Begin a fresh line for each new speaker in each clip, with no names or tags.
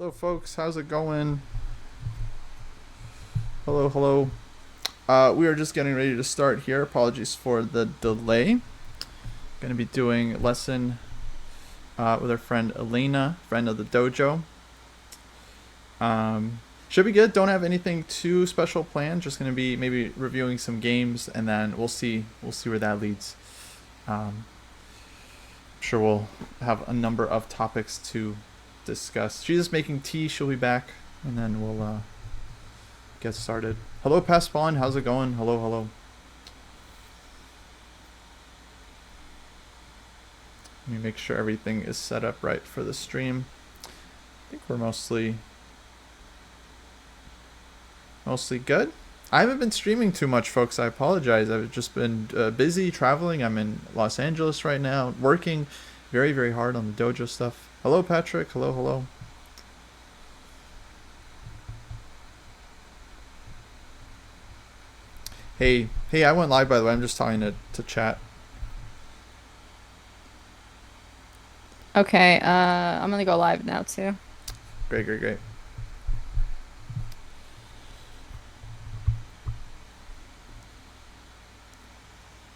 Hello, folks. How's it going? Hello, hello. We are just getting ready to start here. Apologies for the delay. Going to be doing a lesson with our friend Elaynah, friend of the dojo. Should be good. Don't have anything too special planned. Just going to be maybe reviewing some games, and then we'll see where that leads. I'm sure we'll have a number of topics to discuss. She's just making tea. She'll be back, and then we'll get started. Hello, Past Spawn. How's it going? Hello, hello. Let me make sure everything is set up right for the stream. I think we're mostly good. I haven't been streaming too much, folks. I apologize. I've just been busy traveling. I'm in Los Angeles right now, working very, very hard on the dojo stuff. Hello, Patrick. Hello, hello. Hey, I went live, by the way. I'm just talking to chat.
Okay, I'm gonna go live now too.
Great, great, great.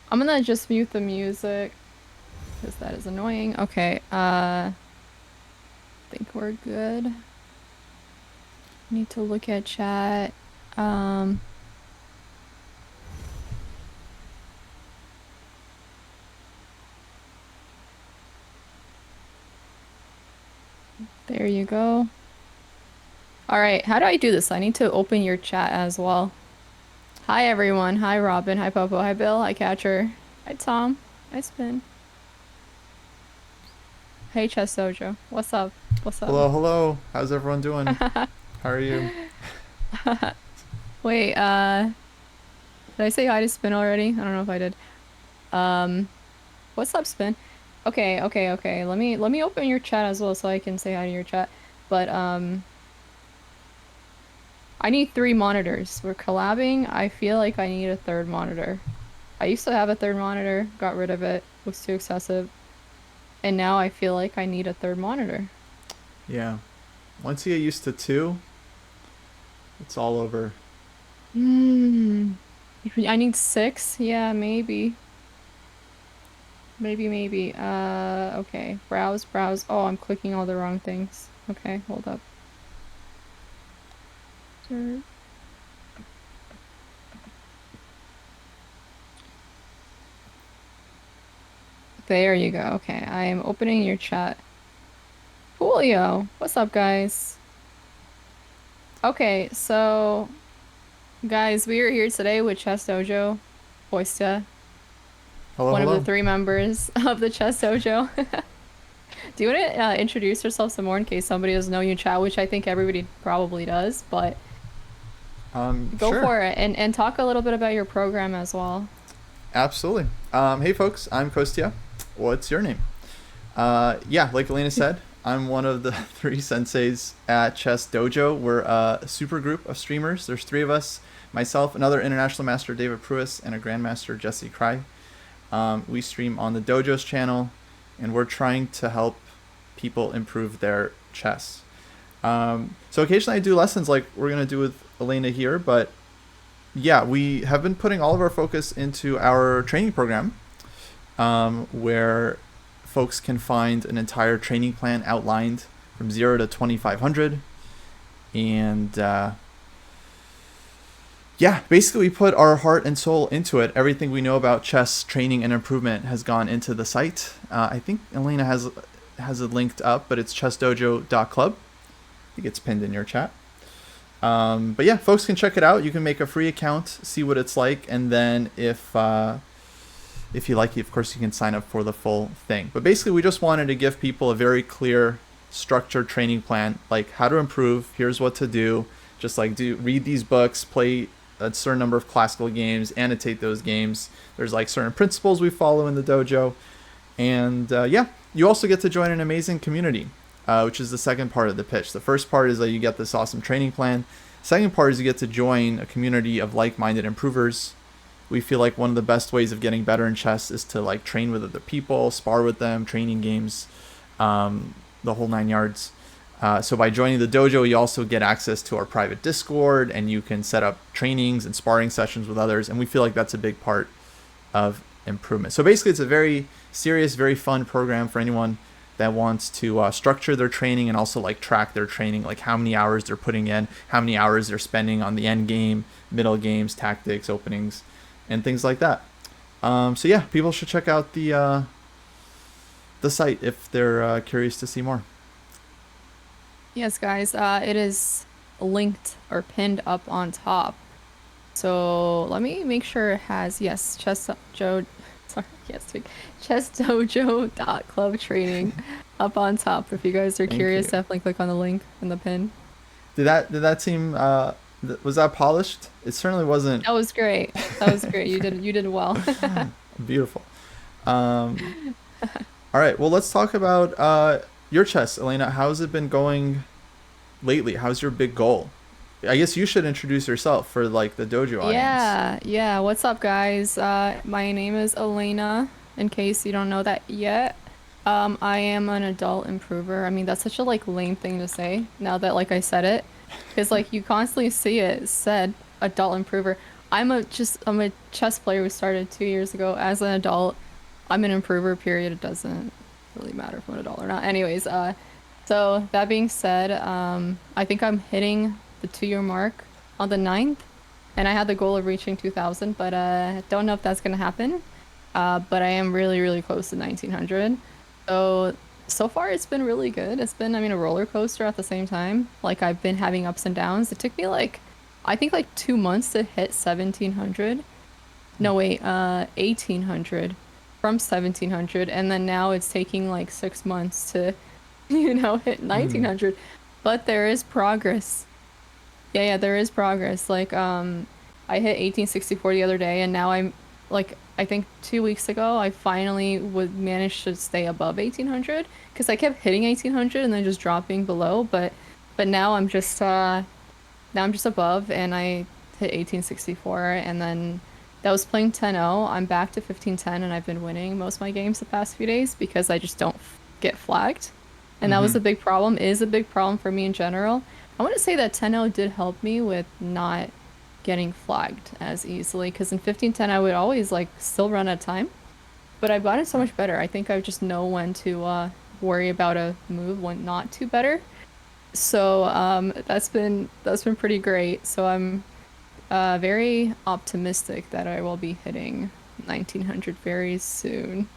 I'm gonna just mute the music because that is annoying. Okay, I think we're good. Need to look at chat. There you go. All right, how do I do this? I need to open your chat as well. Hi everyone. Hi Robin. Hi Popo. Hi Bill. Hi Catcher. Hi Tom. Hi Spin. Hey Chess Dojo. What's up? What's up?
Hello, hello. How's everyone doing? How are you?
Wait, did I say hi to Spin already? I don't know if I did. What's up, Spin? Okay. Let me open your chat as well so I can say hi to your chat. But I need 3 monitors. We're collabing. I feel like I need a 3rd monitor. I used to have a 3rd monitor, got rid of it. It was too excessive. And now I feel like I need a 3rd monitor.
Yeah. Once you get used to 2, it's all over.
I need 6? Yeah, maybe. Maybe. Okay. Browse. Oh, I'm clicking all the wrong things. Okay, hold up. There you go. Okay, I am opening your chat. Julio, what's up, guys? Okay, so guys, we are here today with Chess Dojo, Kostya,
Hello,
one of the
hello.
3 members of the Chess Dojo. Do you want to introduce yourself some more in case somebody doesn't know you in chat, which I think everybody probably does, but go
Sure.
for it and talk a little bit about your program as well.
Absolutely. Hey, folks. I'm Kostya. What's your name? Yeah, like Elaynah said, I'm one of the 3 senseis at Chess Dojo. We're a super group of streamers. There's 3 of us. Myself, another international master, David Pruess, and a grandmaster, Jesse Kraai. We stream on the Dojo's channel, and we're trying to help people improve their chess. So occasionally I do lessons like we're going to do with Elaynah here, but yeah, we have been putting all of our focus into our training program, where folks can find an entire training plan outlined from 0 to 2500. And yeah, basically we put our heart and soul into it. Everything we know about chess training and improvement has gone into the site. I think Elaynah has it linked up, but it's chessdojo.club. I think it's pinned in your chat. But yeah, folks can check it out. You can make a free account, see what it's like, and then if you like it, of course, you can sign up for the full thing. But basically, we just wanted to give people a very clear, structured training plan, like how to improve. Here's what to do. Just like read these books, play a certain number of classical games, annotate those games. There's like certain principles we follow in the dojo, and yeah, you also get to join an amazing community, which is the second part of the pitch. The first part is that you get this awesome training plan. Second part is you get to join a community of like-minded improvers. We feel like one of the best ways of getting better in chess is to like train with other people, spar with them, training games, the whole 9 yards. So by joining the dojo, you also get access to our private Discord, and you can set up trainings and sparring sessions with others. And we feel like that's a big part of improvement. So basically, it's a very serious, very fun program for anyone that wants to structure their training and also like track their training, like how many hours they're putting in, how many hours they're spending on the end game, middle games, tactics, openings, and things like that. So yeah, people should check out the site if they're curious to see more.
Yes, guys, it is linked or pinned up on top. So let me make sure it has, yes, ChessDojo.club training up on top. If you guys are
Thank
curious,
you.
definitely click on the link in the pin.
Did that seem was that polished? It certainly wasn't.
That was great. That was great. You did well.
Beautiful. All right. Well, let's talk about your chess, Elaynah. How's it been going lately? How's your big goal? I guess you should introduce yourself for like the dojo audience.
Yeah. What's up, guys? My name is Elaynah, in case you don't know that yet. I am an adult improver. I mean, that's such a like lame thing to say now that like I said it, because like you constantly see it said adult improver. I'm a chess player who started 2 years ago as an adult. I'm an improver, period. It doesn't really matter if I'm an adult or not. Anyways, so that being said, I think I'm hitting the 2 year mark on the 9th, and I had the goal of reaching 2000, but don't know if that's gonna happen. But I am really, really close to 1900. So far it's been really good. It's been, I mean, a roller coaster at the same time. Like I've been having ups and downs. It took me like, I think like 2 months to hit 1700. No, wait, 1800 from 1700, and then now it's taking like 6 months to, hit
Mm.
1900. But there is progress. Yeah, there is progress. Like, I hit 1864 the other day, and now I'm like, I think 2 weeks ago, I finally would manage to stay above 1800 because I kept hitting 1800 and then just dropping below. But now I'm just above, and I hit 1864, and then that was playing 10-0. I'm back to 15-10, and I've been winning most of my games the past few days because I just don't get flagged. And that was
Mm-hmm.
a big problem, is a big problem for me in general. I want to say that 10-0 did help me with not getting flagged as easily, because in 15-10 I would always like still run out of time, but I've gotten so
Right.
much better. I think I just know when to worry about a move, when not to better. So that's been pretty great. So I'm very optimistic that I will be hitting 1900 very soon.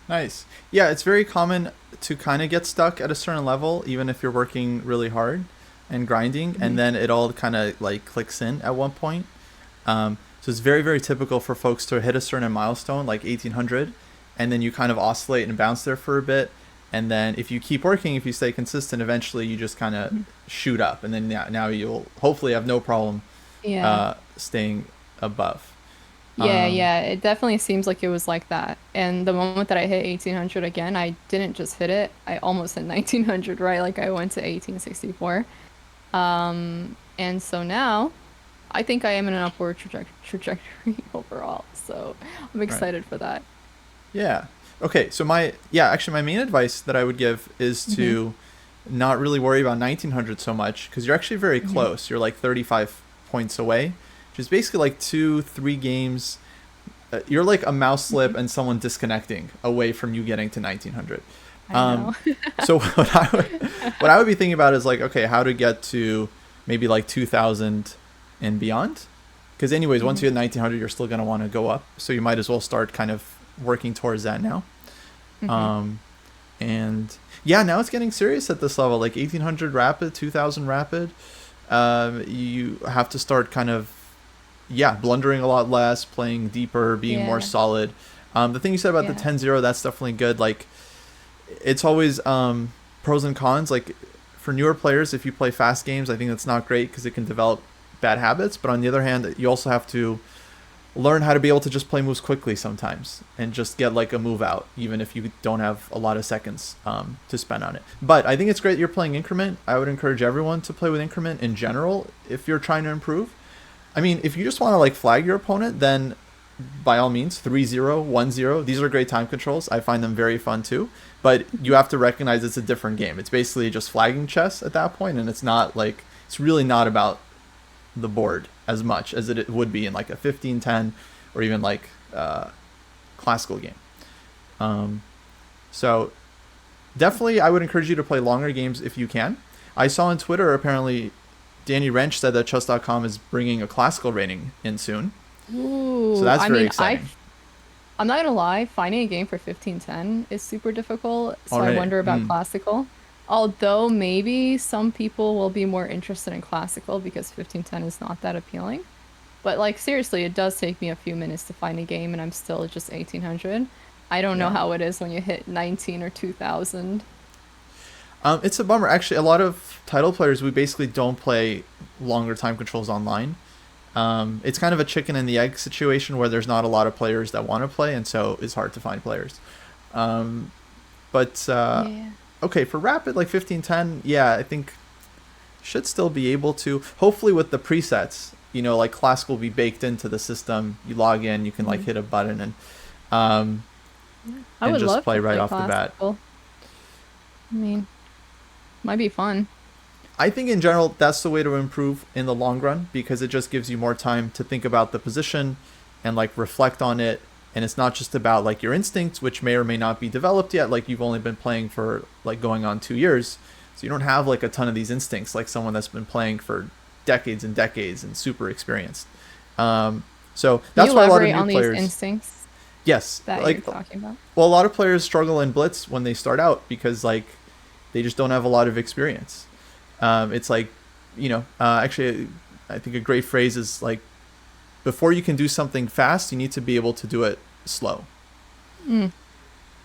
Nice. Yeah, it's very common to kind of get stuck at a certain level, even if you're working really hard and grinding, and
Mhm.
then it all kind of like clicks in at one point. So it's very, very typical for folks to hit a certain milestone, like 1800, and then you kind of oscillate and bounce there for a bit. And then if you keep working, if you stay consistent, eventually you just kind of shoot up. And then now you'll hopefully have no problem
Yeah.
staying above. Um,
Yeah, it definitely seems like it was like that. And the moment that I hit 1800 again, I didn't just hit it, I almost hit 1900, right? Like I went to 1864. And so now I think I am in an upward trajectory overall. So I'm
right.
excited for that.
Yeah. Okay. So actually my main advice that I would give is
Hmm.
to not really worry about 1900 so much because you're actually very
Hmm.
close. You're like 35 points away, which is basically like 2, 3 games. You're like a mouse slip
Hmm.
and someone disconnecting away from you getting to 1900.
I
Um,
know.
so what I would be thinking about is like, okay, how to get to maybe like 2000 and beyond. Because anyways, once
Hmm.
you hit 1900, you're still gonna want to go up. So you might as well start kind of working towards that now.
Hmm.
Um, and yeah, now it's getting serious at this level, like 1800 rapid, 2000 rapid. You have to start kind of, yeah, blundering a lot less, playing deeper, being more
Yeah,
solid. The thing you said about the
yeah.
10-0, that's definitely good. Like, it's always pros and cons. Like, for newer players, if you play fast games, I think that's not great because it can develop bad habits. But on the other hand, you also have to learn how to be able to just play moves quickly sometimes and just get like a move out, even if you don't have a lot of seconds to spend on it. But I think it's great you're playing increment. I would encourage everyone to play with increment in general if you're trying to improve. I mean, if you just want to like flag your opponent, then by all means, 3-0, 1-0. These are great time controls. I find them very fun too. But you have to recognize it's a different game. It's basically just flagging chess at that point, and it's not like, it's really not about the board as much as it would be in like a 15-10 or even like classical game. So definitely I would encourage you to play longer games if you can. I saw on Twitter, apparently Danny Wrench said that chess.com is bringing a classical rating in soon.
Ooh,
So that's
I
very
mean,
exciting.
I'm not gonna lie, finding a game for 1510 is super difficult, so I
Already.
wonder about classical. Although maybe some people will be more interested in classical because 1510 is not that appealing. But like seriously, it does take me a few minutes to find a game and I'm still just 1800. I don't know
Yeah.
how it is when you hit 19 or 2000.
It's a bummer. Actually, a lot of title players, we basically don't play longer time controls online. It's kind of a chicken and the egg situation where there's not a lot of players that want to play, and so it's hard to find players. Um, but
Yeah.
okay, for rapid like 1510, yeah, I think should still be able to. Hopefully, with the presets, like classical will be baked into the system. You log in, you can like
Mhm.
hit a button um,
I
and
would
just
love
play
to
right
play
off the bat.
classical. I mean, might be fun.
I think in general that's the way to improve in the long run because it just gives you more time to think about the position and like reflect on it, and it's not just about like your instincts, which may or may not be developed yet, like you've only been playing for like going on 2 years, so you don't have like a ton of these instincts like someone that's been playing for decades and decades and super experienced. So
Can you
that's why a lot of
elaborate
new
on these
players,
instincts
yes,
that you're
like,
talking about?
well, a lot of players struggle in blitz when they start out because like they just don't have a lot of experience. It's like, actually, I think a great phrase is like, before you can do something fast, you need to be able to do it slow,
Mm,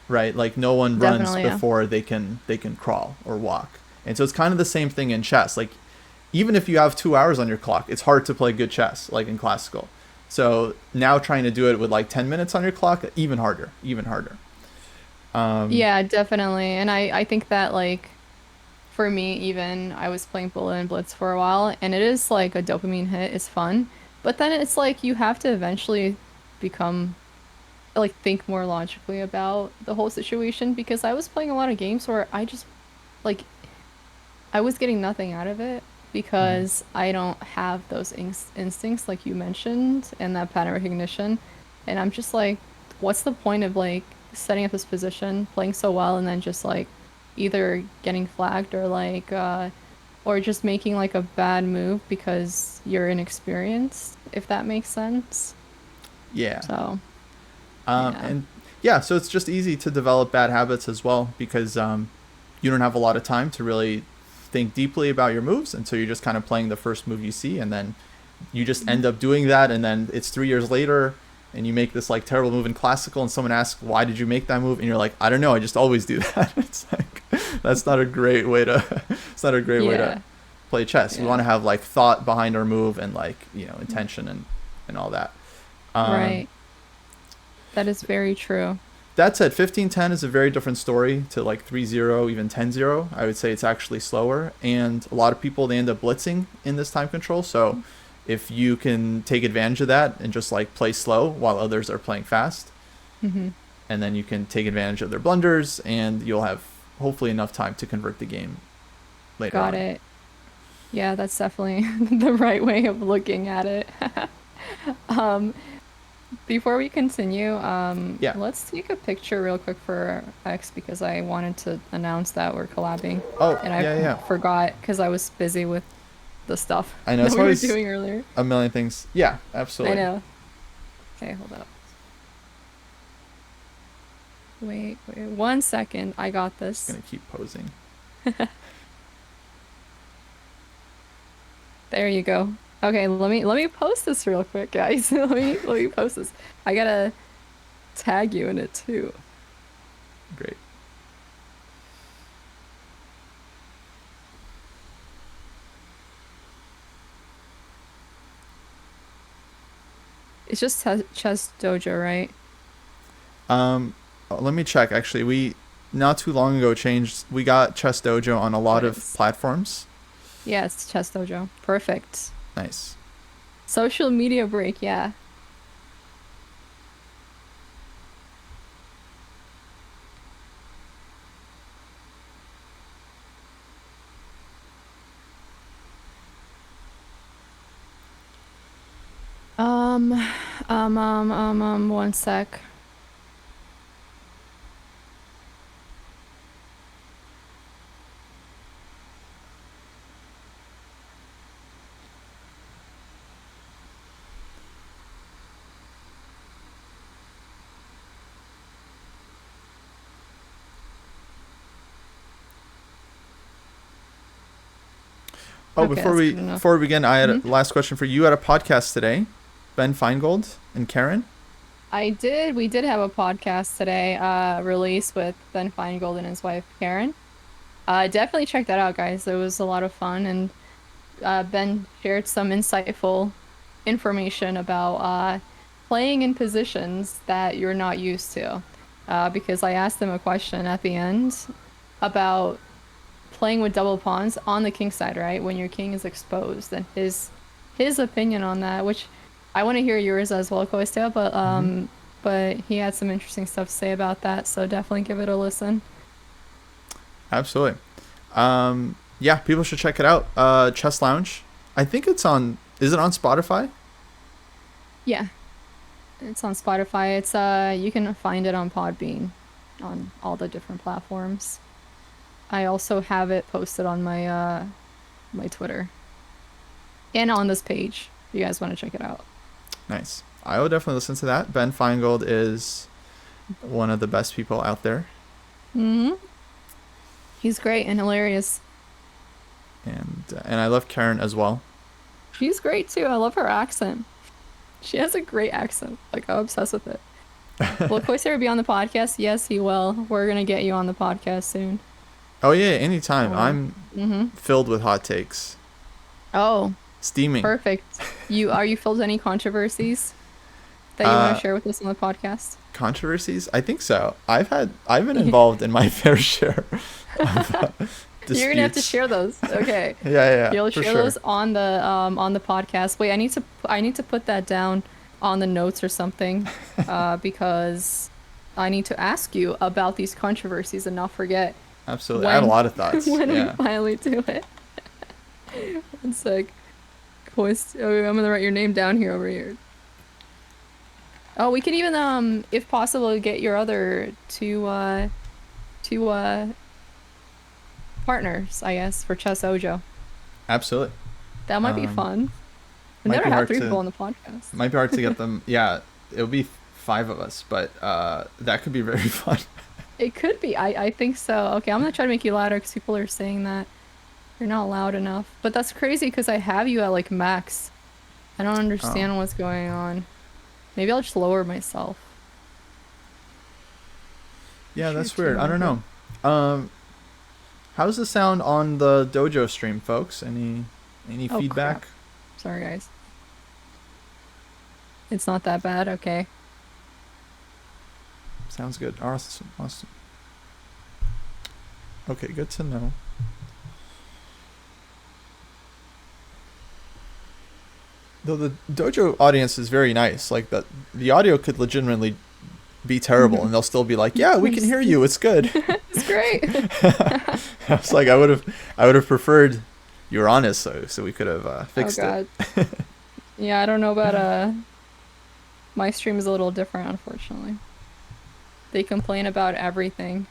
right? Like no one runs
definitely, yeah.
before they can crawl or walk, and so it's kind of the same thing in chess. Like even if you have 2 hours on your clock, it's hard to play good chess, like in classical. So now trying to do it with like 10 minutes on your clock, even harder, even harder. Um,
Yeah, definitely. And I think that like for me even I was playing Bullet and Blitz for a while and it is like a dopamine hit. It's fun. But then it's like you have to eventually become like think more logically about the whole situation because I was playing a lot of games where I just like I was getting nothing out of it
mhm.
because I don't have those instincts like you mentioned and that pattern recognition. And I'm just like, what's the point of like setting up this position, playing so well, and then just like either getting flagged or just making like a bad move because you're inexperienced, if that makes sense.
Yeah.
So, yeah.
And yeah, so it's just easy to develop bad habits as well because you don't have a lot of time to really think deeply about your moves, and so you're just kind of playing the first move you see, and then you just end up doing that, and then it's 3 years later, and you make this like terrible move in classical, and someone asks why did you make that move, and you're like, I don't know, I just always do that. It's like that's not a great way to. It's not a great way to
Yeah.
play chess. We want
Yeah.
to have like thought behind our move and like intention and all that. Um,
Right. That is very true.
That said, 1510 is a very different story to like 3-0, even 10-0. I would say it's actually slower, and a lot of people they end up blitzing in this time control. So if you can take advantage of that and just like play slow while others are playing fast,
Hmm.
and then you can take advantage of their blunders, and you'll have hopefully enough time to convert the game later
Got
on.
it. Yeah, that's definitely the right way of looking at it. Um, Before we continue,
Yeah.
let's take a picture real quick for X because I wanted to announce that we're collabing
Oh,
and I
yeah, yeah.
forgot because I was busy with the stuff
I know
that
it's
we were
always
doing earlier.
a million things. Yeah,
I
absolutely.
know. Okay, hold up. Wait, 1 second. I got this.
Gonna keep posing.
There you go. Okay, let me post this real quick, guys. Let me post this. I gotta tag you in it too.
Great.
It's just Chess Dojo, right?
Let me check. Actually, we not too long ago changed. We got Chess Dojo on a
Oh,
lot
it
of
is.
platforms.
Yeah, it's Chess Dojo. Perfect.
Nice.
Social media break, yeah. Um, one sec.
Oh,
Okay, that's good enough.
before we begin, I had a
Hmm.
last question for you. You had a podcast today, Ben Feingold and Karen.
I did. We did have a podcast today, released with Ben Feingold and his wife Karen. Definitely check that out, guys. It was a lot of fun, and Ben shared some insightful information about playing in positions that you're not used to. Because I asked him a question at the end about playing with double pawns on the king side, right? When your king is exposed, and his opinion on that, which I want to hear yours as well, Kostya,
Hmm.
but he had some interesting stuff to say about that, so definitely give it a listen.
Absolutely. Yeah, people should check it out. Chess Lounge. I think it's on. Is it on Spotify?
Yeah, it's on Spotify. It's you can find it on Podbean on all the different platforms. I also have it posted on my Twitter and on this page. If you guys want to check it out.
Nice. I will definitely listen to that. Ben Feingold is one of the best people out there,
Hmm. He's great and hilarious.
and I love Karen as well.
She's great too. I love her accent. She has a great accent. Like, I'm obsessed with it. Will Koiser be on the podcast? Yes, he will. We're gonna get you on the podcast soon.
Oh yeah, anytime.
Oh.
I'm
Mm-hmm.
filled with hot takes,
Oh,
steaming.
perfect. You filled any controversies that you want to
Uh,
share with us on the podcast?
Controversies? I think so. I've been involved in my fair share of
You're gonna have to
disputes.
share those. Okay.
Yeah, yeah, yeah,
You'll
for
share
sure.
those on the podcast. Wait, I need to put that down on the notes or something, because I need to ask you about these controversies and not forget
Absolutely. I have a
when
lot of thoughts.
when we
Yeah.
finally do it. One sec. Oh, I'm gonna write your name down here over here. Oh, we can even if possible get your other two partners, I guess, for Chess Ojo.
Absolutely.
That might be
Um,
fun. We
might
never
be
had
hard
three people
to
on the podcast.
might be hard to get them. Yeah, it'll be five of us, but that could be very fun.
It could be. I think so. Okay, I'm gonna try to make you louder because people are saying that you're not loud enough. But that's crazy because I have you at like max. I don't
Oh,
understand what's going on. Maybe I'll just lower myself.
yeah,
Share
that's weird. I don't
200.
know. How's the sound on the Dojo stream, folks? Any
Oh crap.
feedback?
Sorry guys. It's not that bad. Okay.
Sounds good. Awesome. Awesome. Okay, good to know. Though the Dojo audience is very nice. Like the audio could legitimately be terrible, and they'll still be like, "Yeah, we can hear you. It's good."
It's great.
I was like, I would have preferred you were honest, so we could have
Oh
fixed it.
God. Yeah, I don't know about my stream is a little different, unfortunately. They complain about everything.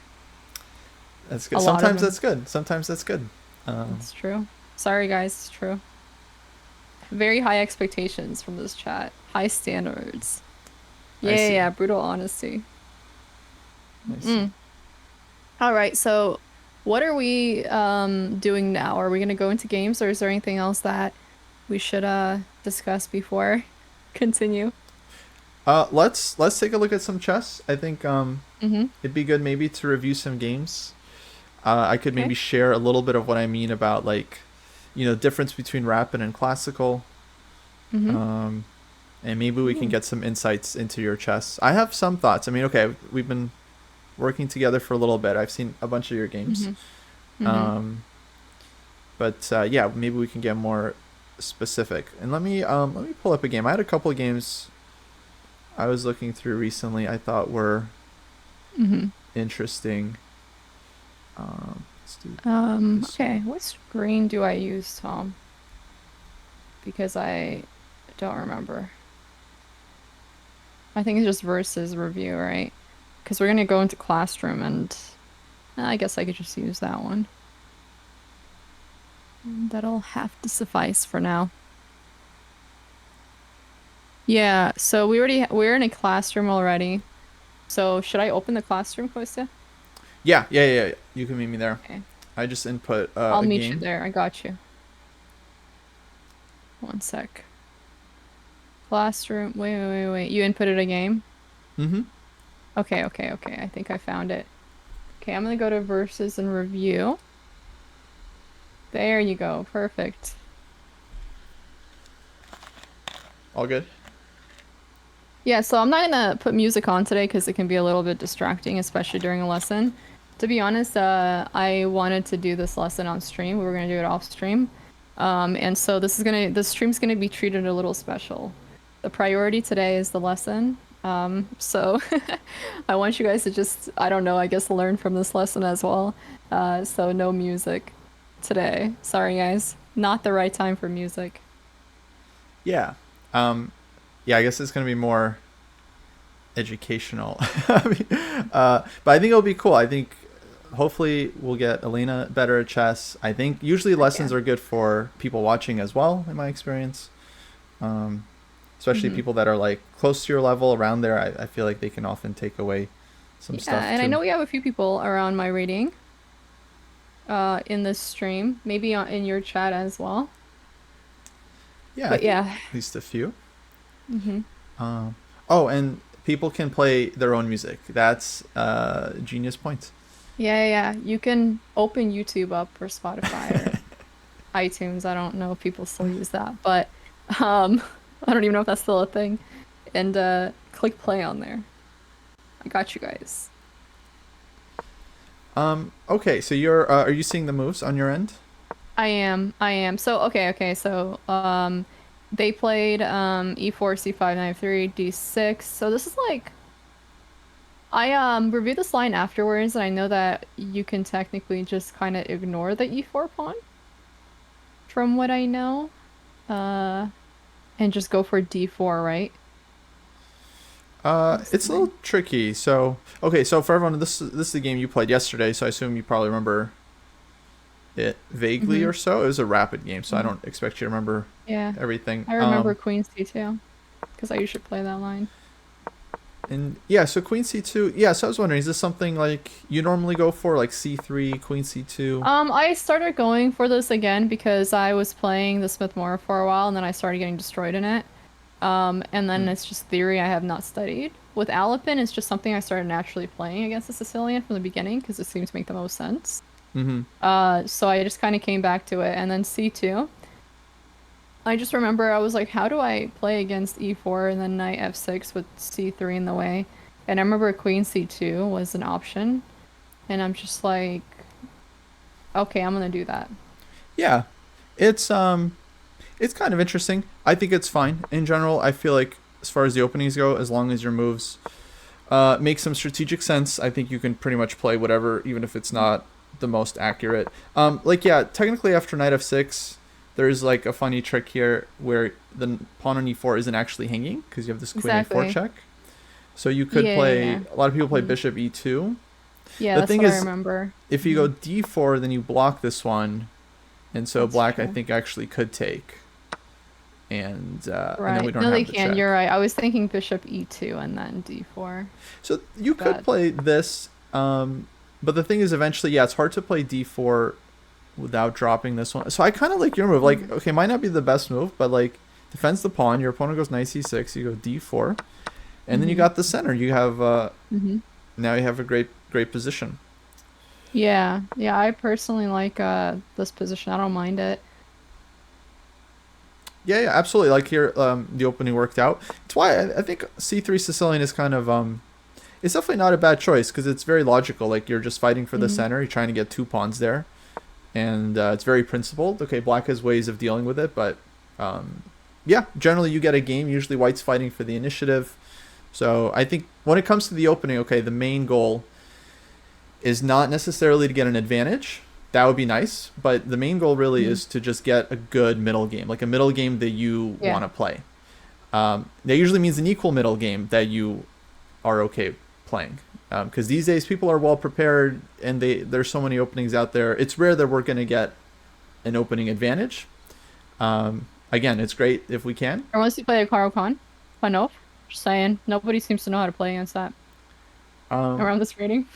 That's
A
good.
lot of
Sometimes
them.
that's good. Sometimes that's good.
It's true. Sorry, guys. It's true. Very high expectations from this chat. High standards.
I
Yeah, yeah,
see.
yeah. Brutal honesty.
I see.
Mm. All right. So, what are we doing now? Are we gonna go into games, or is there anything else that we should discuss before continue?
Let's take a look at some chess. I think
Mm-hmm.
it'd be good maybe to review some games. I could maybe
Okay.
share a little bit of what I mean about like, difference between rapid and classical.
Mm-hmm.
Um, and maybe we can
Ooh.
get some insights into your chess. I have some thoughts. I mean, okay, we've been working together for a little bit. I've seen a bunch of your games.
Mm-hmm. Mm-hmm.
Um, but yeah, maybe we can get more specific. And let me pull up a game. I had a couple of games I was looking through recently. I thought were
Mm-hmm.
interesting. Let's do this
Okay.
one.
What screen do I use, Tom? Because I don't remember. I think it's just versus review, right? Because we're gonna go into classroom, and I guess I could just use that one. That'll have to suffice for now. Yeah, so we're in a classroom already. So should I open the classroom, Kostya?
Yeah. You can meet me there.
Okay.
I just input
I'll
a
meet you
game.
there. I got you. One sec. Classroom. Wait. You inputted a game?
Mm-hmm.
Okay. I think I found it. Okay, I'm gonna go to versus and review. There you go. Perfect.
All good.
Yeah, so I'm not gonna put music on today because it can be a little bit distracting, especially during a lesson. To be honest, I wanted to do this lesson on stream. We were gonna do it off stream. And so this stream's gonna be treated a little special. The priority today is the lesson. So I want you guys to just, I don't know, I guess learn from this lesson as well. So no music today. Sorry, guys. Not the right time for music.
Yeah. Um, yeah, I guess it's gonna be more educational. I mean, but I think it'll be cool. I think hopefully we'll get Elaynah better at chess. I think usually
Heck
lessons
yeah.
are good for people watching as well, in my experience. Um, Especially
Hmm.
people that are like close to your level around there. I feel like they can often take away some
Yeah,
stuff
and I
too.
know we have a few people around my rating in this stream, maybe in your chat as well.
Yeah, I
But
think
yeah.
at least a few.
Hmm.
Um, oh, and people can play their own music. That's genius points.
Yeah. You can open YouTube up or Spotify or iTunes. I don't know if people still use that, but um I don't even know if that's still a thing. And click play on there. I got you guys.
Okay, so are you seeing the moves on your end?
I am. So okay. So they played e4, c5, knight f3, d6. So this is like I reviewed this line afterwards, and I know that you can technically just kind of ignore the e4 pawn from what I know. Uh and just go for d4, right? That's the
It's a
line.
little tricky. So, okay, so for everyone, this is the game you played yesterday. So I assume you probably remember it vaguely
Mm-hmm.
or so. It was a rapid game, so I
Mm-hmm.
don't expect you to remember
Yeah.
everything.
I remember Queen C2 because I usually play that line.
And yeah, so Queen C2. Yeah, so I was wondering, is this something like you normally go for, like C3, Queen C2?
I started going for this again because I was playing the Smith Morra for a while and then I started getting destroyed in it. And then
Hmm.
it's just theory I have not studied. With Alapin, it's just something I started naturally playing against the Sicilian from the beginning because it seemed to make the most sense.
Mm-hmm.
So I just kind of came back to it. And then C2, I just remember I was like, how do I play against E4 and then knight F6 with C3 in the way? And I remember Queen C2 was an option. And I'm just like, okay, I'm gonna do that.
Yeah, it's it's kind of interesting. I think it's fine in general. I feel like as far as the openings go, as long as your moves make some strategic sense, I think you can pretty much play whatever, even if it's not the most accurate. Like yeah, technically after knight f6, there's like a funny trick here where the pawn on e4 isn't actually hanging because you have this queen a4
Exactly.
check. So you could
Yeah.
play. A lot of people play
Mhm.
bishop e2.
Yeah,
The
that's
thing
what I
is,
remember.
if you go
Hmm.
d4, then you block this one, and so
That's
black I
true.
think actually could take, and then we
Right.
don't
No, they
have the
can.
check.
You're right. I was thinking bishop e2 and then d4.
So you could
But
play this, but the thing is, eventually, yeah, it's hard to play d4 without dropping this one. So I kind of like your move. Like,
mhm.
okay, might not be the best move, but like defends the pawn. Your opponent goes knight c6. You go d4, and then you
Hmm.
got the center. You have
Hmm.
now you have a great position.
Yeah, I personally like this position. I don't mind it.
Yeah, absolutely. Like here, the opening worked out. It's why I think c3 Sicilian is kind of it's definitely not a bad choice because it's very logical. Like you're just fighting for the
Hmm.
center. You're trying to get two pawns there, and it's very principled. Okay, black has ways of dealing with it, but um, yeah, generally you get a game. Usually white's fighting for the initiative. So I think when it comes to the opening, okay, the main goal is not necessarily to get an advantage. That would be nice, but the main goal really
Hmm.
is to just get a good middle game, like a middle game that you
Yeah.
want to play. That usually means an equal middle game that you are okay playing. Because these days people are well prepared and there's so many openings out there. It's rare that we're going to get an opening advantage. Again, it's great if we can.
Or once you play a Karo Khan, Panov, just saying, nobody seems to know how to play against that around this rating.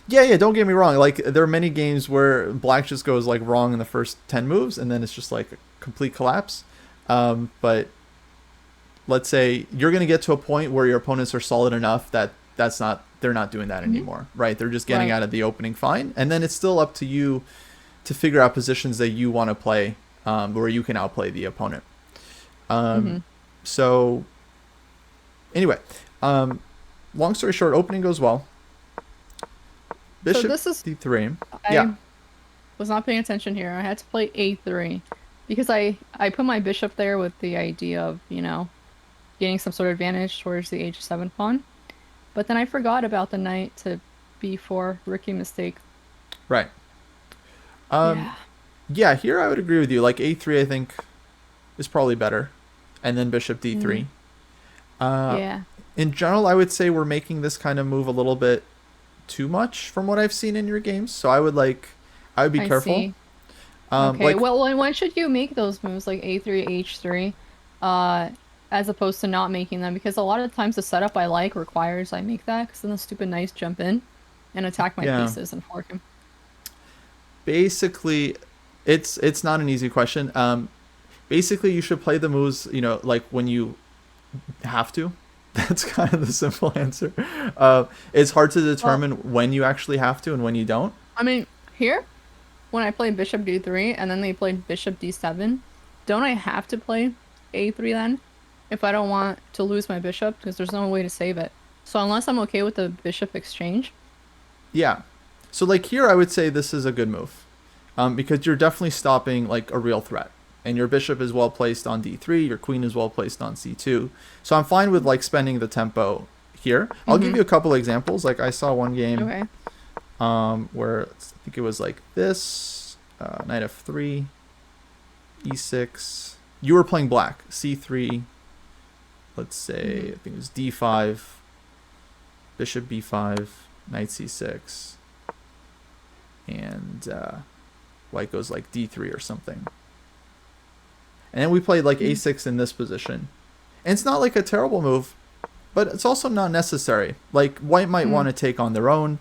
Yeah, don't get me wrong. Like, there are many games where black just goes like wrong in the first 10 moves and then it's just like a complete collapse. But let's say you're going to get to a point where your opponents are solid enough that they're not doing that anymore, right? They're just getting out of the opening fine. And then it's still up to you to figure out positions that you want to play, where you can outplay the opponent. So anyway, long story short, opening goes well. Bishop d3.
I was not paying attention here. I had to play a3 because I put my bishop there with the idea of, getting some sort of advantage towards the h7 pawn. But then I forgot about the knight to b4. Rookie mistake.
Right. Yeah, here I would agree with you. Like, a3 I think is probably better. And then bishop d3. In general, I would say we're making this kind of move a little bit too much from what I've seen in your games. So I would be careful.
See. Okay, well, when should you make those moves, like a3, h3, as opposed to not making them? Because a lot of times the setup I like requires I make that, because then the stupid knights jump in and attack my pieces and fork him.
Basically, it's not an easy question. Basically, you should play the moves, like when you have to. That's kind of the simple answer. It's hard to determine when you actually have to and when you don't.
I mean, here, when I play bishop d3 and then they play bishop d7, don't I have to play a3 then? If I don't want to lose my bishop, because there's no way to save it. So unless I'm okay with the bishop exchange.
Yeah. So like here, I would say this is a good move, because you're definitely stopping like a real threat. And your bishop is well placed on d3, your queen is well placed on c2. So I'm fine with like spending the tempo here. I'll give you a couple examples. Like I saw one game where I think it was like this, knight f3, e6. You were playing black, c3, let's say, I think it was d5, bishop b5, knight c6, and white goes like d3 or something. And then we played like a6 in this position. And it's not like a terrible move, but it's also not necessary. Like, white might want to take on their own.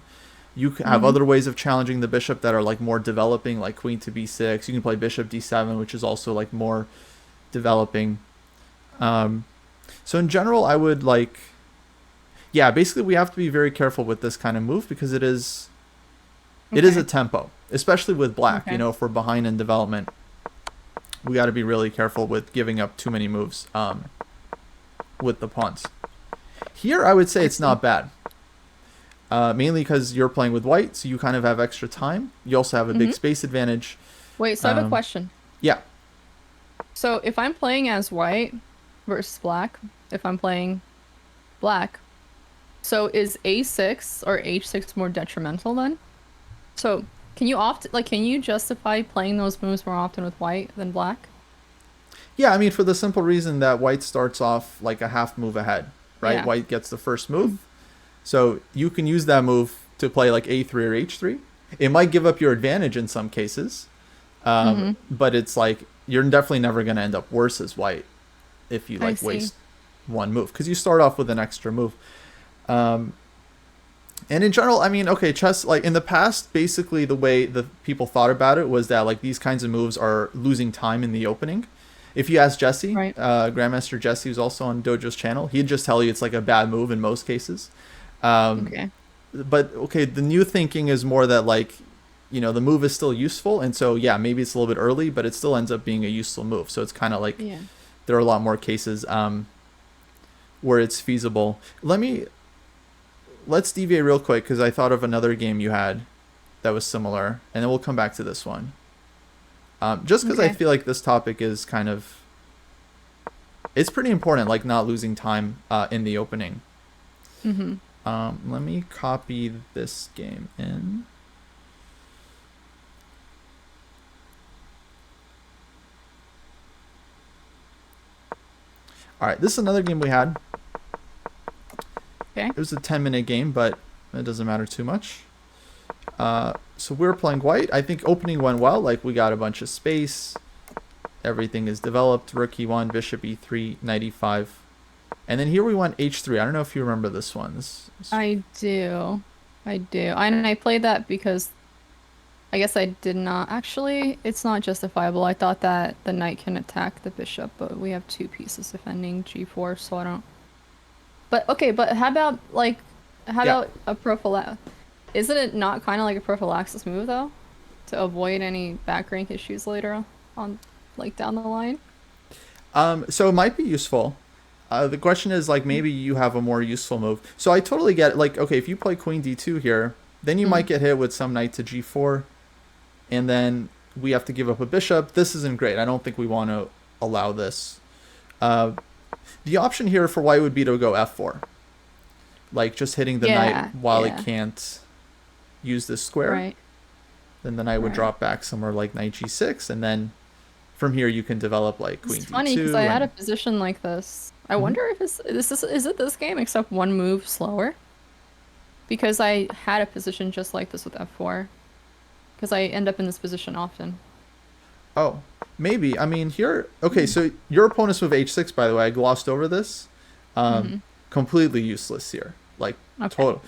You have other ways of challenging the bishop that are like more developing, like queen to b6. You can play bishop d7, which is also like more developing. So in general, I would basically we have to be very careful with this kind of move because it is a tempo, especially with black. If we're behind in development, we got to be really careful with giving up too many moves with the pawns. Here, I would say it's not bad. Mainly because you're playing with white, so you kind of have extra time. You also have a big space advantage.
Wait, so I have a question.
Yeah.
So if I'm playing as white versus black, if I'm playing black, so is a6 or h6 more detrimental then? So can you justify playing those moves more often with white than black?
Yeah, I mean, for the simple reason that white starts off like a half move ahead, right? Yeah. White gets the first move. So you can use that move to play like a3 or h3. It might give up your advantage in some cases, but it's like you're definitely never going to end up worse as white if you waste one move because you start off with an extra move. And in general, I mean, okay, chess, like in the past, basically the way the people thought about it was that like these kinds of moves are losing time in the opening. If you ask Jesse, Grandmaster Jesse, who's also on Dojo's channel, he'd just tell you it's like a bad move in most cases. But the new thinking is more that like, the move is still useful. And so, yeah, maybe it's a little bit early, but it still ends up being a useful move. So it's kind of like there are a lot more cases where it's feasible. Let's deviate real quick because I thought of another game you had that was similar, and then we'll come back to this one. Just because I feel like this topic is it's pretty important, like not losing time in the opening. Let me copy this game in. All right, this is another game we had.
Okay.
It was a 10-minute game, but it doesn't matter too much. So we're playing white. I think opening went well. Like, we got a bunch of space. Everything is developed. Rook e1, bishop e3, knight e5. And then here we went h3. I don't know if you remember this one.
I do. And I played that because I guess I did not. Actually, it's not justifiable. I thought that the knight can attack the bishop, but we have two pieces defending g4, so I don't. But okay, but how about a prophylaxis? Isn't it not kind of like a prophylaxis move though, to avoid any back rank issues later on, like down the line?
So it might be useful. The question is, like, maybe you have a more useful move. So I totally get it. Like, okay, if you play queen d2 here, then you might get hit with some knight to g4, and then we have to give up a bishop. This isn't great. I don't think we want to allow this. The option here for white would be to go f4. Like, just hitting the knight while it can't use this square.
Right.
Then the knight would drop back somewhere like knight g6, and then from here you can develop like queen d2.
It's funny because I had a position like this. I wonder if is it this game except one move slower? Because I had a position just like this with f4. Because I end up in this position often.
Oh, maybe. I mean, here... Okay, so your opponent's move h6, by the way, I glossed over this. Completely useless here. Like, total...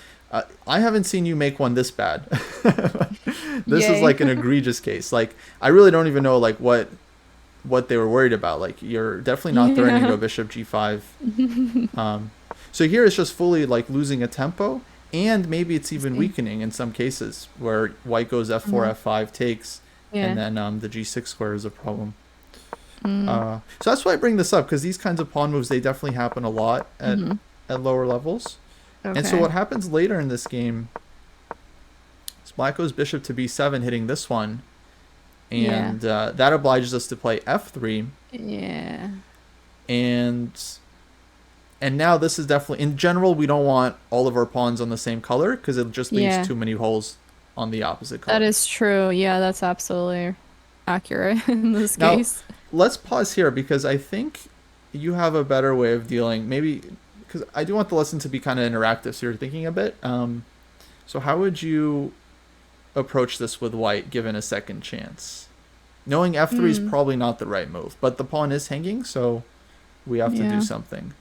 I haven't seen you make one this bad. This is like an egregious case. Like, I really don't even know, like, what they were worried about. Like, you're definitely not threatening to go bishop g5. So here it's just fully, like, losing a tempo. And maybe it's even weakening in some cases where white goes f4, f5, takes, and then the g6 square is a problem. So that's why I bring this up, because these kinds of pawn moves, they definitely happen a lot at lower levels. Okay. And so what happens later in this game is black goes bishop to b7, hitting this one, and that obliges us to play f3.
Yeah.
And now this is definitely... In general, we don't want all of our pawns on the same color because it just leaves too many holes on the opposite color.
That is true. Yeah, that's absolutely accurate in this case.
Let's pause here because I think you have a better way of dealing. Maybe... Because I do want the lesson to be kind of interactive, so you're thinking a bit. So how would you approach this with white given a second chance? Knowing f3 is probably not the right move, but the pawn is hanging, so we have to do something.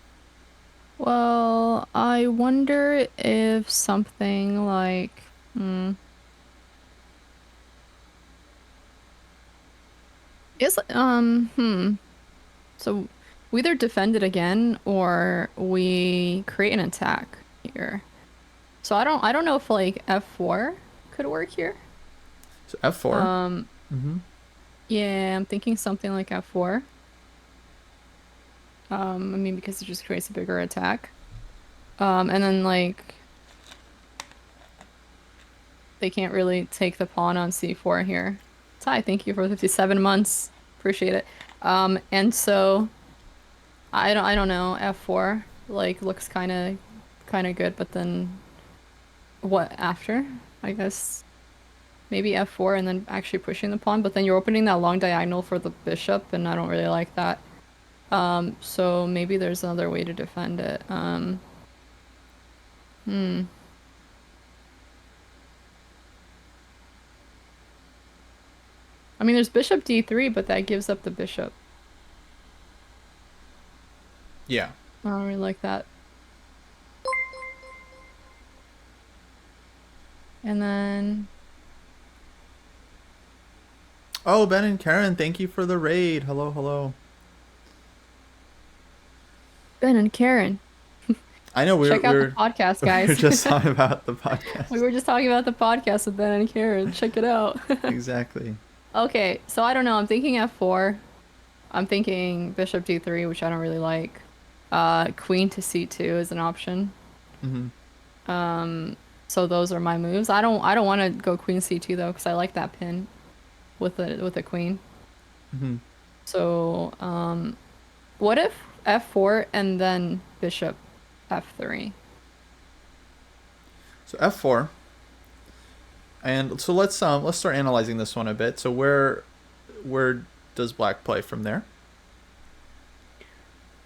Well, I wonder if something like... So we either defend it again or we create an attack here. So I don't know if like f4 could work here.
So f4.
Yeah, I'm thinking something like f4. I mean, because it just creates a bigger attack. And then like they can't really take the pawn on c4 here. Ty, thank you for 57 months. Appreciate it. And so I don't know, f4 like looks kind of good, but then what after? I guess maybe f4 and then actually pushing the pawn, but then you're opening that long diagonal for the bishop, and I don't really like that. So maybe there's another way to defend it. I mean, there's bishop d3, but that gives up the bishop.
Yeah.
I don't really like that. And then...
Oh, Ben and Karen, thank you for the raid. Hello, hello.
Ben and Karen.
I know
Check out the podcast, guys.
We were just talking about the podcast.
We were just talking about the podcast with Ben and Karen. Check it out.
Exactly.
Okay, so I don't know. I'm thinking f4. I'm thinking bishop d3, which I don't really like. Queen to c2 is an option. So those are my moves. I don't want to go queen c2 though, because I like that pin with the queen. So what if f4 and then bishop f3?
So f4. And so let's start analyzing this one a bit. So where does black play from there?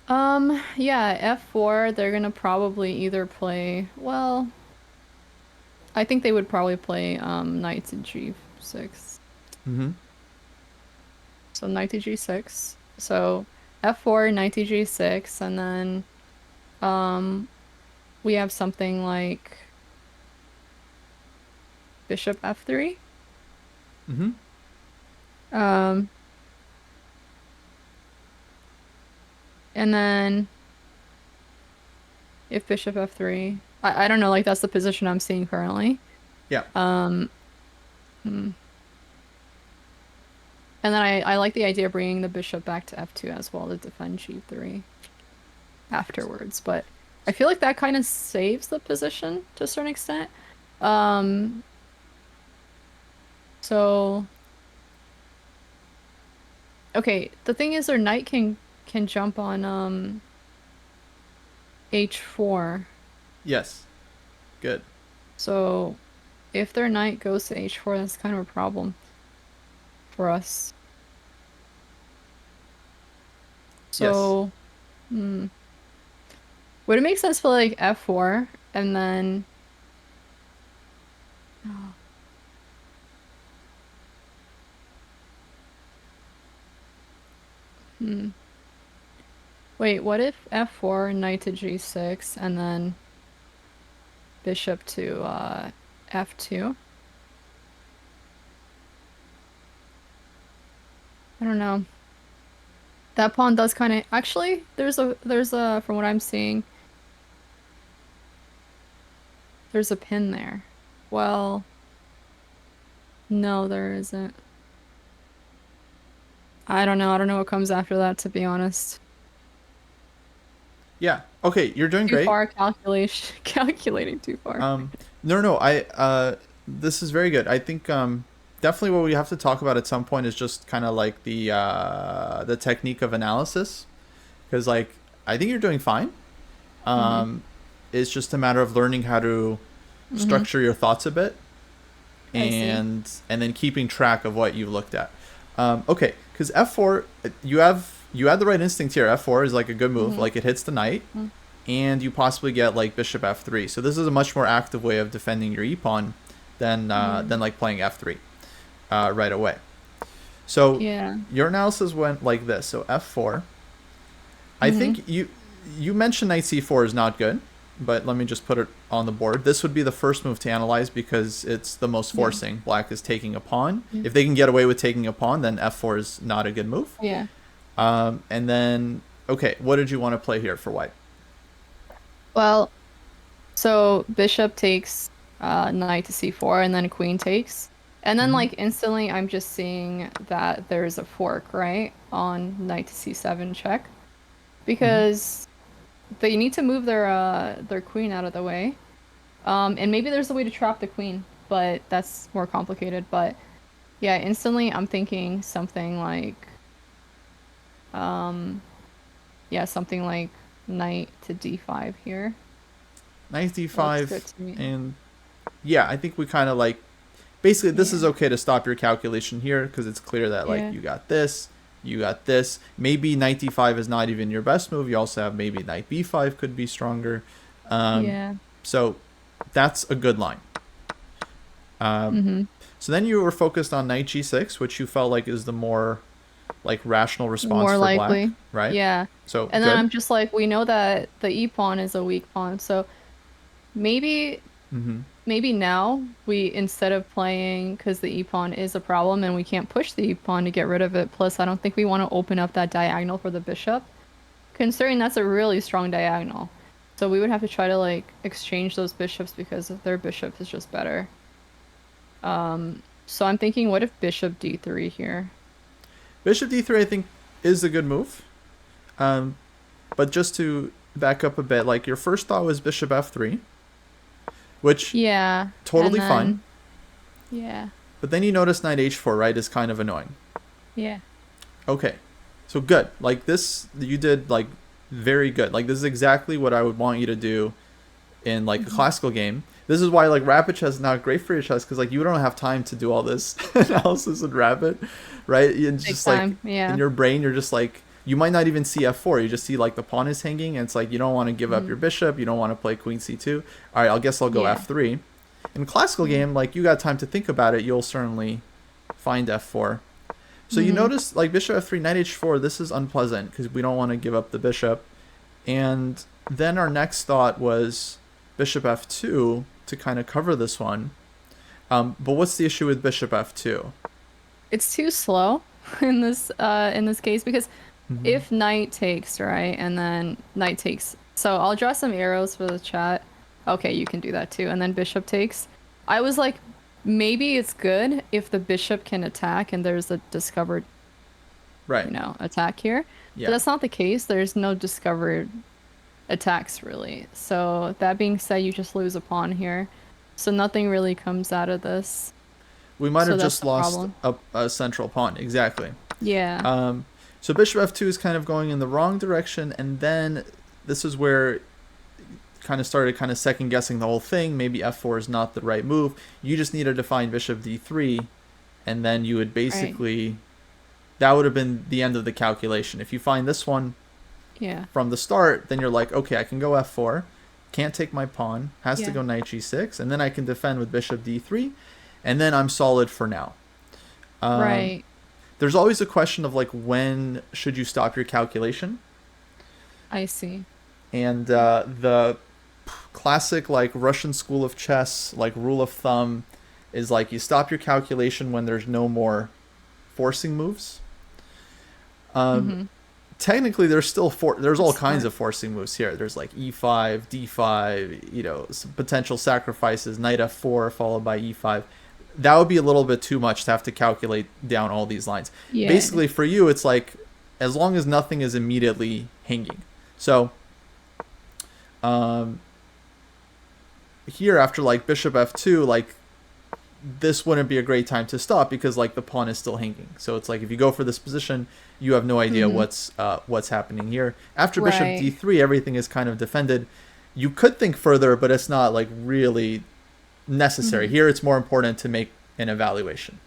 Yeah, f4, they're gonna probably either play, well, I think they would probably play knight to g6.
Mm-hmm.
So knight to g6. So f4, knight to g6, and then um we have something like bishop f3.
Mm-hmm.
Um and then if bishop f3, I don't know, like that's the position I'm seeing currently.
Yeah.
Um hmm. And then I like the idea of bringing the bishop back to f2 as well to defend g3 afterwards, but I feel like that kind of saves the position to a certain extent. Um, so okay, the thing is their knight can jump on h4.
Yes. Good.
So if their knight goes to h4, that's kind of a problem for us.
Yes.
So, would it make sense for like f4 and then hmm. Wait, what if f4, knight to g6, and then bishop to f2? I don't know. That pawn does kind of actually there's a from what I'm seeing, there's a pin there. Well, no, there isn't. I don't know. I don't know what comes after that, to be honest.
Yeah. Okay, you're doing
Too
great.
far calculation calculating too far.
Um, no, this is very good. I think definitely what we have to talk about at some point is just kind of like the technique of analysis, because like I think you're doing fine.
Mm-hmm.
Um, it's just a matter of learning how to
Mm-hmm.
structure your thoughts a bit,
I see.
and then keeping track of what you looked at. Okay, because f4, you had the right instinct here. F4 is like a good move,
Mm-hmm.
like it hits the knight, and you possibly get like bishop f3. So this is a much more active way of defending your e pawn than like playing f3 right away. So
Yeah.
your analysis went like this. So f4. I
Mm-hmm.
think you mentioned knight c4 is not good, but let me just put it on the board. This would be the first move to analyze because it's the most
Yeah.
forcing. Black is taking a pawn.
Yeah.
If they can get away with taking a pawn, then f4 is not a good move.
Yeah.
And then, okay, what did you want to play here for white?
Well, so bishop takes knight to c4 and then queen takes. And then
Mm-hmm.
like instantly I'm just seeing that there's a fork, right? On knight to c7 check.
Mm-hmm.
Because they need to move their queen out of the way. And maybe there's a way to trap the queen, but that's more complicated. But yeah, instantly I'm thinking something like um yeah, something like knight to d5 here.
Knight
Looks
d5,
good to me.
and yeah, I think we kind of like basically this is
Yeah.
okay to stop your calculation here because it's clear that like
Yeah.
you got this, you got this. Maybe knight d5 is not even your best move. You also have maybe knight b5 could be stronger. Um,
Yeah.
so that's a good line. Um,
Mm-hmm.
so then you were focused on knight g6, which you felt like is the more like rational response
More
for black,
likely.
right?
Yeah.
So
And then
good.
I'm just like, we know that the e pawn is a weak pawn, so maybe
Mm-hmm.
maybe now we instead of playing because the e pawn is a problem and we can't push the e pawn to get rid of it. Plus, I don't think we want to open up that diagonal for the bishop, considering that's a really strong diagonal. So we would have to try to like exchange those bishops because their bishop is just better. So I'm thinking, what if bishop d3 here?
Bishop d3, I think, is a good move. Um, but just to back up a bit, like your first thought was bishop f3, which
Yeah, and
totally fine.
then yeah,
But then you notice knight h4, right, is kind of annoying.
yeah.
Okay, so good. Like this, you did like very good. Like this is exactly what I would want you to do in like a
Mhm.
classical game. This is why like rapid chess is not great for your chess because like you don't have time to do all this analysis in rapid, right? And
Takes
just like
time.
in
Yeah.
your brain, you're just like you might not even see f4. You just see like the pawn is hanging, and it's like you don't want to give up your bishop. You don't want to play queen c2. All right, I guess I'll go
Yeah.
f3. In a classical game, like you got time to think about it, you'll certainly find f4. So you notice like bishop f3, knight h4. This is unpleasant because we don't want to give up the bishop. And then our next thought was bishop f2 to kind of cover this one. But what's the issue with bishop f2?
It's too slow in this case because if knight takes, right, and then knight takes. So I'll draw some arrows for the chat. Okay, you can do that too. And then bishop takes. I was like, maybe it's good if the bishop can attack and there's a discovered,
Right.
attack here.
Yeah.
But that's not the case. There's no discovered attacks really. So that being said, you just lose a pawn here. So nothing really comes out of this.
We might
So
have
that's
just
the
lost
problem.
a central pawn. Exactly.
Yeah.
So bishop f2 is kind of going in the wrong direction, and then this is where kind of started kind of second guessing the whole thing. Maybe f4 is not the right move. You just need to define bishop d3, and then you would basically that would have been the end of the calculation. If you find this one
Yeah.
from the start, then you're like, okay, I can go f4, can't take my pawn, has to
Yeah.
go knight g6, and then I can defend with bishop d3, and then I'm solid for now.
Right.
There's always a question of like when should you stop your calculation,
I see.
and the classic like Russian school of chess like rule of thumb is like you stop your calculation when there's no more forcing moves. Technically there's still there's all kinds of forcing moves here. There's like e5, d5, some potential sacrifices, knight f4 followed by e5. That would be a little bit too much to have to calculate down all these lines.
Yeah.
Basically for you it's like as long as nothing is immediately hanging. So here after like bishop f2, like this wouldn't be a great time to stop because like the pawn is still hanging. So it's like if you go for this position, you have no idea what's happening here. After bishop
Right.
d3, everything is kind of defended. You could think further, but it's not like really necessary. Here it's more important to make an evaluation.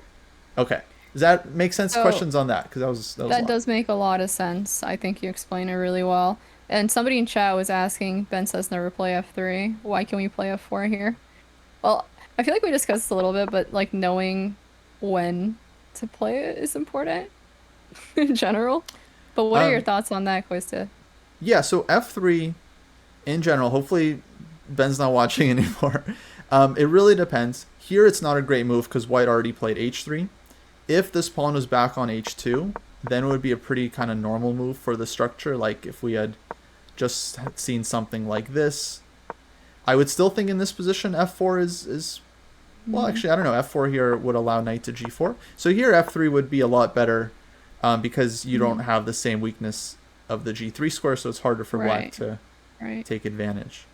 Okay. Does that make sense?
So-
Questions on that? Because that was a
That
lot.
does make a lot of sense. I think you explain it really well. And somebody in chat was asking, Ben says never play f3. Why can we play f4 here? Well, I feel like we discussed this a little bit, but like knowing when to play it is important in general. But what are your thoughts on that, Kostya?
Yeah, so f3 in general, hopefully Ben's not watching anymore. It really depends. Here it's not a great move because white already played h3. If this pawn was back on h2, then it would be a pretty kind of normal move for the structure. Like if we had just seen something like this, I would still think in this position f4 is well, actually, I don't know. F4 here would allow knight to g4. So here f3 would be a lot better because you don't have the same weakness of the g3 square, so it's harder for black
Right.
to
Right.
take advantage.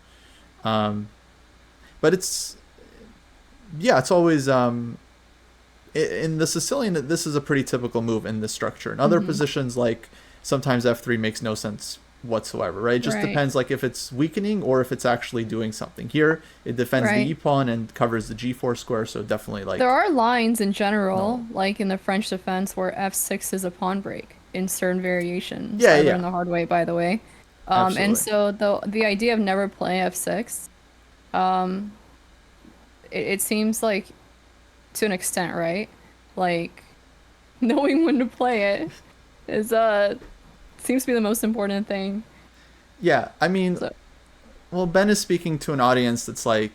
But it's always in the Sicilian, this is a pretty typical move in this structure. In other positions, like sometimes f3 makes no sense whatsoever, right? It just
Right.
depends like if it's weakening or if it's actually doing something. Here it defends the
Right.
e pawn and covers the g4 square, so definitely like
There are lines in general,
No.
like in the French defense, where f6 is a pawn break in certain variations.
Yeah,
I
yeah.
learned the hard way, by the way.
Absolutely.
And so the idea of never playing f6, it seems like to an extent, right? Like knowing when to play it is seems to be the most important thing.
Yeah, I mean,
So,
well, Ben is speaking to an audience that's like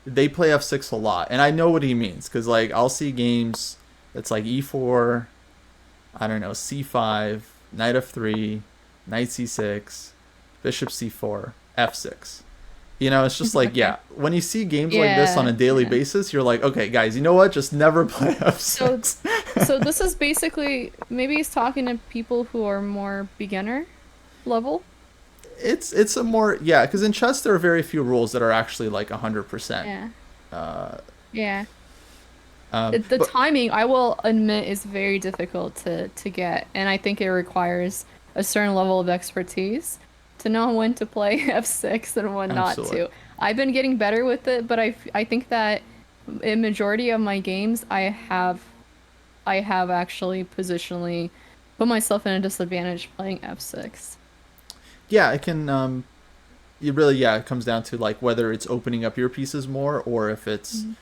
they play f6 a lot, and I know what he means because like I'll see games that's like e4, I don't know, c5, knight f3, knight c6, bishop c4, f6. It's just like, yeah, when you see games like this on a daily
Yeah.
basis, you're like, okay, guys, you know what? Just never play
so,
f6.
so this is basically maybe he's talking to people who are more beginner level.
It's a more, yeah, because in chess there are very few rules that are actually like 100%.
Yeah. Yeah.
Um,
The
but-
timing, I will admit, is very difficult to get, and I think it requires a certain level of expertise to know when to play f6 and when
Absolutely.
not to. I've been getting better with it, but I think that in majority of my games, I have actually positionally put myself in a disadvantage playing f6.
Yeah, it can. It really, yeah, it comes down to like whether it's opening up your pieces more or if it's
Mhm.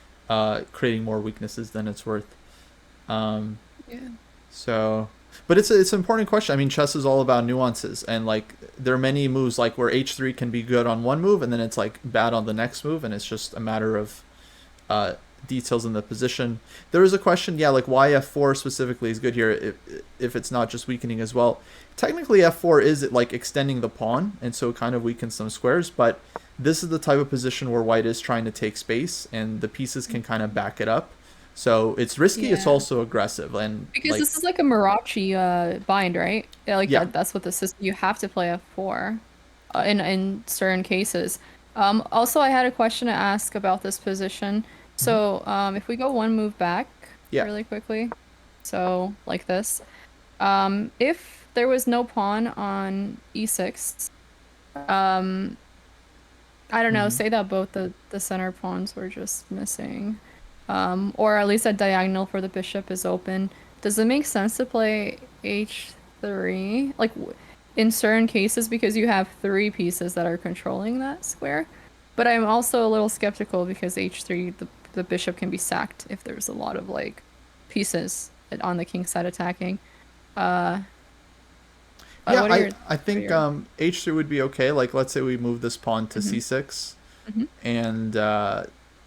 creating more weaknesses than it's worth. Um,
Yeah.
so, but it's an important question. I mean, chess is all about nuances, and like there are many moves like where h3 can be good on one move and then it's like bad on the next move, and it's just a matter of uh, details in the position. There is a question, yeah, like why f4 specifically is good here if it's not just weakening as well. Technically, f4 is like extending the pawn, and so it kind of weakens some squares, but this is the type of position where white is trying to take space, and the pieces can kind of back it up. So it's risky, it's
Yeah.
also aggressive, and
Because
like,
this is like a Marachi bind, right? Yeah, like
yeah.
that's what this is. You have to play f4 in certain cases. Also, I had a question to ask about this position.
Hmm.
So, if we go one move back
Yeah.
really quickly, so like this, if there was no pawn on e6, um, I don't know,
Hmm.
say that both the center pawns were just missing, or at least a diagonal for the bishop is open. Does it make sense to play h3? Like in certain cases because you have three pieces that are controlling that square. But I'm also a little skeptical because h3 the bishop can be sacked if there's a lot of like pieces on the king side attacking. Uh,
Yeah,
what are
I
your
I
what are
think
your
h3 would be okay. Like, let's say we move this pawn to
hmm
c6,
hmm
and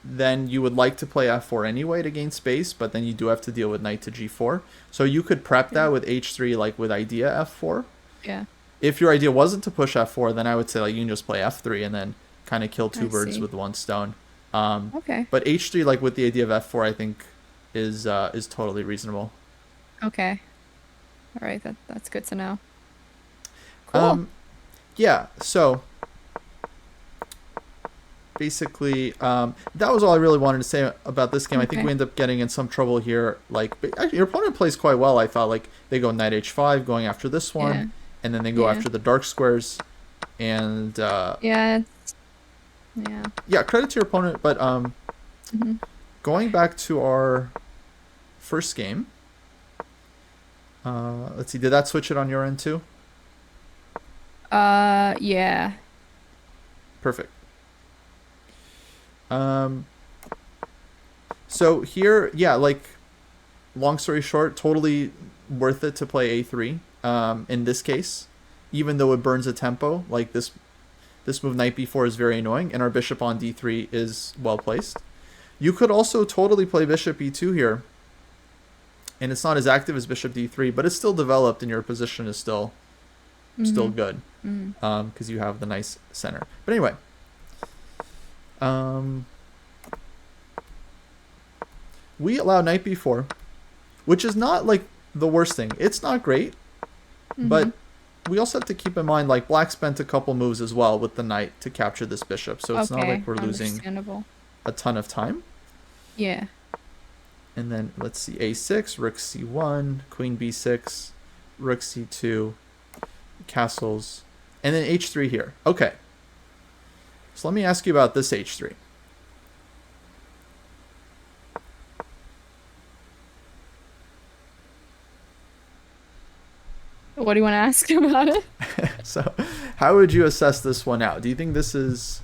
then you would like to play f4 anyway to gain space, but then you do have to deal with knight to g4. So you could prep
Yeah.
that with h3, like with idea f4.
Yeah,
If your idea wasn't to push f4, then I would say like you can just play f3 and then kind of kill two
I
birds
see.
with one stone. Um,
Okay.
but h3, like with the idea of f4, I think is totally reasonable.
Okay. All right. That's good to know. Cool.
Um, yeah. So basically, that was all I really wanted to say about this game. I think
Okay.
we end up getting in some trouble here. Like, actually, your opponent plays quite well. I thought like they go knight h5, going after this one,
Yeah.
and then they go
Yeah.
after the dark squares. And
Yeah. Yeah.
yeah, credit to your opponent. But
hmm
going back to our first game, let's see, did that switch it on your end too?
Yeah.
Perfect. Um, so here, yeah, like long story short, totally worth it to play a3 in this case, even though it burns a tempo. Like this move knight b4 is very annoying, and our bishop on d3 is well placed. You could also totally play bishop e2 here, and it's not as active as bishop d3, but it's still developed, and your position is still
hmm
good
hmm
because you have the nice center. But anyway, um, we allow knight b4, which is not like the worst thing. It's not great,
hmm
but we also have to keep in mind like black spent a couple moves as well with the knight to capture this bishop, so it's not like
Okay.
we're losing
Understandable.
a ton of time.
Yeah.
And then let's see, a6, rook c1, queen b6, rook c2, castles, and then h3 here. Okay, so let me ask you about this h3.
What do you want to ask about it?
So how would you assess this one out? Do you think this is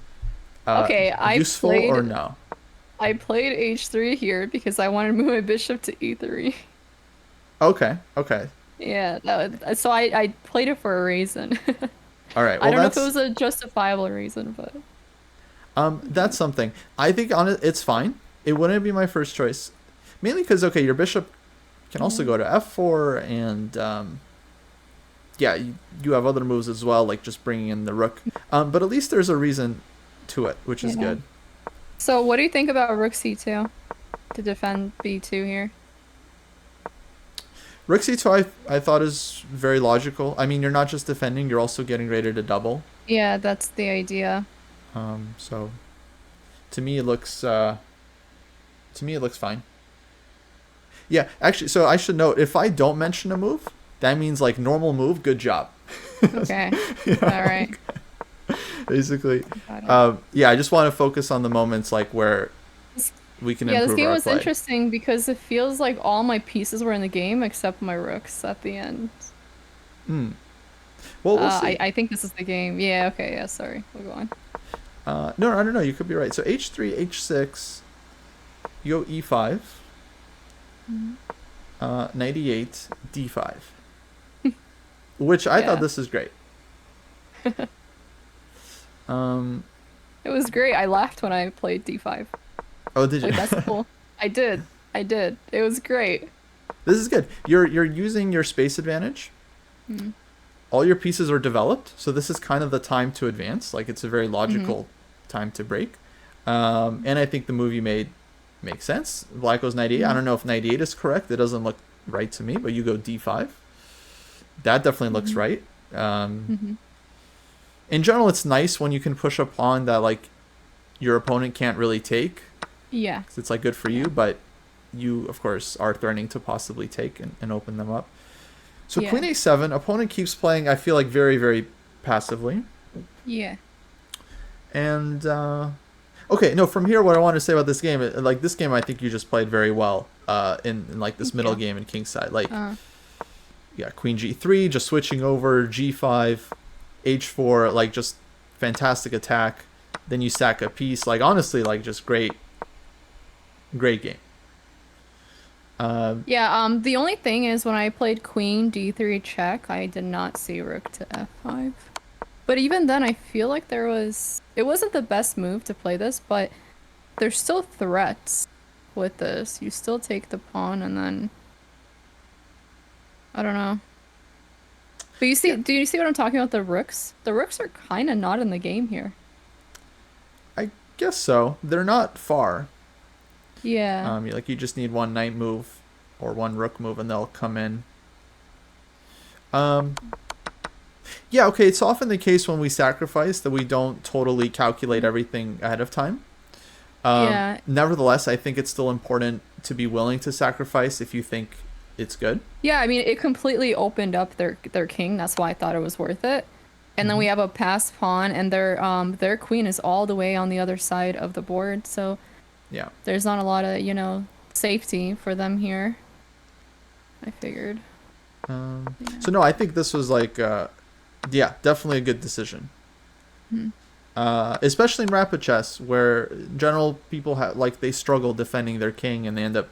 Okay,
useful or no?
I played h3 here because I wanted to move my bishop to e3.
Okay, okay.
Yeah, so I played it for a reason.
All right,
I
well
don't know if it
that's
was a justifiable reason, but
that's something. I think on it, it's fine. It wouldn't be my first choice, mainly because okay, your bishop can also
yeah,
go to f4, and yeah, you have other moves as well, like just bringing in the rook. But at least there's a reason to it, which is
yeah.
good.
So what do you think about rook c2 to defend b2 here?
Rook c2, I thought is very logical. I mean, you're not just defending; you're also getting ready to double.
Yeah, that's the idea.
So to me, it looks fine. Yeah, actually, so I should note if I don't mention a move, that means like normal move, good job.
Okay. All
Yeah,
right.
basically.
Got it.
Yeah, I just want to focus on the moments like where
This-
we can
Yeah, this
improve
game
our
was
play.
interesting because it feels like all my pieces were in the game except my rooks at the end.
Mm. Well, we'll see.
I think this is the game. Yeah, okay, yeah, sorry. We'll go on.
No, I don't know. You could be right. So h3, h6, you go e5,
Mhm.
knight e8, d5, which I thought
Yeah.
this is great. Um,
It was great. I laughed when I played D5.
oh, did you?
Like that's cool. I did. I did. It was great.
This is good. You're using your space advantage.
Mm.
All your pieces are developed, so this is kind of the time to advance. Like it's a very
Hmm.
logical time to break. And I think the move you made makes sense. Black goes knight e8. I
Hmm.
don't know if knight e8 is correct. It doesn't look right to me, but you go d5. That definitely looks
Hmm.
right. Um,
Hmm.
in general, it's nice when you can push a pawn that like your opponent can't really take,
Yeah.
'cause it's like good for you, but you of course are threatening to possibly take and open them up. So queen
Yeah.
a7, opponent keeps playing. I feel like very very passively,
Yeah.
and okay, no. From here, what I want to say about this game, like this game, I think you just played very well. In like this
Thank
middle
you.
game in kingside, like
Uh,
yeah, queen g3, just switching over g5, h4, like just fantastic attack. Then you sack a piece, like honestly, like just great, great game. Um,
yeah, the only thing is when I played Queen D3 check, I did not see Rook to F5. But even then, I feel like it wasn't the best move to play this, but there's still threats with this. You still take the pawn and then, I don't know. But
yeah,
do you see what I'm talking about? The rooks? The rooks are kind of not in the game here.
I guess so. They're not far.
Yeah.
Like you just need one knight move or one rook move, and they'll come in. Um, yeah, okay. It's often the case when we sacrifice that we don't totally calculate everything ahead of time.
Yeah.
Nevertheless, I think it's still important to be willing to sacrifice if you think it's good.
Yeah, I mean, it completely opened up their king. That's why I thought it was worth it. And then
Mm-hmm.
we have a passed pawn, and their queen is all the way on the other side of the board. So
Yeah.
there's not a lot of, safety for them here. I figured. Yeah.
So no, I think this was like, yeah, definitely a good decision.
Hmm.
Especially in rapid chess, where in general people have like they struggle defending their king and they end up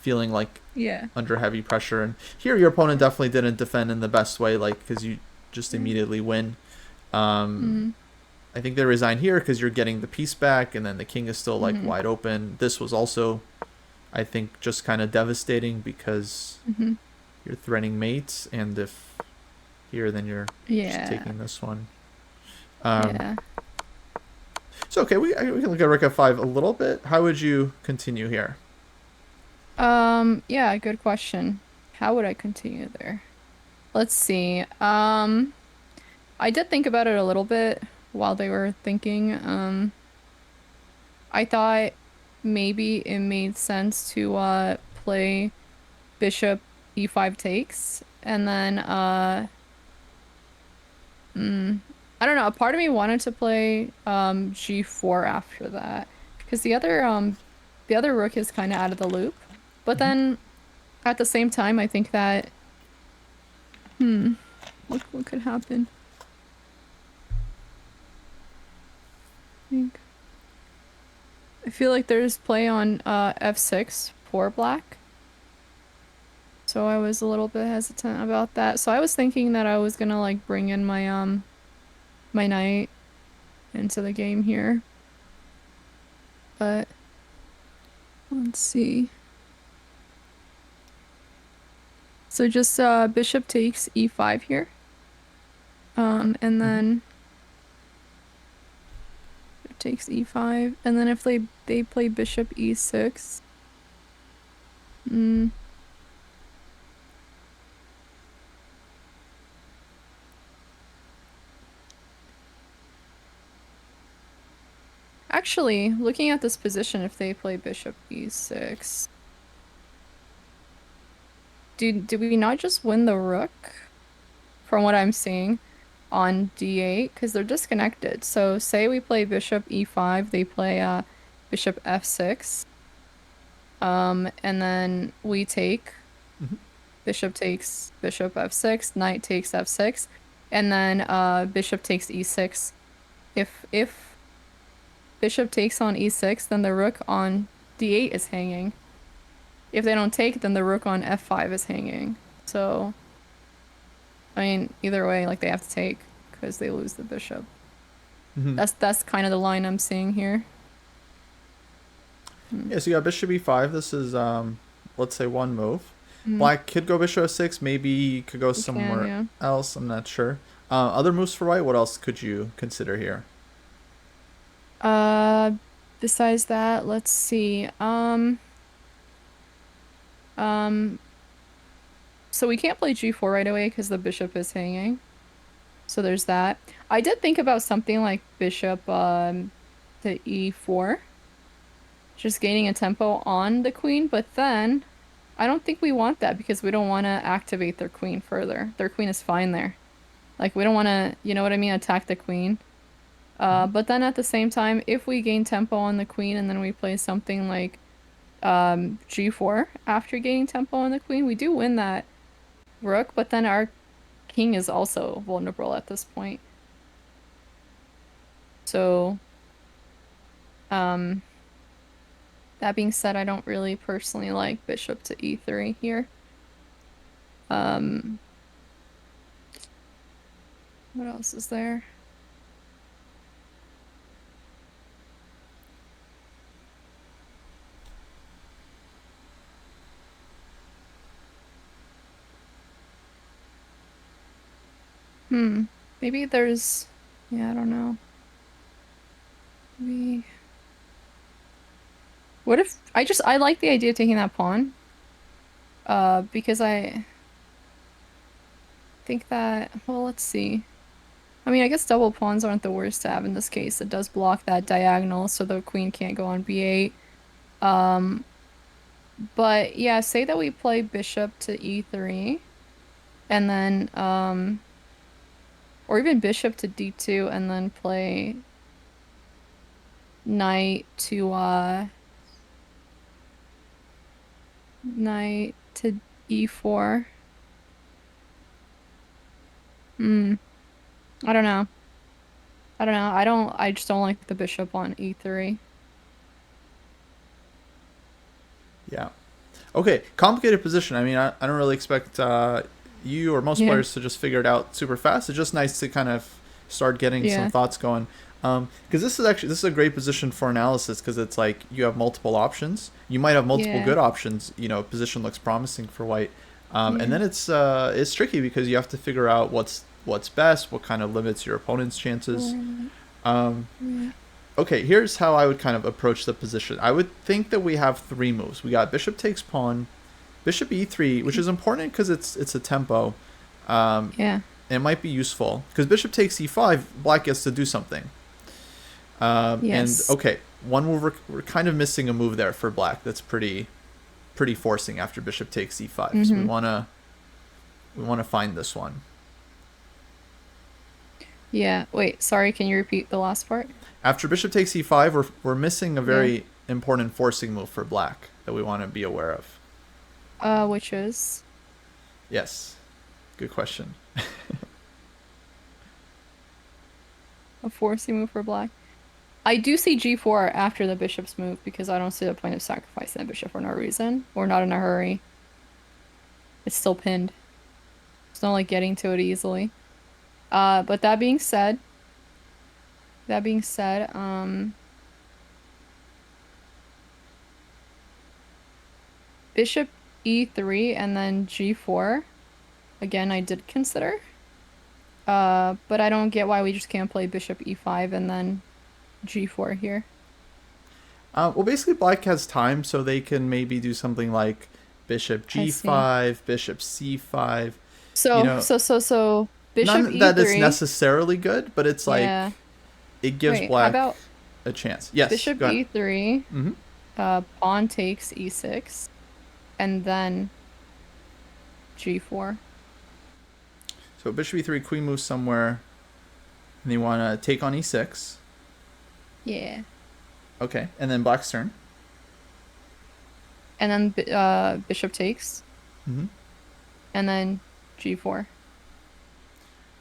feeling like
Yeah.
under heavy pressure. And here, your opponent definitely didn't defend in the best way, like because you just immediately win. Um,
Mm-hmm.
I think they resign here because you're getting the piece back, and then the king is still like
Mm-hmm.
wide open. This was also, I think, just kind of devastating because
Mm-hmm.
you're threatening mates, and if here, then you're just
Yeah.
taking this one. Um,
Yeah.
so okay, we can look at rook f5 a little bit. How would you continue here?
Yeah, good question. How would I continue there? Let's see. I did think about it a little bit while they were thinking. I thought maybe it made sense to play bishop e5 takes and then mm, I don't know, a part of me wanted to play g4 after that because the other rook is kind of out of the loop. But
Mm-hmm.
then at the same time, I think that hmm, what could happen? I think I feel like there's play on f6 for black. So I was a little bit hesitant about that. So I was thinking that I was gonna like bring in my knight into the game here. But let's see. So just bishop takes e5 here. And
Mm-hmm.
then it takes e5 and then if they play bishop e6. Mm, actually, looking at this position if they play bishop e6. Did we not just win the rook from what I'm seeing on d8 because they're disconnected. So say we play bishop e5, they play bishop f6. And then we take.
Mm-hmm.
bishop takes bishop f6, knight takes f6, and then bishop takes e6. If bishop takes on e6, then the rook on d8 is hanging. If they don't take, then the rook on f5 is hanging. So, I mean, either way, like they have to take because they lose the bishop.
Mm-hmm.
That's kind of the line I'm seeing here.
Yeah, so you got bishop e5. This is, let's say, one move.
Mm,
Black could go bishop f6. Maybe could go
you can,
somewhere
yeah.
else. I'm not sure. Other moves for white. What else could you consider here?
Uh, besides that, let's see. Um, so we can't play g4 right away because the bishop is hanging. So there's that. I did think about something like bishop to e4, just gaining a tempo on the queen, but then I don't think we want that because we don't want to activate their queen further. Their queen is fine there. Like we don't want to, you know what I mean, attack the queen.
Mm-hmm.
But then at the same time, if we gain tempo on the queen and then we play something like g4 after gaining tempo on the queen, we do win that rook, but then our king is also vulnerable at this point. So, um, that being said, I don't really personally like bishop to e3 here. Um, what else is there? Hmm. Maybe there's, yeah, I don't know. Maybe. What if I like the idea of taking that pawn? Because I think that, well, let's see. I mean, I guess double pawns aren't the worst to have in this case. It does block that diagonal, so the queen can't go on b8. Um, but yeah, say that we play bishop to e3, and then, or even bishop to d2, and then play knight to, knight to e4. Hmm, I don't know. I don't know. I just don't like the bishop on e3.
Yeah. Okay, complicated position. I mean, I don't really expect you or most
Yeah,
players to just figure it out super fast. It's just nice to kind of start getting some
yeah,
thoughts going. Because this is a great position for analysis because it's like you have multiple options. You might have multiple
yeah,
good options. You know, position looks promising for white, and
yeah.
then it's tricky because you have to figure out what's best, what kind of limits your opponent's chances.
Right,
Um,
right.
Okay, here's how I would kind of approach the position. I would think that we have three moves. We got bishop takes pawn, bishop e3, which is important because it's a tempo. Um,
Yeah.
and it might be useful because bishop takes e5, black gets to do something. And
Yes.
okay, one move we're kind of missing a move there for black. That's pretty forcing after bishop takes e5. So
Mm-hmm.
we wanna find this one.
Yeah. Wait, sorry, can you repeat the last part?
After bishop takes e5, we're missing a
Yeah.
very important forcing move for black that we want to be aware of.
Which is
Yes, good question.
a forcing move for black. I do see g4 after the bishop's move because I don't see the point of sacrificing the bishop for no reason. We're not in a hurry. It's still pinned. It's not like getting to it easily. But that being said, bishop e3 and then g4. Again, I did consider. But I don't get why we just can't play bishop e5 and then g4 here.
Well, basically, black has time, so they can maybe do something like bishop
I see.
g5, bishop c5. You
So,
know,
so, so, so, bishop
none that it's
e3.
necessarily good, but it's like
Yeah.
it gives
Wait, how
black
about
a chance. Yes,
bishop
go ahead.
e3,
Mm-hmm.
pawn takes e6, and then g4.
So bishop e3, queen moves somewhere, and they want to take on e6.
Yeah.
Okay, and then black's turn.
And then bishop takes.
Mm-hmm.
and then g4.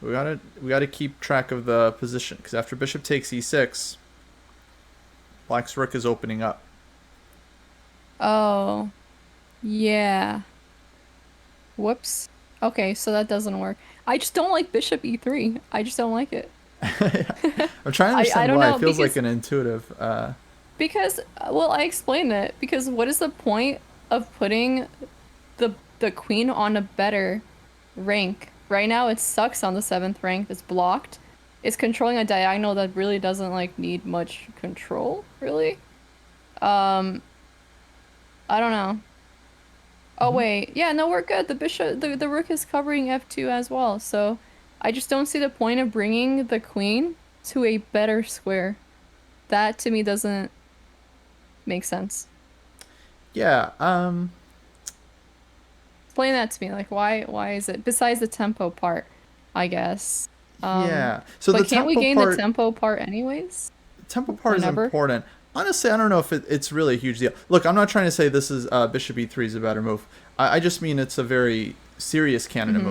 We gotta keep track of the position, because after bishop takes e6, black's rook is opening up.
Oh, yeah. Whoops. Okay, so that doesn't work. I just don't like bishop e3. I just don't like it.
I'm trying to
I
understand
don't
why.
know
It feels
because
like an intuitive.
because well, I explained it because what is the point of putting the queen on a better rank? Right now it sucks on the 7th rank. It's blocked. It's controlling a diagonal that really doesn't like need much control, really. Um, I don't know. Oh
Mhm.
wait, yeah, no, we're good. The rook is covering f2 as well, so I just don't see the point of bringing the queen to a better square. That to me doesn't make sense.
Yeah.
Explain that to me, like why is it besides the tempo part, I guess.
Yeah. So the
But can't we
tempo
gain the
part.
tempo part anyways?
Tempo part is
Whenever.
important. Honestly, I don't know if it's really a huge deal. Look, I'm not trying to say this is bishop e3 is a better move. I just mean it's a very serious candidate
Mm-hmm.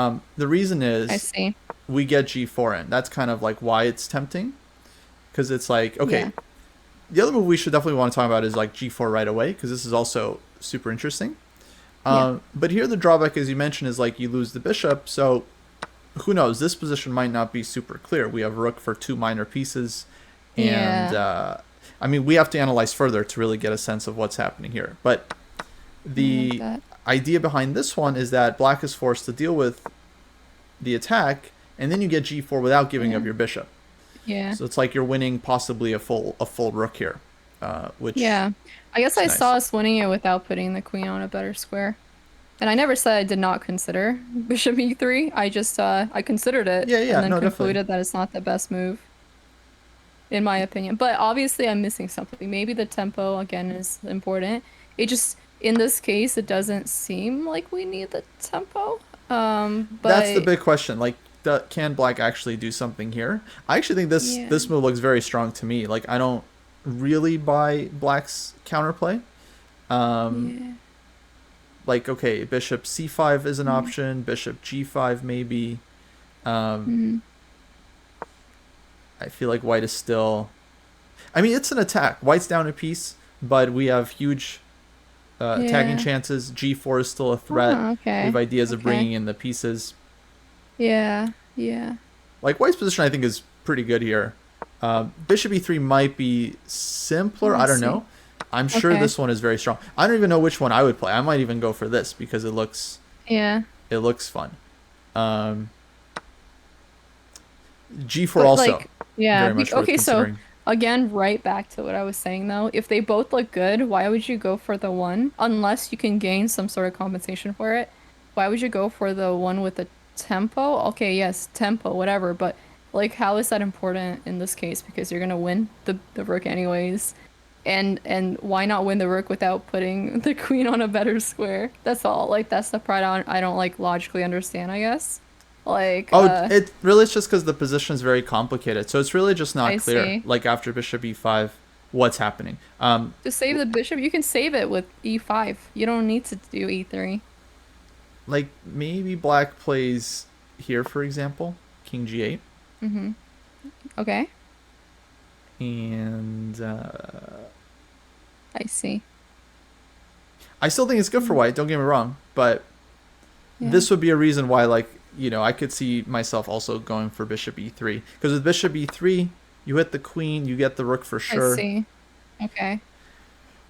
move. The reason
I
is
see.
we get g4 in. That's kind of like why it's tempting, because it's like, okay,
Yeah.
the other move we should definitely want to talk about is like g4 right away, because this is also super interesting.
Yeah.
But here the drawback, as you mentioned, is like you lose the bishop, so who knows? This position might not be super clear. We have rook for 2 minor pieces, and
Yeah.
I mean, we have to analyze further to really get a sense of what's happening here. But
I don't like
the
that.
idea behind this one is that black is forced to deal with the attack, and then you get g4 without giving up
Yeah.
your bishop.
Yeah.
So it's like you're winning possibly a full rook here, which
Yeah. I guess
is
I saw
nice.
us winning it without putting the queen on a better square. And I never said I did not consider bishop e3. I just I considered it
Yeah,
and
yeah,
then
no, definitely.
concluded that it's not the best move in my opinion. But obviously I'm missing something. Maybe the tempo again is important. It just in this case it doesn't seem like we need the tempo.
That's the
But
big question. Like, can black actually do something here? I actually think this
yeah.
this move looks very strong to me. Like, I don't really buy black's counterplay. Um,
Yeah.
like, okay, bishop c5 is an
Yeah.
option. Bishop g5 maybe. Um,
Mhm.
I feel like white is still. I mean, it's an attack. White's down a piece, but we have huge attacking
Yeah.
chances. G4 is still a threat.
Oh,
We have
okay.
ideas of
Okay.
bringing in the pieces.
Yeah. Yeah.
Like, white's position, I think, is pretty good here. Bishop e3 might be
Let
simpler.
me
I don't
see.
know. I'm sure
Okay.
this one is very strong. I don't even know which one I would play. I might even go for this because
Yeah.
it looks fun. Um, G4
But
also
like, yeah.
very much worth
Okay, so
considering.
again, right back to what I was saying though. If they both look good, why would you go for the one? Unless you can gain some sort of compensation for it. Why would you go for the one with the tempo? Okay, yes, tempo, whatever. But like, how is that important in this case? Because you're gonna win the rook anyways. And why not win the rook without putting the queen on a better square? That's all. Like, that's the part I don't like logically understand, I guess. Like,
Oh, it really is just because the position is very complicated. So it's really just not
I
clear.
see.
Like after bishop e5, what's happening?
To save the bishop, you can save it with e5. You don't need to do e3.
Like maybe black plays here, for example, king g8,
Mm-hmm. Okay,
and
I see.
I still think it's good for
Mm.
white. Don't get me wrong, but
Yeah,
this would be a reason why, like, I could see myself also going for bishop e3, because with bishop e3, you hit the queen, you get the rook for
I
sure.
see. Okay.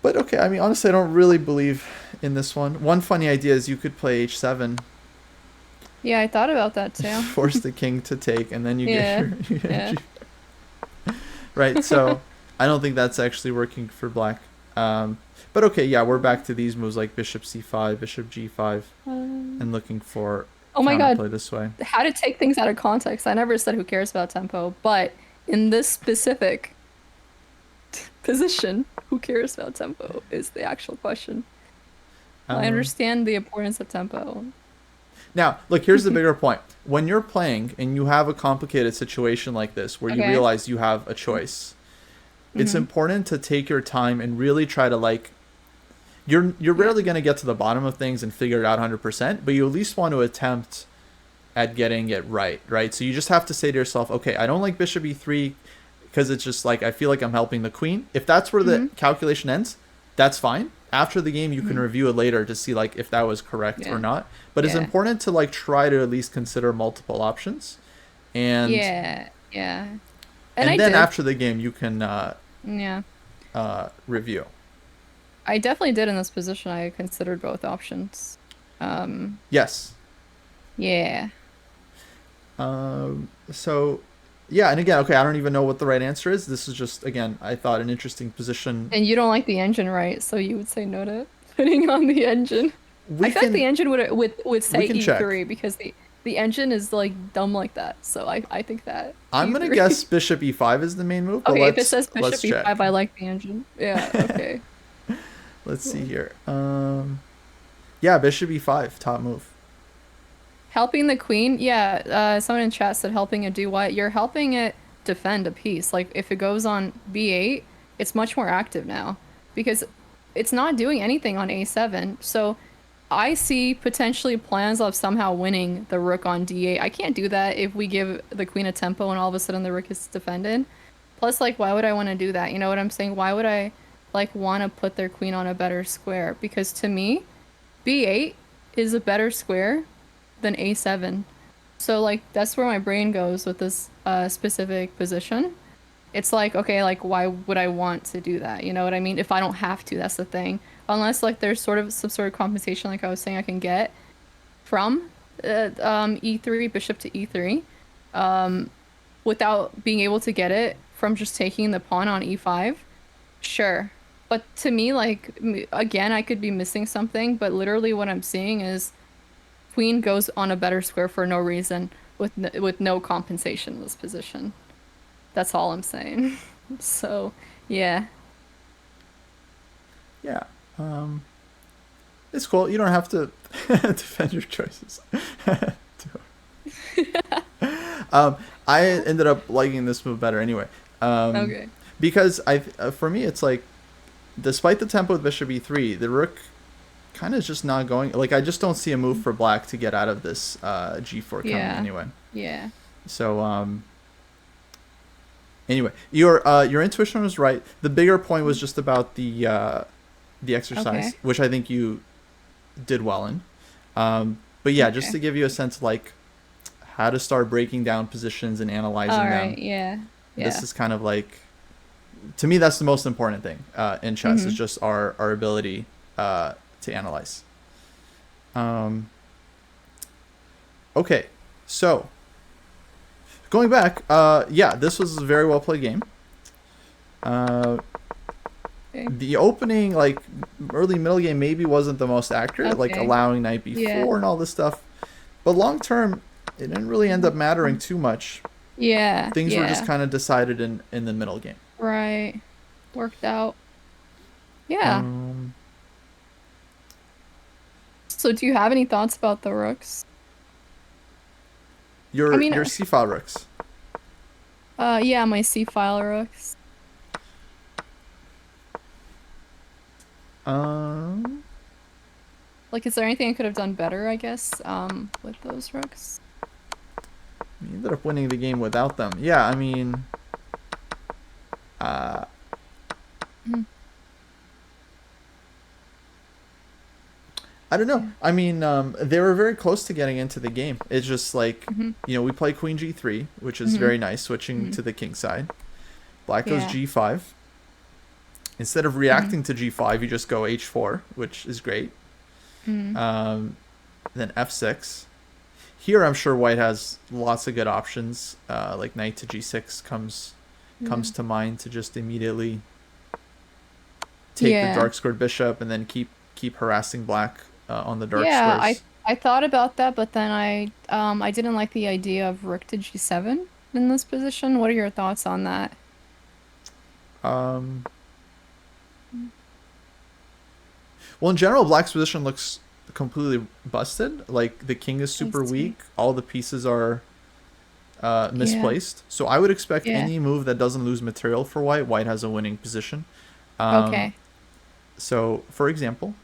But okay, I mean, honestly, I don't really believe in this one. One funny idea is you could play h7,
Yeah, I thought about that too.
force the king to take, and then you get
Yeah,
your
yeah.
right. So I don't think that's actually working for black. But okay, yeah, we're back to these moves like bishop c5, bishop g5,
Um,
and looking for
oh my God,
counterplay this way.
how to take things out of context. I never said who cares about tempo, but in this specific position, who cares about tempo is the actual question. I
Um,
understand the importance of tempo.
Now, look, here's the bigger point. When you're playing and you have a complicated situation like this where you
Okay.
realize you have a choice, it's
Mm-hmm.
important to take your time and really try to, like, you're rarely going to get to the bottom of things and figure it out 100%, but you at least want to attempt at getting it right? So you just have to say to yourself, okay, I don't like bishop e3 because it's just like I feel like I'm helping the queen. If that's where the calculation ends, that's fine. After the game, you can review it later to see like if that was correct or not. But it's important to like try to at least consider multiple options. And
yeah.
And then after the game, you can review.
I definitely did in this position. I considered both options.
Yes.
Yeah.
So, yeah, and again, okay, I don't even know what the right answer is. This is just, again, I thought an interesting position.
And you don't like the engine, right? So you would say no to putting on the engine. I feel like the engine would say E3
check.
because the engine is like dumb like that. So I think that
I'm gonna guess bishop e5 is the main move. But
okay, if it says bishop e5,
check.
I like the engine. Yeah, okay.
Let's see here. Yeah, bishop e5, top move.
Helping the queen, yeah. Someone in chat said helping it do what? You're helping it defend a piece. Like if it goes on b8, it's much more active now because it's not doing anything on a7. So I see potentially plans of somehow winning the rook on d8. I can't do that if we give the queen a tempo and all of a sudden the rook is defended. Plus, like, why would I want to do that? You know what I'm saying? Why would I like want to put their queen on a better square? Because to me, b8 is a better square than a7. So like that's where my brain goes with this specific position. It's like, okay, like why would I want to do that? You know what I mean? If I don't have to, that's the thing. Unless like there's sort of some sort of compensation, like I was saying, I can get from e3, bishop to e3, without being able to get it from just taking the pawn on e5. Sure. But to me, like, again, I could be missing something, but literally what I'm seeing is queen goes on a better square for no reason with no compensation in this position. That's all I'm saying. So, yeah.
Yeah. It's cool. You don't have to defend your choices. I ended up liking this move better anyway.
Okay.
Because for me, it's like, despite the tempo with bishop e3, the rook kind of just not going. Like I just don't see a move for black to get out of this g4 coming anyway.
Yeah.
So anyway, your intuition was right. The bigger point was just about the exercise, which I think you did well in. But yeah, just to give you a sense of like how to start breaking down positions and analyzing them.
Yeah.
This is kind of like, to me, that's the most important thing in chess is just our ability to analyze. Okay, so going back, yeah, this was a very well played game. The opening, like early middle game, maybe wasn't the most accurate, like allowing knight b4 and all this stuff. But long term, it didn't really end up mattering too much.
Yeah.
Things were just kind of decided in the middle game.
Right. Worked out. Yeah. So do you have any thoughts about the rooks?
Your c-file rooks.
Yeah, my c-file rooks. Like, is there anything I could have done better, I guess, with those rooks?
You ended up winning the game without them. Yeah, I mean, I don't know. I mean, they were very close to getting into the game. It's just like, we play queen g3, which is very nice, switching to the king side. Black goes g5. Instead of reacting to g5, you just go h4, which is great. Then f6. Here, I'm sure white has lots of good options. Like knight to g6 comes to mind to just immediately take the dark squared bishop and then keep harassing black on the dark squares.
I thought about that, but then I didn't like the idea of rook to g7 in this position. What are your thoughts on that?
Well, in general, black's position looks completely busted. Like the king is super weak. All the pieces are misplaced. So I would expect any move that doesn't lose material for white. White has a winning position.
Okay.
So, for example,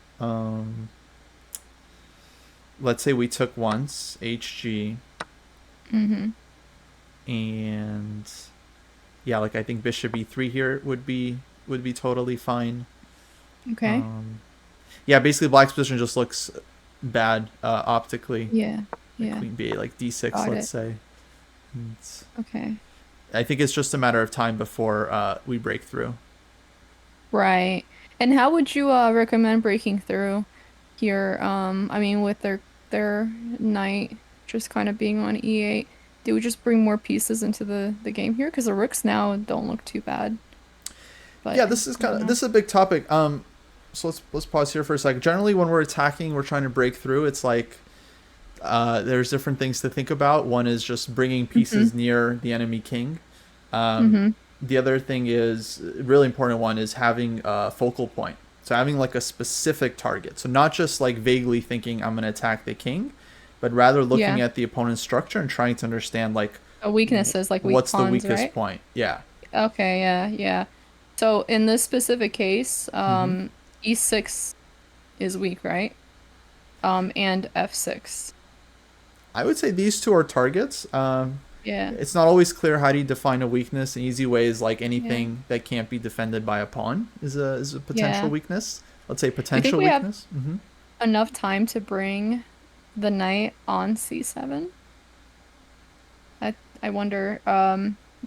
let's say we took once HG,
Mm-hmm.
and yeah, like I think bishop e3 here would be totally fine.
Okay.
Um, yeah, basically black's position just looks bad optically.
Yeah.
Like
Yeah.
queen b8, like d6,
Got
let's
it.
say.
Okay.
I think it's just a matter of time before we break through.
Right. And how would you recommend breaking through here? I mean, with their knight just kind of being on e8, do we just bring more pieces into the game here? Because the rooks now don't look too bad, but
Yeah,
I
this is
don't
kind of
know.
this is a big topic. So let's pause here for a second. Generally, when we're attacking, we're trying to break through. It's like there's different things to think about. One is just bringing
Mm-hmm.
pieces near the enemy king. Um,
Mm-hmm.
the other thing is a really important one is having a focal point. So having like a specific target. So not just like vaguely thinking I'm going to attack the king, but rather looking
Yeah.
at the opponent's structure and trying to understand like
Weaknesses like weak
what's the
pawns,
weakest
right?
point. Yeah.
Okay, yeah, yeah. So in this specific case,
hmm
e6 is weak, right? And f6.
I would say these two are targets.
Yeah.
It's not always clear how do you define a weakness. An easy way is like
Yeah.
anything that can't be defended by a pawn is a potential
Yeah.
weakness. Let's say
Do you think
potential
we have
weakness.
enough time to bring the knight on c7? I wonder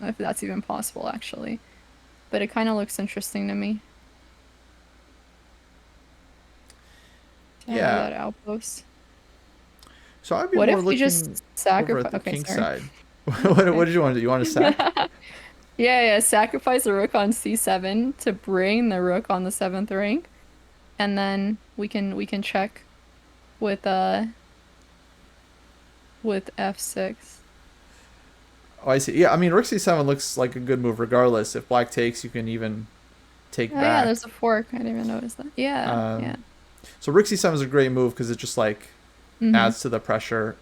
if that's even possible actually. But it kind of looks interesting to me to have
Yeah.
that outpost.
So I'd be
What
more
if we
looking
just
over at
sacrifice?
the
Okay,
king
sorry.
side.
That's
What
okay.
did you want to do? You want to sack?
Yeah, yeah, sacrifice the rook on c7 to bring the rook on the seventh rank, and then we can check with with f6.
Oh, I see. Yeah, I mean, rook c7 looks like a good move regardless. If black takes, you can even take
Oh yeah,
back.
there's a fork. I didn't even notice that. Yeah, yeah.
Um, so rook c7 is a great move because it just like
Mhm.
adds to the pressure.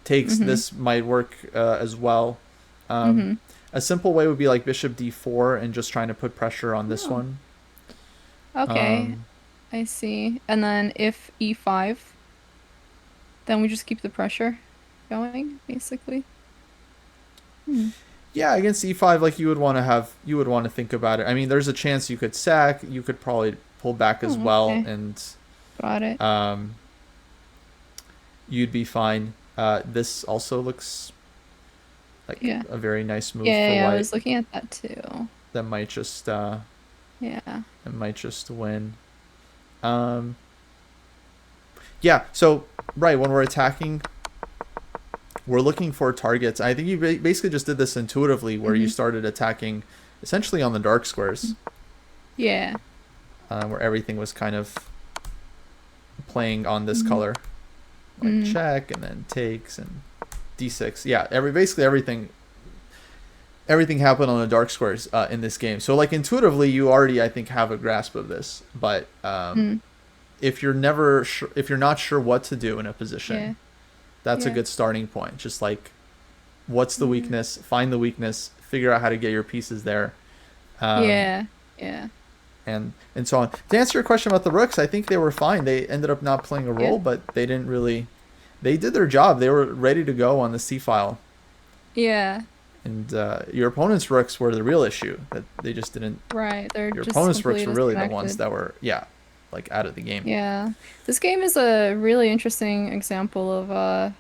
Takes
Mhm.
this might work as well. Um,
Mhm.
a simple way would be like bishop d4 and just trying to put pressure on this
Oh,
one.
okay.
Um,
I see. And then if e5, then we just keep the pressure going, basically. Hmm.
yeah, against e5, like you would want to think about it. I mean, there's a chance you could sack. You could probably pull back as
Oh,
well,
okay.
and
Got it.
um, you'd be fine. This also looks like
Yeah.
a very nice move
Yeah,
for
yeah, I
white.
was looking at that too.
That might just
Yeah.
win. Um, yeah. So right when we're attacking, we're looking for targets. I think you basically just did this intuitively, where you
Hmm.
started attacking essentially on the dark squares,
Yeah.
where everything was kind of playing on this
Hmm.
color, like
Hmm.
check and then takes and d6. Yeah, basically everything happened on the dark squares in this game. So like intuitively, you already I think have a grasp of this. But
Hmm.
if you're not sure what to do in a position,
Yeah.
that's a
Yeah.
good starting point. Just like what's the
Yeah.
weakness, find the weakness, figure out how to get your pieces there, um,
Yeah. Yeah.
and so on. To answer your question about the rooks, I think they were fine. They ended up not playing a
Yeah.
role, but they didn't really. They did their job. They were ready to go on the C file.
Yeah.
And your opponent's rooks were the real issue. That they just didn't.
Right. They're
Your
just
opponent's rooks
completely
were really the ones
disconnected.
that were, yeah, like out of the game.
Yeah. This game is a really interesting example of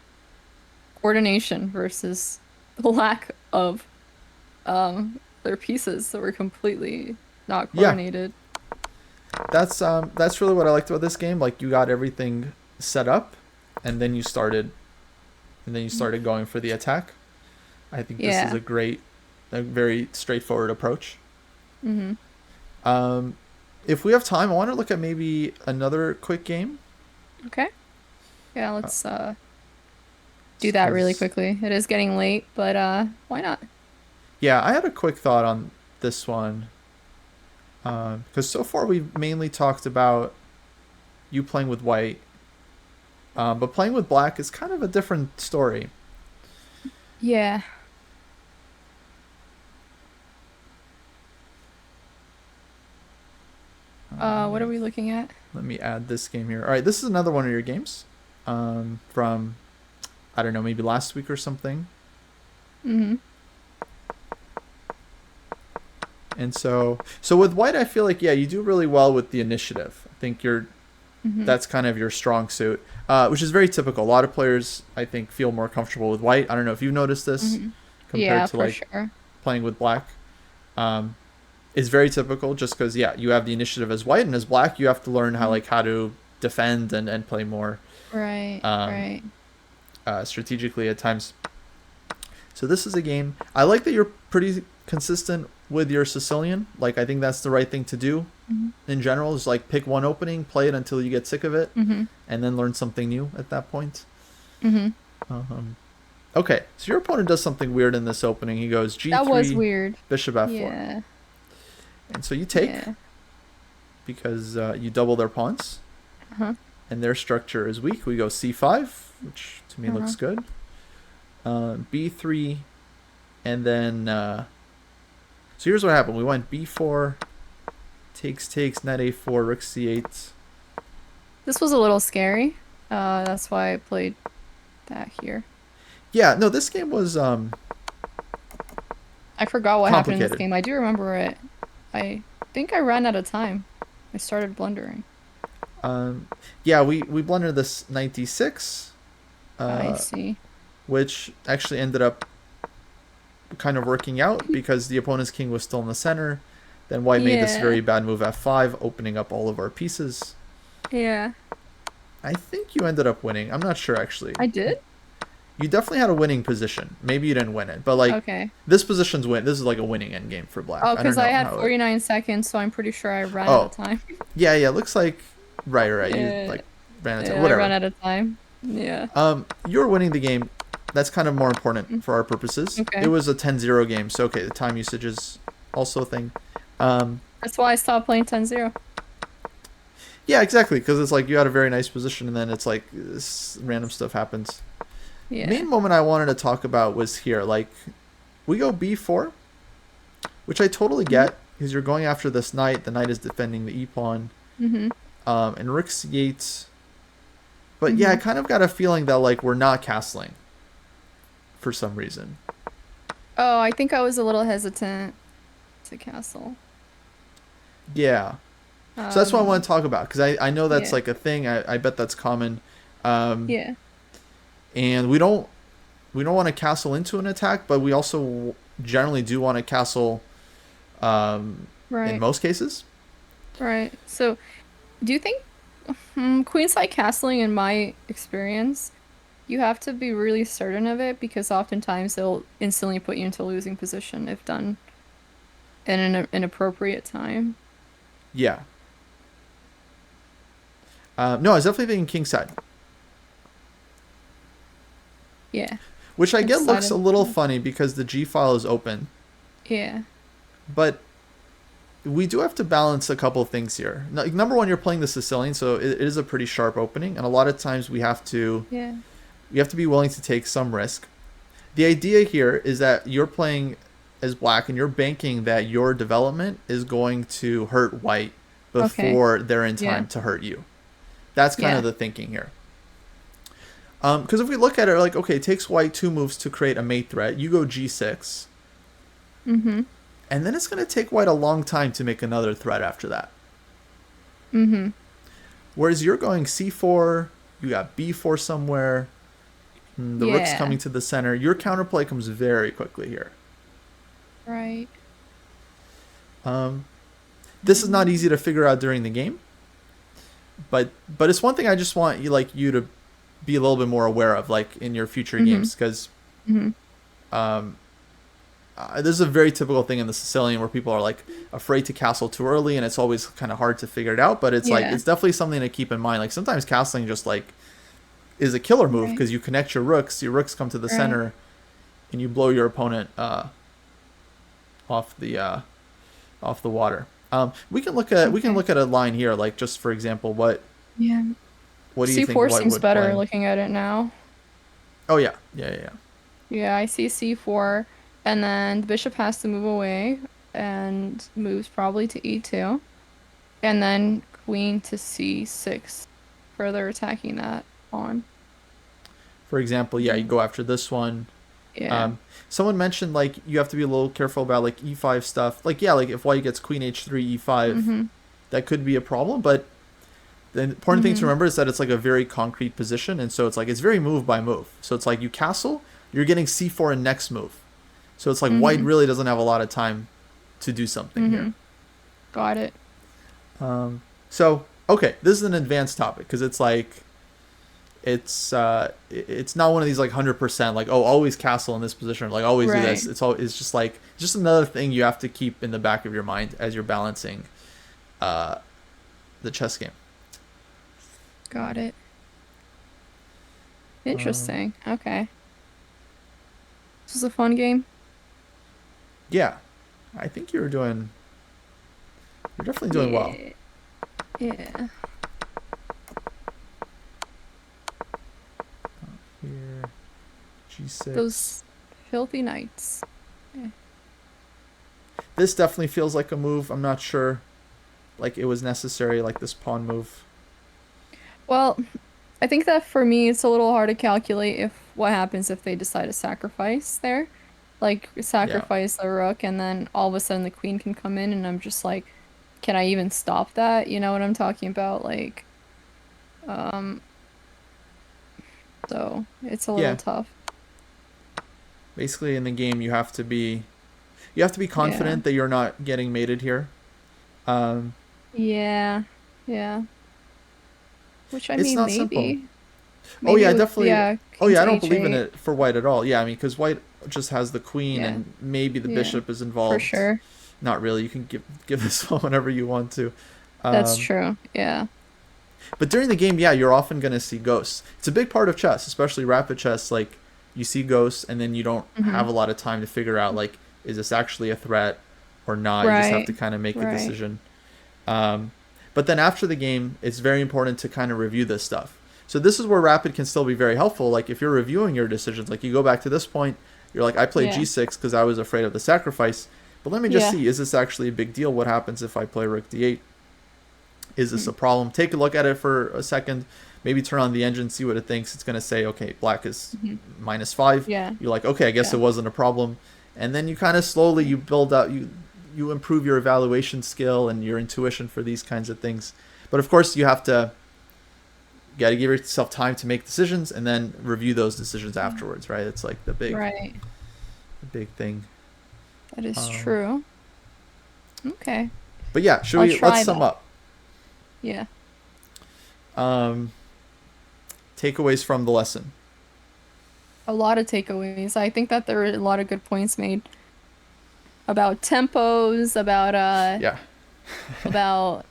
coordination versus the lack of their pieces that were completely not
Yeah,
coordinated.
that's really what I liked about this game. Like you got everything set up, and then you started going for the attack. I think this is
Yeah.
a very straightforward approach.
Mm-hmm.
Um, if we have time, I want to look at maybe another quick game.
Okay. Yeah, let's do
Just
that really
because,
quickly. It is getting late, but why not?
yeah, I had a quick thought on this one. Because so far we've mainly talked about you playing with white, but playing with black is kind of a different story.
Yeah. What are we looking at?
Let me add this game here. All right, this is another one of your games from, I don't know, maybe last week or something.
Mm-hmm.
And so with white, I feel like, yeah, you do really well with the initiative. I think that's kind of your strong suit, which is very typical. A lot of players, I think, feel more comfortable with white. I don't know if you've noticed this compared to
for
like
sure.
playing with black. It's very typical just because, yeah, you have the initiative as white, and as black, you have to learn how to defend and play more
Right.
strategically at times. So this is a game. I like that you're pretty consistent with your Sicilian. Like, I think that's the right thing to do in general, is like pick one opening, play it until you get sick of it, and then learn something new at that point. Okay, so your opponent does something weird in this opening. He goes G3,
That was weird.
Bishop F4.
Yeah.
And so you take because you double their pawns. And their structure is weak. We go C5, which to me looks good. B3, and then so here's what happened. We went B4, takes, knight A4, rook C8.
This was a little scary. That's why I played that here.
Yeah, no, this game was
I forgot what happened in this game. I do remember it. I think I ran out of time. I started blundering.
Yeah, we blundered this knight D6.
I see.
Which actually ended up kind of working out because the opponent's king was still in the center. Then white made this very bad move F5, opening up all of our pieces.
Yeah.
I think you ended up winning. I'm not sure, actually.
I did?
You definitely had a winning position. Maybe you didn't win it, but like this position's win. This is like a winning endgame for black.
Oh, because I had 49 seconds, so I'm pretty sure I ran out of time.
Yeah, looks like right.
Yeah.
You like ran out of time. Whatever.
I ran out of time. Yeah.
You're winning the game. That's kind of more important for our purposes.
Okay.
It was a 10-0 game, so okay, the time usage is also a thing.
That's why I stopped playing 10-0.
Yeah, exactly, because it's like you had a very nice position, and then it's like this random stuff happens.
Yeah.
Main moment I wanted to talk about was here. Like, we go B4, which I totally get, because you're going after this knight. The knight is defending the e-pawn. And rook C8. But yeah, I kind of got a feeling that like we're not castling for some reason.
Oh, I think I was a little hesitant to castle.
Yeah. So that's what I want to talk about, because I know that's like a thing. I bet that's common.
Yeah.
And we don't want to castle into an attack, but we also generally do want to castle in most cases.
Right. So do you think queenside castling, in my experience, you have to be really certain of it, because oftentimes they'll instantly put you into losing position if done in an inappropriate time?
Yeah. No, I was definitely thinking kingside.
Yeah.
Which I get looks a little funny because the G file is open.
Yeah.
But we do have to balance a couple of things here. Number one, you're playing the Sicilian, so it is a pretty sharp opening, and a lot of times we have to you have to be willing to take some risk. The idea here is that you're playing as black and you're banking that your development is going to hurt white before they're in time to hurt you. That's kind of the thinking here. Because if we look at it, like, okay, it takes white 2 moves to create a mate threat. You go G6. And then it's going to take white a long time to make another threat after that. Whereas you're going C4, you got B4 somewhere. The rook's coming to the center. Your counterplay comes very quickly here.
Right.
This is not easy to figure out during the game. But it's one thing I just want you to be a little bit more aware of, like, in your future games, because this is a very typical thing in the Sicilian where people are like afraid to castle too early, and it's always kind of hard to figure it out. But it's like it's definitely something to keep in mind. Like, sometimes castling just like is a killer move because you connect your rooks come to the center, and you blow your opponent off the water. We can look at a line here, like, just for example, what do you think
C4
white
seems
would
better
play?
looking at it now.
Oh yeah.
Yeah, I see C4, and then the bishop has to move away and moves probably to E2, and then queen to c6, further attacking that pawn.
For example, yeah, you go after this one.
Yeah.
Someone mentioned like you have to be a little careful about like e5 stuff. Like yeah, like if white gets queen h3 e5,
Mm-hmm.
that could be a problem. But the important thing to
Mm-hmm.
remember is that it's like a very concrete position, and so it's like it's very move by move. So it's like you castle, you're getting c4 in next move. So it's like white
Mm-hmm.
really doesn't have a lot of time to do something here.
Mm-hmm. Got it.
So okay, this is an advanced topic because it's like it's not one of these like 100% like oh always castle in this position or like always do
Right.
this. It's just like just another thing you have to keep in the back of your mind as you're balancing uh, the chess game.
Got it.
Um,
Interesting. Okay. This was a fun game.
yeah, I think you're definitely doing well.
Yeah. Yeah.
Here, g6.
Those filthy knights. Yeah.
This definitely feels like a move. I'm not sure like it was necessary like this pawn move.
Well, I think that for me, it's a little hard to calculate if what happens if they decide to sacrifice there. Like,
Yeah.
sacrifice the rook, and then all of a sudden the queen can come in, and I'm just like, can I even stop that? You know what I'm talking about? Like, um, so it's a little
Yeah.
tough.
Basically in the game you have to be
Yeah.
confident that you're not getting mated here. Um,
Yeah. Yeah. Which I
it's
mean,
not simple.
maybe.
Oh
Maybe
yeah,
with,
definitely.
yeah,
Oh
king
yeah,
to
I don't believe in
h8.
it for white at all. Yeah, I mean, because white just has the queen
Yeah.
and maybe the
Yeah.
bishop is
For
involved.
sure.
Not really. You can give this one whenever you want to.
That's
Um,
true. Yeah.
but during the game, yeah, you're often gonna see ghosts. It's a big part of chess, especially rapid chess. Like you see ghosts, and then you don't
Mm-hmm.
have a lot of time to figure out like is this actually a threat or not. You just have to
Right.
kind of make a
Right.
decision. Um, but then after the game, it's very important to kind of review this stuff. So this is where rapid can still be very helpful. Like if you're reviewing your decisions, like you go back to this point, you're like, I played
Yeah.
g6 because I was afraid of the sacrifice. But let me just
Yeah.
see, is this actually a big deal? What happens if I play rook d8? Is this
Mm.
a problem? Take a look at it for a second. Maybe turn on the engine, see what it thinks. It's going to say, okay, black is
Mhm.
-5.
Yeah.
You're like, okay, I guess
Yeah.
it wasn't a problem. And then you kind of slowly you build out you improve your evaluation skill and your intuition for these kinds of things. But of course, you got to give yourself time to make decisions and then review those decisions afterwards, right? It's like
Right.
the big thing.
That is
Um,
true. Okay.
but yeah,
I'll
let's
try
sum
that.
up.
Yeah.
Um, takeaways from the lesson.
A lot of takeaways. I think that there are a lot of good points made about tempos,
Yeah.
about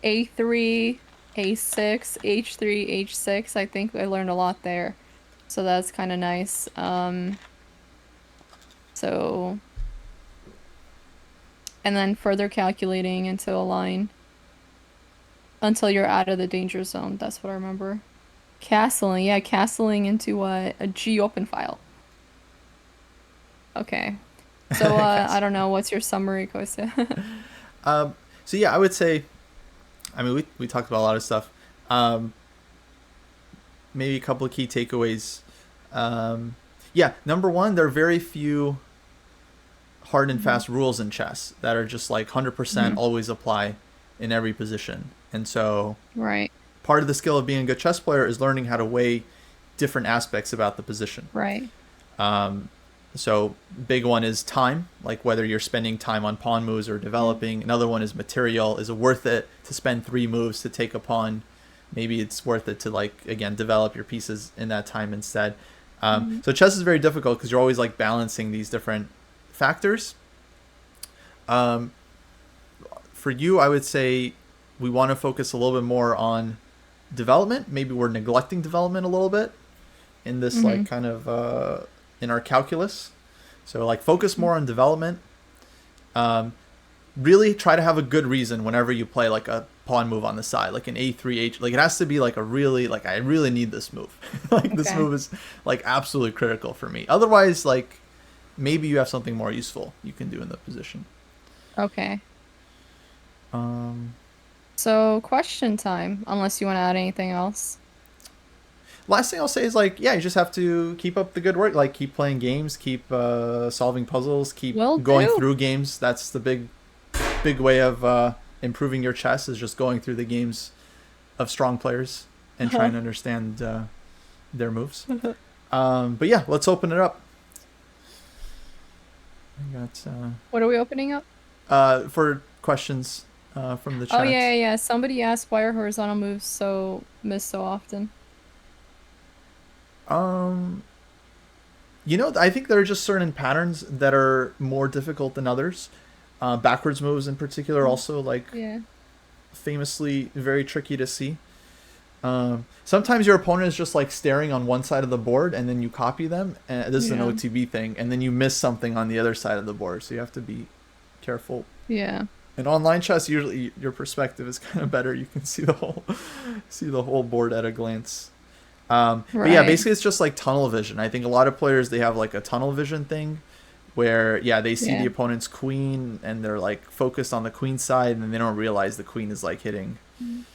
A3, A6, H3, H6. I think I learned a lot there. So that's kind of nice. So and then further calculating into a line until you're out of the danger zone. That's what I remember. Castling, yeah, castling into what? A G open file. Okay. So I don't know, what's your summary, Kostya?
Um, so yeah, I would say, I mean, we talked about a lot of stuff. Um, maybe a couple of key takeaways. Yeah, number one, there are very few hard and
Hmm.
fast rules in chess that are just like 100%
Hmm.
always apply in every position. And so
Right,
part of the skill of being a good chess player is learning how to weigh different aspects about the position.
right.
Um, so big one is time, like whether you're spending time on pawn moves or
Mm.
developing. Another one is material. Is it worth it to spend 3 moves to take a pawn? Maybe it's worth it to like again develop your pieces in that time instead.
Hmm.
So chess is very difficult because you're always like balancing these different factors. Um, for you, I would say we want to focus a little bit more on development. Maybe we're neglecting development a little bit in this
Hmm.
like kind of in our calculus. So like focus more on development. Um, really try to have a good reason whenever you play like a pawn move on the side, like an a3 h. Like it has to be like a really like I really need this move. Like this
Okay,
move is like absolutely critical for me. Otherwise, like maybe you have something more useful you can do in the position.
okay.
Um,
So question time, unless you want to add anything else.
Last thing I'll say is like, yeah, you just have to keep up the good work. Like, keep playing games, keep solving puzzles, keep
Will
going
do.
through games. That's the big way of improving your chess is just going through the games of strong players and trying to understand their moves. But yeah, let's open it up. I got
What are we opening up?
for questions from the
Oh yeah,
chat.
yeah, yeah. Somebody asked why are horizontal moves so missed so often.
Um, I think there are just certain patterns that are more difficult than others. Backwards moves in particular also like
Yeah.
famously very tricky to see. Sometimes your opponent is just like staring on one side of the board and then you copy them. And this is an
Yeah.
OTB thing, and then you miss something on the other side of the board. So you have to be careful.
Yeah.
In online chess, usually your perspective is kind of better. You can see the whole board at a glance. But yeah,
Right.
basically it's just like tunnel vision. I think a lot of players they have like a tunnel vision thing where yeah they see the
Yeah.
opponent's queen and they're like focused on the queen side and they don't realize the queen is like hitting.
Mm.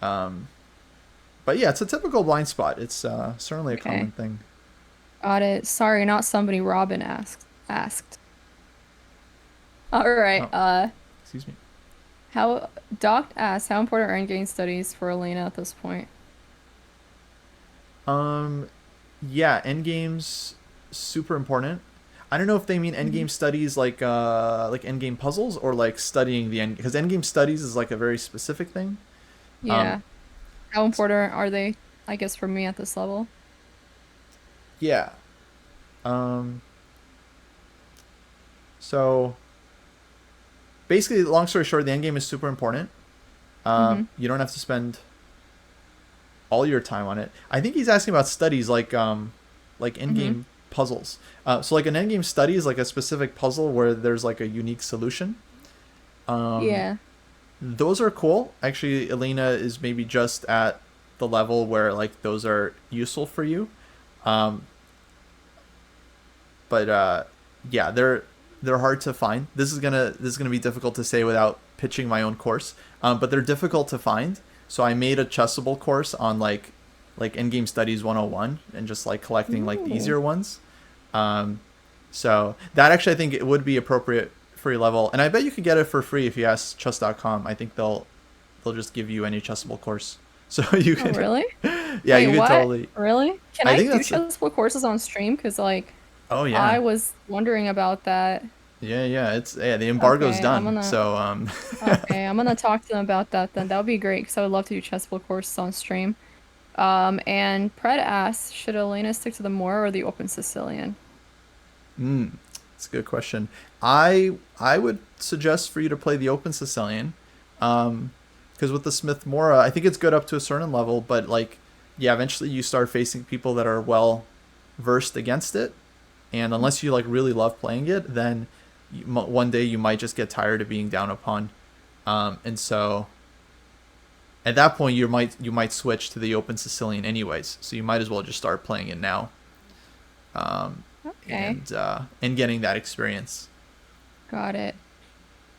Um, but yeah, it's a typical blind spot. It's certainly a
Okay.
common thing.
Got it. Sorry, not somebody Robin asked. All right.
Oh, excuse me.
How Doc asked how important are endgame studies for Elaynah at this point?
Um, yeah, end games super important. I don't know if they mean end
Mhm.
game studies like end game puzzles or like studying the end because end game studies is like a very specific thing. Um,
Yeah. How important are they, I guess, for me at this level?
yeah. Um, so basically, long story short, the end game is super important.
Mm-hmm.
You don't have to spend all your time on it. I think he's asking about studies like end
Mm-hmm.
game puzzles. So like an end game study is like a specific puzzle where there's like a unique solution. Um,
Yeah.
those are cool. Actually, Elaynah is maybe just at the level where like those are useful for you. Um, but yeah, they're hard to find. This is gonna be difficult to say without pitching my own course. But they're difficult to find. So I made a Chessable course on like in-game studies 101 and just like collecting like the
Ooh.
easier ones. Um, so that actually I think it would be appropriate for your level, and I bet you could get it for free if you ask chess.com. I think they'll just give you any Chessable course, so you
Oh,
could
really?
yeah
Wait,
you could
what?
totally.
Really? Can
I
I
think
do
that's a,
chessable courses on stream? Because, like,
oh
I
yeah.
was wondering about that.
Yeah, it's yeah, the embargo's
Okay,
done. So
I'm gonna talk to them about that then. That would be great because I would love to do chessable courses on stream. And Pred asks, should Elena stick to the Moor or the Open Sicilian?
it's a good question. I would suggest for you to play the Open Sicilian, because with the Smith Mora, I think it's good up to a certain level, but like yeah, eventually you start facing people that are well versed against it, and unless you like really love playing it, then one day you might just get tired of being down a pawn, and so at that point you might switch to the Open Sicilian anyways. So you might as well just start playing it now,
Okay,
and getting that experience.
got it.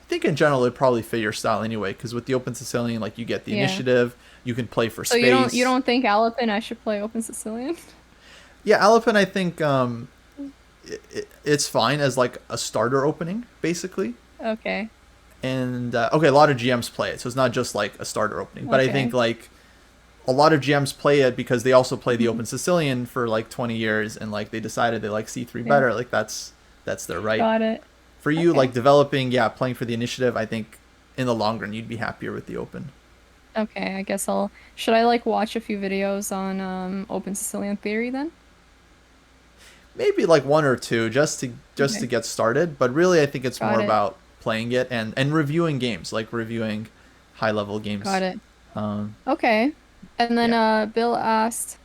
I think in general it'd probably fit your style anyway, because with the Open Sicilian, like you get the
Yeah.
initiative, you can play for
So you
space.
don't think Alapin I should play Open Sicilian?
Yeah, Alapin, I think it's fine as like a starter opening, basically.
Okay.
And okay, a lot of GMs play it, so it's not just like a starter opening. But I think
Okay.
like a lot of GMs play it because they also play the
Mhm.
Open Sicilian for like 20 years, and like they decided they like C3
Yeah.
better. Like that's their right.
Got it.
For you, like
Okay.
developing, yeah, playing for the initiative, I think in the long run you'd be happier with the Open.
Okay, I guess I'll should I like watch a few videos on Open Sicilian theory then?
Maybe like one or two just to
Okay.
get started, but really I think it's
Got
more
it.
about playing it and reviewing games, like reviewing high level
Got
games.
it.
um
Okay. And then
yeah,
Bill asked,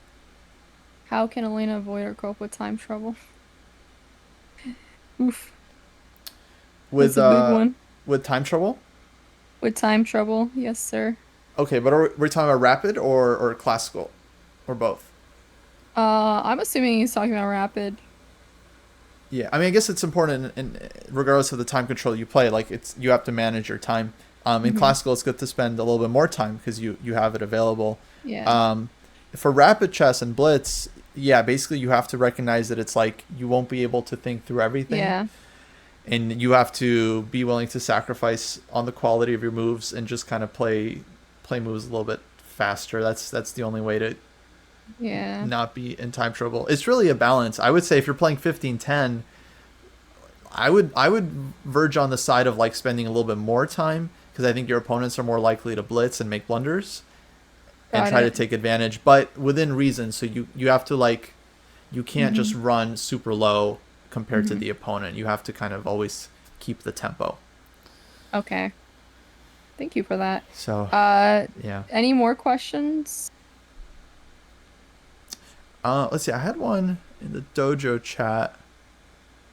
how can Elena avoid or cope with time trouble? Oof,
with
that's a big one.
time trouble.
With time trouble, yes, sir.
Okay, but are we talking about rapid or classical or both?
I'm assuming he's talking about rapid.
Yeah, I mean I guess it's important, regardless of the time control you play, like it's you have to manage your time. In classical, it's good to spend a little bit more time because you have it available.
Yeah.
Um, for rapid chess and blitz, yeah, basically you have to recognize that it's like you won't be able to think through everything,
Yeah.
and you have to be willing to sacrifice on the quality of your moves and just kind of play moves a little bit faster. That's the only way to
Yeah.
not be in time trouble. It's really a balance. I would say if you're playing 15-10, I would verge on the side of like spending a little bit more time because I think your opponents are more likely to blitz and make blunders and
Got
try to
it.
take advantage, but within reason. So you have to like you can't just run super low compared to the opponent. You have to kind of always keep the tempo.
Okay. Thank you for that.
So yeah.
Any more questions?
Let's see. I had one in the dojo chat.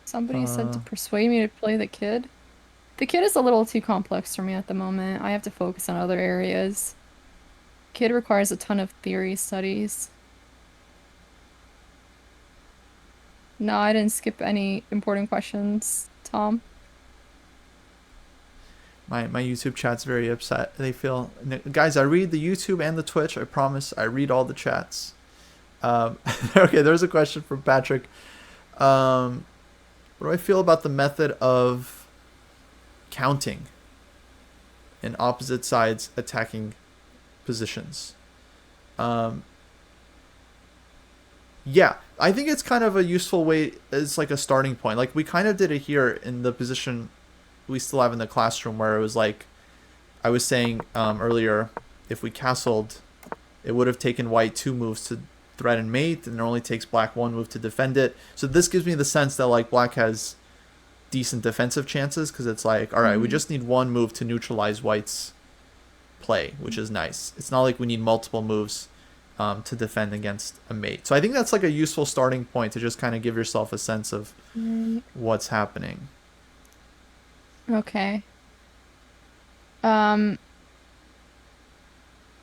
Somebody said
Uh,
to persuade me to play the kid. The kid is a little too complex for me at the moment. I have to focus on other areas. Kid requires a ton of theory studies. No, I didn't skip any important questions, Tom.
my YouTube chat's very upset. They feel, guys, I read the YouTube and the Twitch. I promise. I read all the chats. Okay, there's a question from Patrick. What do I feel about the method of counting and opposite sides attacking positions? Yeah, I think it's kind of a useful way. It's like a starting point. Like we kind of did it here in the position we still have in the classroom, where it was like I was saying earlier, if we castled, it would have taken white 2 moves to threaten mate, and it only takes black 1 move to defend it. So this gives me the sense that like black has decent defensive chances because it's like, all right, we just need 1 move to neutralize white's play, which is nice. It's not like we need multiple moves to defend against a mate. So I think that's like a useful starting point to just kind of give yourself a sense of what's happening.
Okay.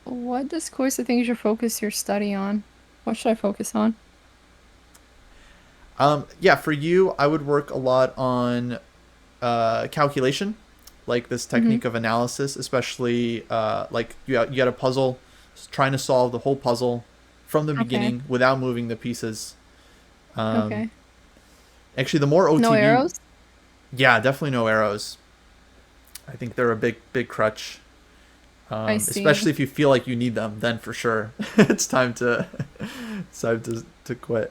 What does Kostya think you should focus your study on? What should I focus on?
Yeah, for you, I would work a lot on calculation, like this technique of analysis, especially like you got a puzzle, trying to solve the whole puzzle from the
Okay.
beginning without moving the pieces. Um,
Okay.
Actually, the more
No
OTB,
arrows?
yeah, definitely no arrows. I think they're a big crutch.
I see.
Especially if you feel like you need them, then for sure it's time to to quit.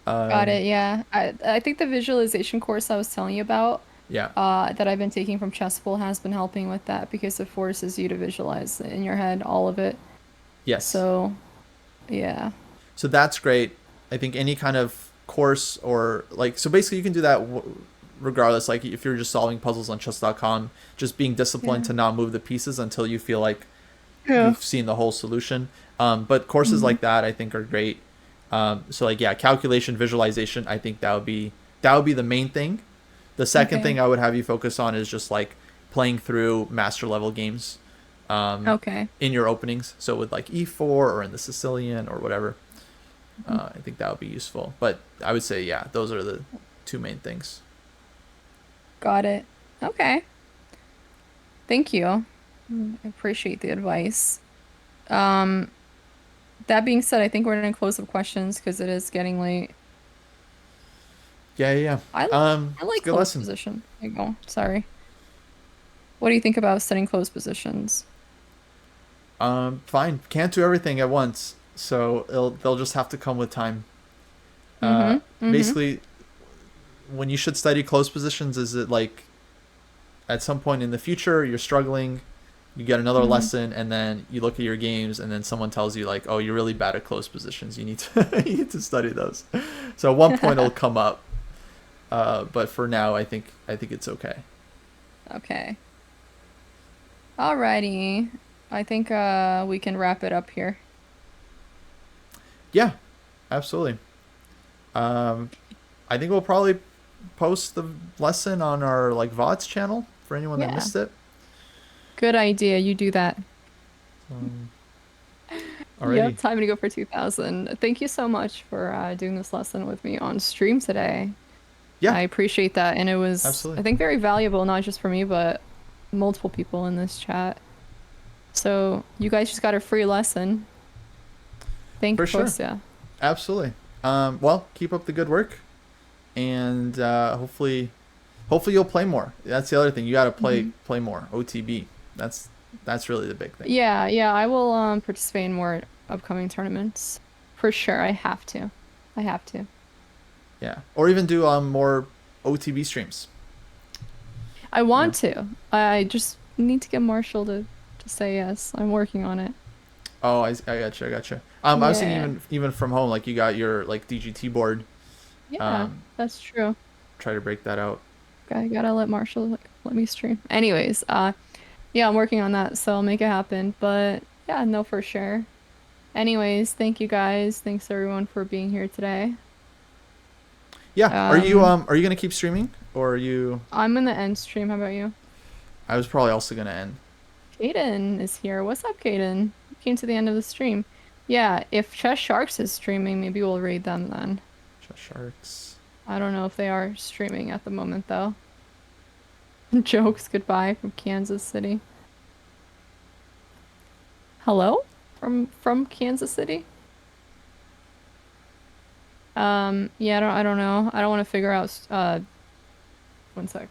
Got
Um,
it, yeah. I think the visualization course I was telling you about,
yeah.
that I've been taking from Chesspool has been helping with that because it forces you to visualize in your head all of it.
Yes.
So, yeah.
So that's great. I think any kind of course or like, so basically you can do that regardless. Like if you're just solving puzzles on chess.com, just being disciplined
Yeah.
to not move the pieces until you feel like
Yeah.
you've seen the whole solution. But courses
Mhm.
like that I think are great. So like yeah, calculation, visualization. I think that would be the main thing. The second
Okay.
thing I would have you focus on is just like playing through master level games
Okay.
in your openings. So with like E4 or in the Sicilian or whatever. I think that would be useful. But I would say yeah, those are the 2 main things.
Got it. Okay. Thank you. I appreciate the advice. Um, that being said, I think we're gonna close up questions because it is getting late.
Yeah, yeah,
I
yeah.
I
It's a
like
good
closed
lesson.
position. There you go. Sorry. What do you think about studying closed positions?
Fine. Can't do everything at once, so they'll just have to come with time. Uh,
Mm-hmm. Mm-hmm.
Basically, when you should study close positions, is it like at some point in the future you're struggling, you get another
Mm-hmm.
lesson, and then you look at your games, and then someone tells you like, oh, you're really bad at close positions. You need to you need to study those. So at one point it'll come up, but for now, I think it's okay.
Okay. Alrighty. I think we can wrap it up here.
Yeah, absolutely. Um, I think we'll probably post the lesson on our like VODs channel for anyone that
Yeah.
missed it.
Good idea. You do that.
Um,
Yep,
Alrighty.
time to go for 2000. Thank you so much for doing this lesson with me on stream today.
Yeah,
I appreciate that. And it was, I
absolutely.
think, very valuable, not just for me, but multiple people in this chat. So you guys just got a free lesson. Thank
For sure.
Kostya.
Absolutely. Well, keep up the good work, and hopefully you'll play more. That's the other thing. You got to
Hmm.
play more. OTB. That's really the big thing.
Yeah, yeah, I will participate in more upcoming tournaments. For sure, I have to. I have to.
Yeah. Or even do more OTB streams.
I
You
want
know.
to. I just need to get Marshall to say yes. I'm working on it.
Oh, I got you. I got you. I was thinking
Yeah.
even from home, like you got your like DGT board.
Yeah,
Um,
that's true.
try to break that out.
Gotta let Marshall like let me stream. Anyways, yeah, I'm working on that, so I'll make it happen. But yeah, no, for sure. Anyways, thank you guys. Thanks everyone for being here today.
Yeah.
Um,
are you gonna keep streaming or are you?
I'm in the end stream. How about you?
I was probably also gonna end.
Kaden is here. What's up, Kaden? Came to the end of the stream. Yeah, if Chess Sharks is streaming, maybe we'll raid them then.
Just sharks.
I don't know if they are streaming at the moment though. Jokes goodbye from Kansas City. Hello? From Kansas City? Yeah, I don't know. I don't want to figure out one sec.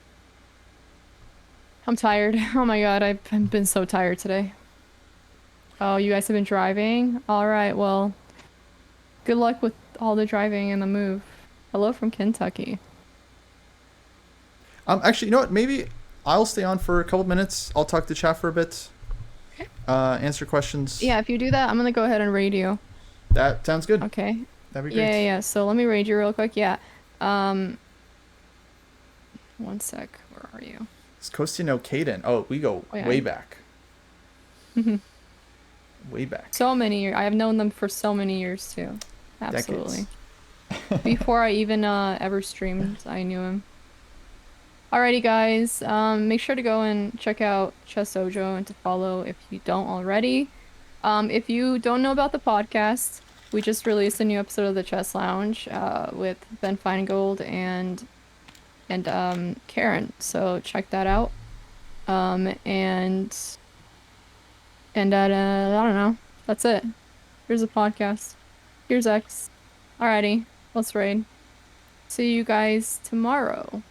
I'm tired. Oh my God, I've been so tired today. Oh, you guys have been driving? All right, well, good luck with all the driving and the move. Hello from Kentucky.
Actually, you know what? Maybe I'll stay on for a couple minutes. I'll talk to chat for a bit. Answer questions.
Yeah, if you do that, I'm gonna go ahead and raid you.
That sounds good.
Okay.
That'd be
Yeah, yeah,
great.
yeah. So let me raid you real quick. Yeah. Um, one sec. Where are you?
Is Kostya no Kaden? Oh, we go
Oh yeah.
way back. Way back.
So many years. I have known them for so many years too.
Decades.
Absolutely. Before I even ever streamed, I knew him. Alrighty, guys. Make sure to go and check out Chess Dojo and to follow if you don't already. If you don't know about the podcast, we just released a new episode of the Chess Lounge with Ben Feingold and Karen. So check that out. And I don't know. That's it. Here's a podcast. Here's X. Alrighty, let's raid. See you guys tomorrow.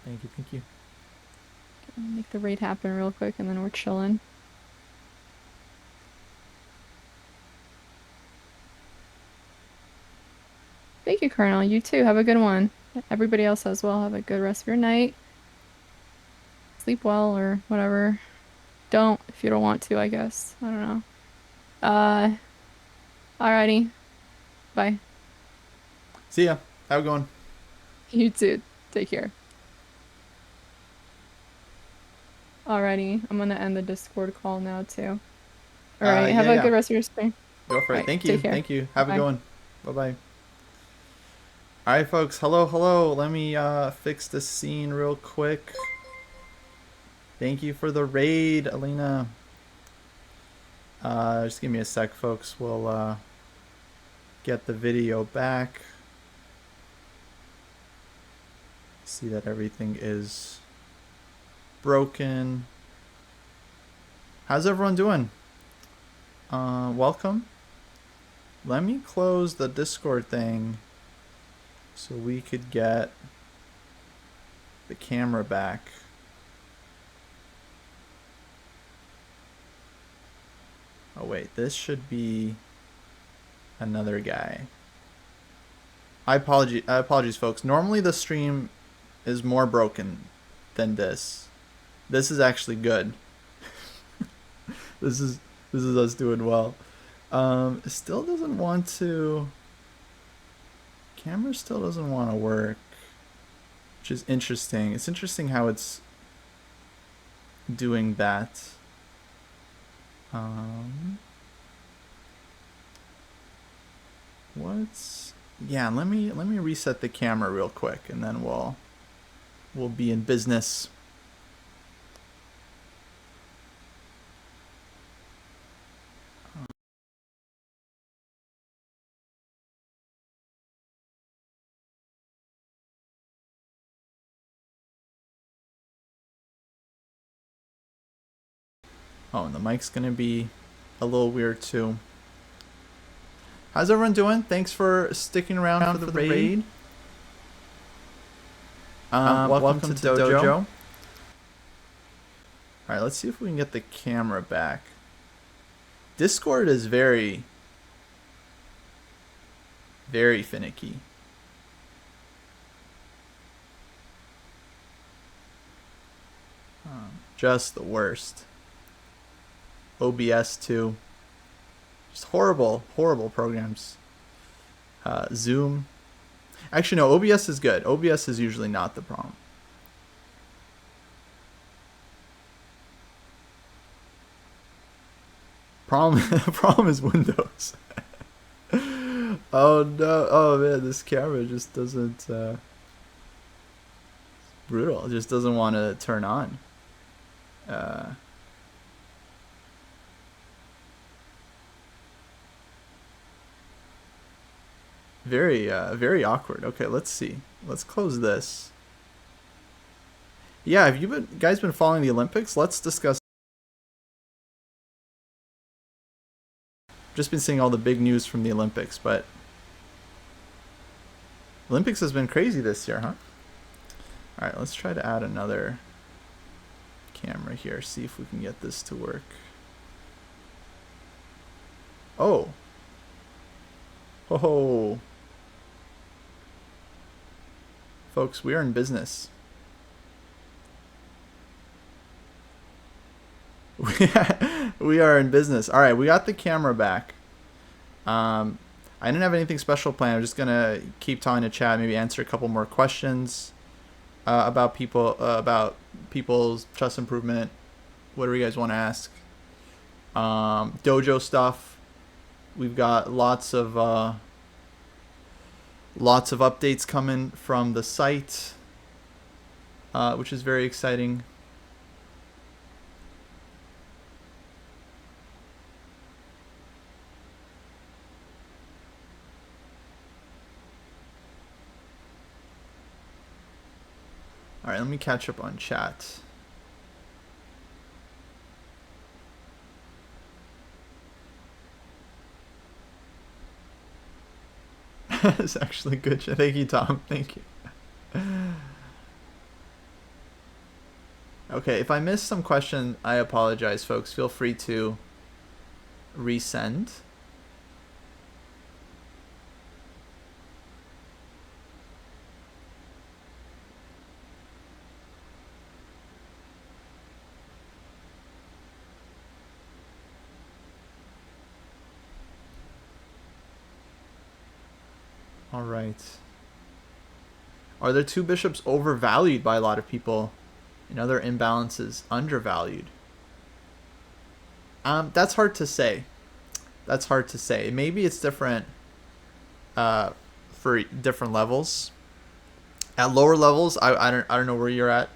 Thank you. Thank you.
Make the raid happen real quick and then we're chilling. Thank you, Colonel. You too. Have a good one. Everybody else as well. Have a good rest of your night. Sleep well or whatever. Don't if you don't want to, I guess. I don't know. Uh, alrighty. Bye.
See ya. Have a good one.
You too. Take care. Alrighty. I'm gonna end the Discord call now too. Alright. Have
Yeah,
a
yeah.
good rest of your stay.
Go for it.
Alright.
Thank you.
Take care.
Thank you. Have a good
Bye.
one. Bye bye. All right, folks. Hello, hello. Let me fix the scene real quick. Thank you for the raid, Elaynah. Just give me a sec, folks. We'll get the video back. See that everything is broken. How's everyone doing? Welcome. Let me close the Discord thing so we could get the camera back. Oh wait, this should be another guy. Apologies, folks. Normally the stream is more broken than this. This is actually good. This is us doing well. It still doesn't want to. Camera still doesn't want to work, which is interesting. It's interesting how it's doing that. What's yeah? Let me reset the camera real quick, and then we'll be in business. Oh, and the mic's going to be a little weird too. How's everyone doing? Thanks for sticking around for the raid. Welcome to Dojo. All right, let's see if we can get the camera back. Discord is very, very finicky. Just the worst. OBS too. Just horrible, horrible programs. Zoom. Actually, no, OBS is good. OBS is usually not the problem. Problem is Windows. Oh no! Oh man, this camera just doesn't. Brutal. It just doesn't want to turn on. Very awkward. Okay, let's see. Let's close this. Yeah, have you guys been following the Olympics? Let's discuss. Just been seeing all the big news from the Olympics, but Olympics has been crazy this year, huh? All right, let's try to add another camera here. See if we can get this to work. Oh. Ho. Folks, we are in business. We are in business. All right, we got the camera back. I didn't have anything special planned. I'm just gonna keep talking to chat, maybe answer a couple more questions about people's chess improvement. What do you guys want to ask? Dojo stuff. We've got lots of updates coming from the site, which is very exciting. All right, let me catch up on chat. It's actually good. Thank you, Tom. Thank you. Okay, if I missed some question, I apologize, folks. Feel free to resend. All right. Are the two bishops overvalued by a lot of people and other imbalances undervalued? That's hard to say. Maybe it's different for different levels. At lower levels, I don't know where you're at,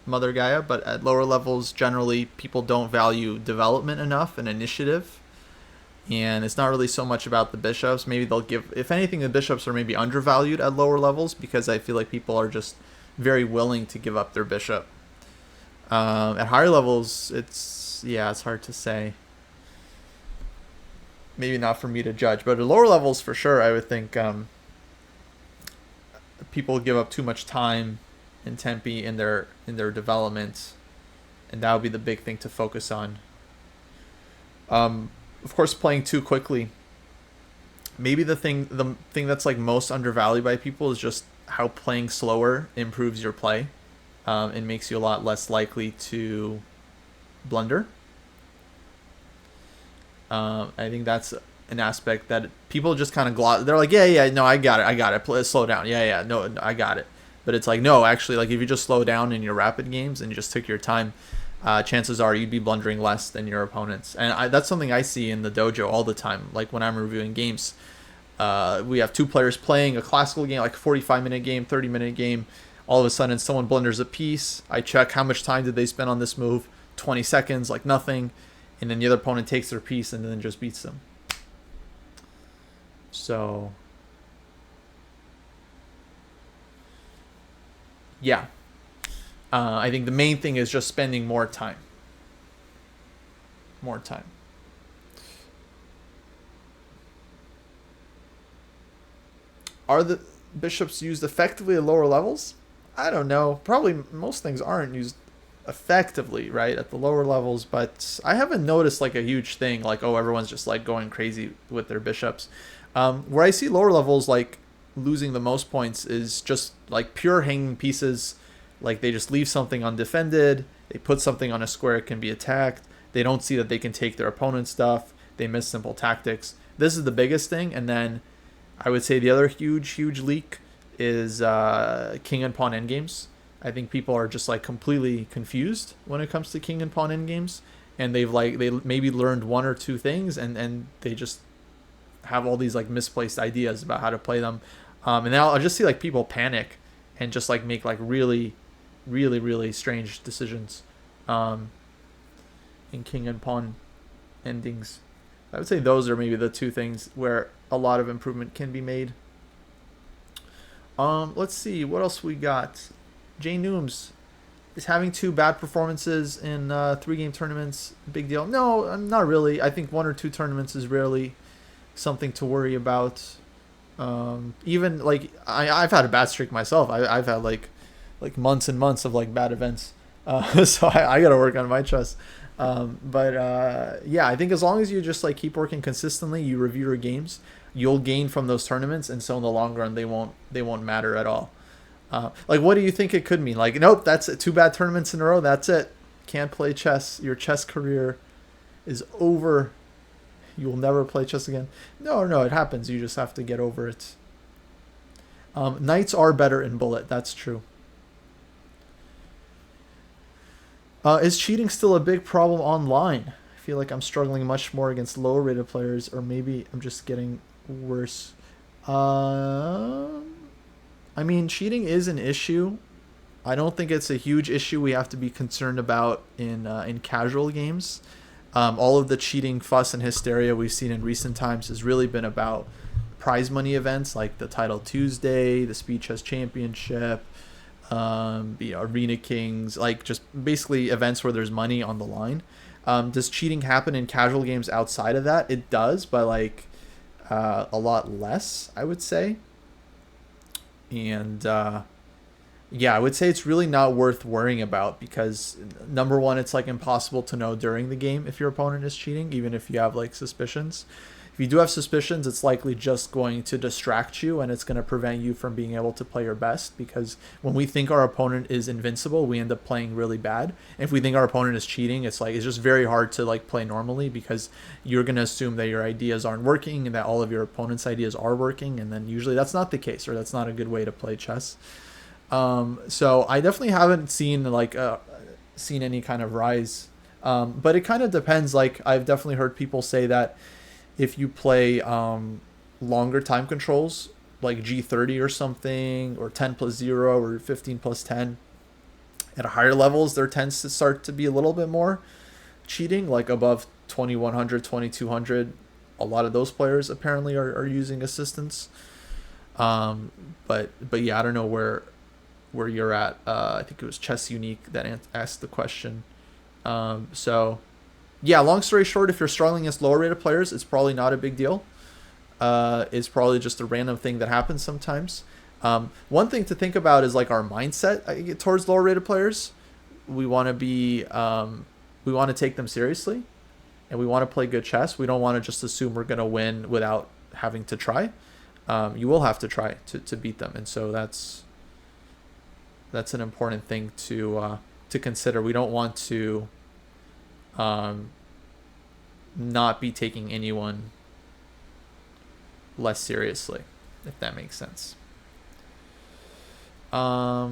Mother Gaia, but at lower levels, generally people don't value development enough and initiative. And it's not really so much about the bishops. Maybe they'll give, if anything, the bishops are maybe undervalued at lower levels because I feel like people are just very willing to give up their bishop. At higher levels, it's hard to say. Maybe not for me to judge, but at lower levels, for sure, I would think people give up too much time and tempi in their development, and that would be the big thing to focus on. Of course, playing too quickly. Maybe the thing that's like most undervalued by people is just how playing slower improves your play, and makes you a lot less likely to blunder. I think that's an aspect that people just kind of gloss. They're like, no, I got it. Slow down. No, I got it. But it's like, no, actually, like if you just slow down in your rapid games and you just took your time, chances are you'd be blundering less than your opponents. And that's something I see in the dojo all the time. Like when I'm reviewing games, we have two players playing a classical game, like a 45-minute game, 30-minute game. All of a sudden, someone blunders a piece. I check how much time did they spend on this move. 20 seconds, like nothing. And then the other opponent takes their piece and then just beats them. So, yeah. I think the main thing is just spending more time. more time. Are the bishops used effectively at lower levels? I don't know. Probably most things aren't used effectively, right, at the lower levels, but I haven't noticed like a huge thing like, oh, everyone's just like going crazy with their bishops. Where I see lower levels like losing the most points is just like pure hanging pieces. Like they just leave something undefended, they put something on a square, it can be attacked, they don't see that they can take their opponent's stuff, they miss simple tactics. This is the biggest thing. And then I would say the other huge leak is king and pawn endgames. I think people are just like completely confused when it comes to king and pawn endgames, and they maybe learned one or two things, and they just have all these like misplaced ideas about how to play them. And then I'll just see like people panic and just like make like really strange decisions in king and pawn endings. I would say those are maybe the two things where a lot of improvement can be made. Let's see what else we got. Jay Nooms is having 2 bad performances in 3-game tournaments a big deal? No, not really. I think 1 or 2 tournaments is rarely something to worry about. Even like I've had a bad streak myself. I've had like months and months of like bad events. So I got to work on my chess. But yeah, I think as long as you just like keep working consistently, you review your games, you'll gain from those tournaments, and so in the long run they won't matter at all. Like, what do you think it could mean? Like, nope, that's it. 2 bad tournaments in a row. That's it. Can't play chess. Your chess career is over. You will never play chess again. No, it happens. You just have to get over it. Knights are better in bullet. That's true. Is cheating still a big problem online? I feel like I'm struggling much more against lower rated players, or maybe I'm just getting worse. I mean, cheating is an issue. I don't think it's a huge issue we have to be concerned about in casual games. All of the cheating fuss and hysteria we've seen in recent times has really been about prize money events like the Title Tuesday, the Speed Chess Championship, the Arena Kings, like just basically events where there's money on the line. Does cheating happen in casual games outside of that? It does, but like a lot less, I would say. And yeah, I would say it's really not worth worrying about because number one, it's like impossible to know during the game if your opponent is cheating, even if you have like suspicions. If you do have suspicions, it's likely just going to distract you and it's going to prevent you from being able to play your best, because when we think our opponent is invincible, we end up playing really bad. And if we think our opponent is cheating, it's just very hard to like play normally, because you're going to assume that your ideas aren't working and that all of your opponent's ideas are working, and then usually that's not the case, or that's not a good way to play chess. So I definitely haven't seen any kind of rise, but it kind of depends. Like, I've definitely heard people say that if you play longer time controls, like G30 or something, or 10+0 or 15+10, at higher levels, there tends to start to be a little bit more cheating, like above 2100, 2200. A lot of those players apparently are using assistance. But yeah, I don't know where you're at. I think it was Chess Unique that asked the question. So yeah, long story short, if you're struggling against lower rated players, it's probably not a big deal. It's probably just a random thing that happens sometimes. One thing to think about is like our mindset towards lower rated players. We want to take them seriously, and we want to play good chess. We don't want to just assume we're going to win without having to try. You will have to try to beat them, and so that's an important thing to consider. We don't want to not be taking anyone less seriously, if that makes sense. Let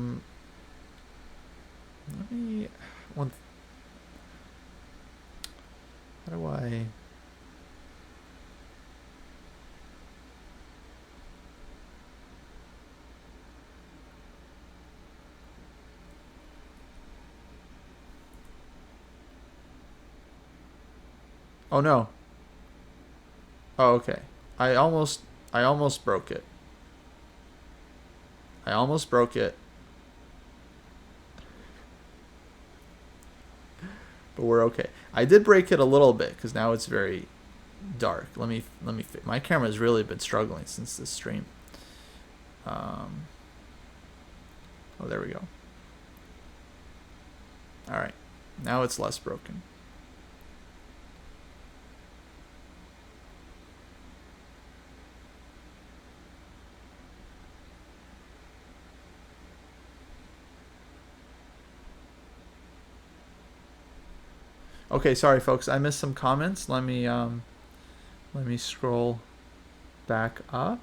me how do I Oh no. Oh, okay. I almost broke it. But we're okay. I did break it a little bit because now it's very dark. Let me. My camera's really been struggling since this stream. Oh, there we go. All right, now it's less broken. Okay, sorry folks, I missed some comments. Let me scroll back up.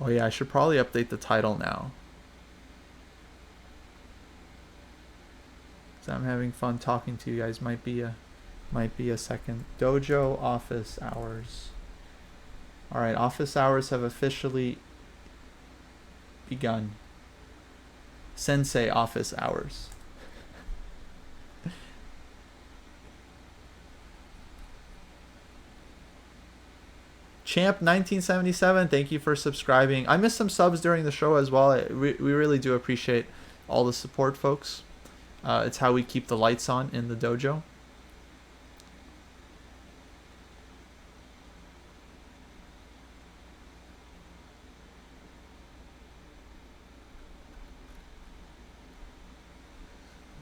Oh yeah, I should probably update the title now. So I'm having fun talking to you guys. Might be a second. Dojo office hours. All right, office hours have officially begun. Sensei office hours. Champ 1977, thank you for subscribing. I missed some subs during the show as well. We really do appreciate all the support, folks. It's how we keep the lights on in the dojo.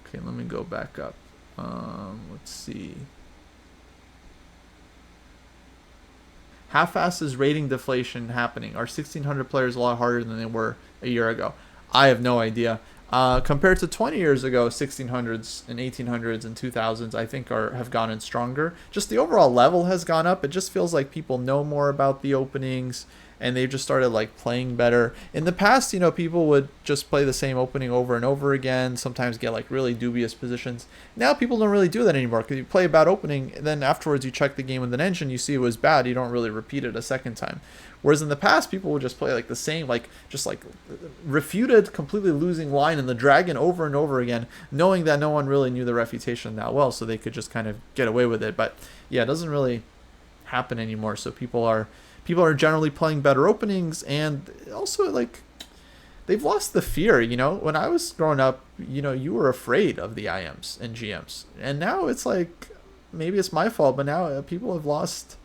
Okay, let me go back up. Let's see. How fast is rating deflation happening? Are 1600 players a lot harder than they were a year ago? I have no idea. Compared to 20 years ago, 1600s and 1800s and 2000s, I think have gotten stronger. Just the overall level has gone up. It just feels like people know more about the openings, and they've just started like playing better. In the past, you know, people would just play the same opening over and over again, sometimes get like really dubious positions. Now people don't really do that anymore, because you play a bad opening, and then afterwards you check the game with an engine, you see it was bad, you don't really repeat it a second time. Whereas in the past, people would just play like the same, like just like refuted, completely losing line in the dragon over and over again, knowing that no one really knew the refutation that well, so they could just kind of get away with it. But yeah, it doesn't really happen anymore. So people are generally playing better openings, and also like they've lost the fear. You know, when I was growing up, you know, you were afraid of the IMs and GMs, and now it's like, maybe it's my fault, but now people have lost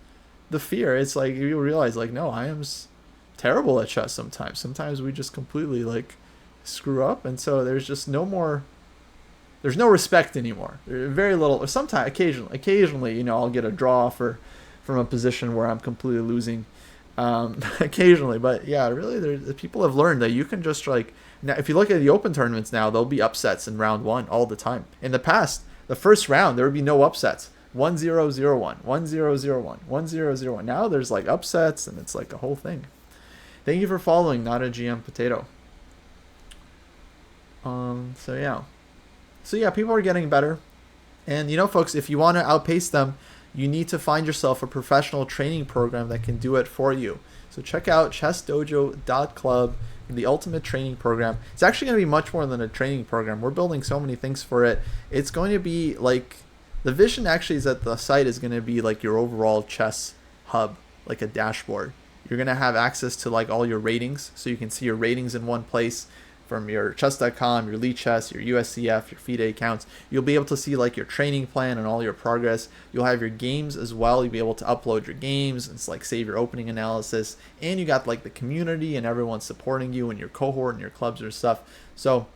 the fear. It's like you realize like, no, IM's terrible at chess sometimes. Sometimes we just completely like screw up, and so there's just there's no respect anymore. There's very little, or sometimes occasionally, you know, I'll get a draw from a position where I'm completely losing, occasionally. But yeah, really, people have learned that you can just like, now if you look at the open tournaments now, there'll be upsets in round one all the time. In the past, the first round there would be no upsets. 1-0-0-1, 1-0-0-1, 1-0-0-1. Now there's like upsets, and it's like a whole thing. Thank you for following, not a GM Potato. So yeah, people are getting better, and you know, folks, if you want to outpace them, you need to find yourself a professional training program that can do it for you. So check out ChessDojo.club, the ultimate training program. It's actually going to be much more than a training program. We're building so many things for it. It's going to be like, the vision actually is that the site is going to be like your overall chess hub, like a dashboard. You're going to have access to like all your ratings, so you can see your ratings in one place from your chess.com, your Lichess, your USCF, your FIDE accounts. You'll be able to see like your training plan and all your progress. You'll have your games as well. You'll be able to upload your games. It's like save your opening analysis. And you got like the community and everyone supporting you and your cohort and your clubs or stuff. So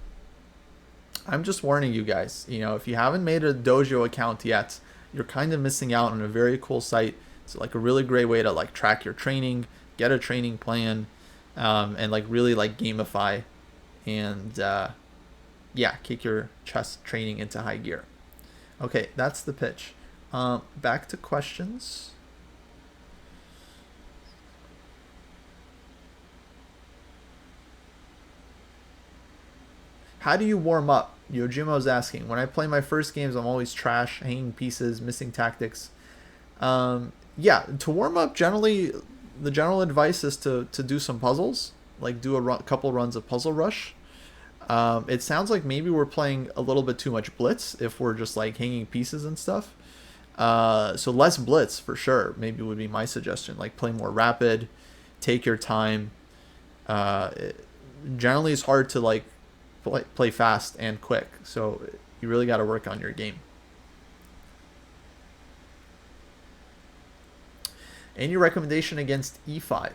I'm just warning you guys, you know, if you haven't made a dojo account yet, you're kind of missing out on a very cool site. It's like a really great way to like track your training, get a training plan, and like really like gamify and yeah, kick your chess training into high gear. Okay, that's the pitch. Back to questions. How do you warm up? Yojimo's asking. When I play my first games, I'm always trash, hanging pieces, missing tactics. Yeah, to warm up, generally, the general advice is to do some puzzles, like do a couple runs of Puzzle Rush. It sounds like maybe we're playing a little bit too much Blitz if we're just like hanging pieces and stuff. So less Blitz for sure, maybe would be my suggestion. Like play more rapid, take your time. generally it's hard to like play fast and quick. So you really got to work on your game. Any recommendation against e5?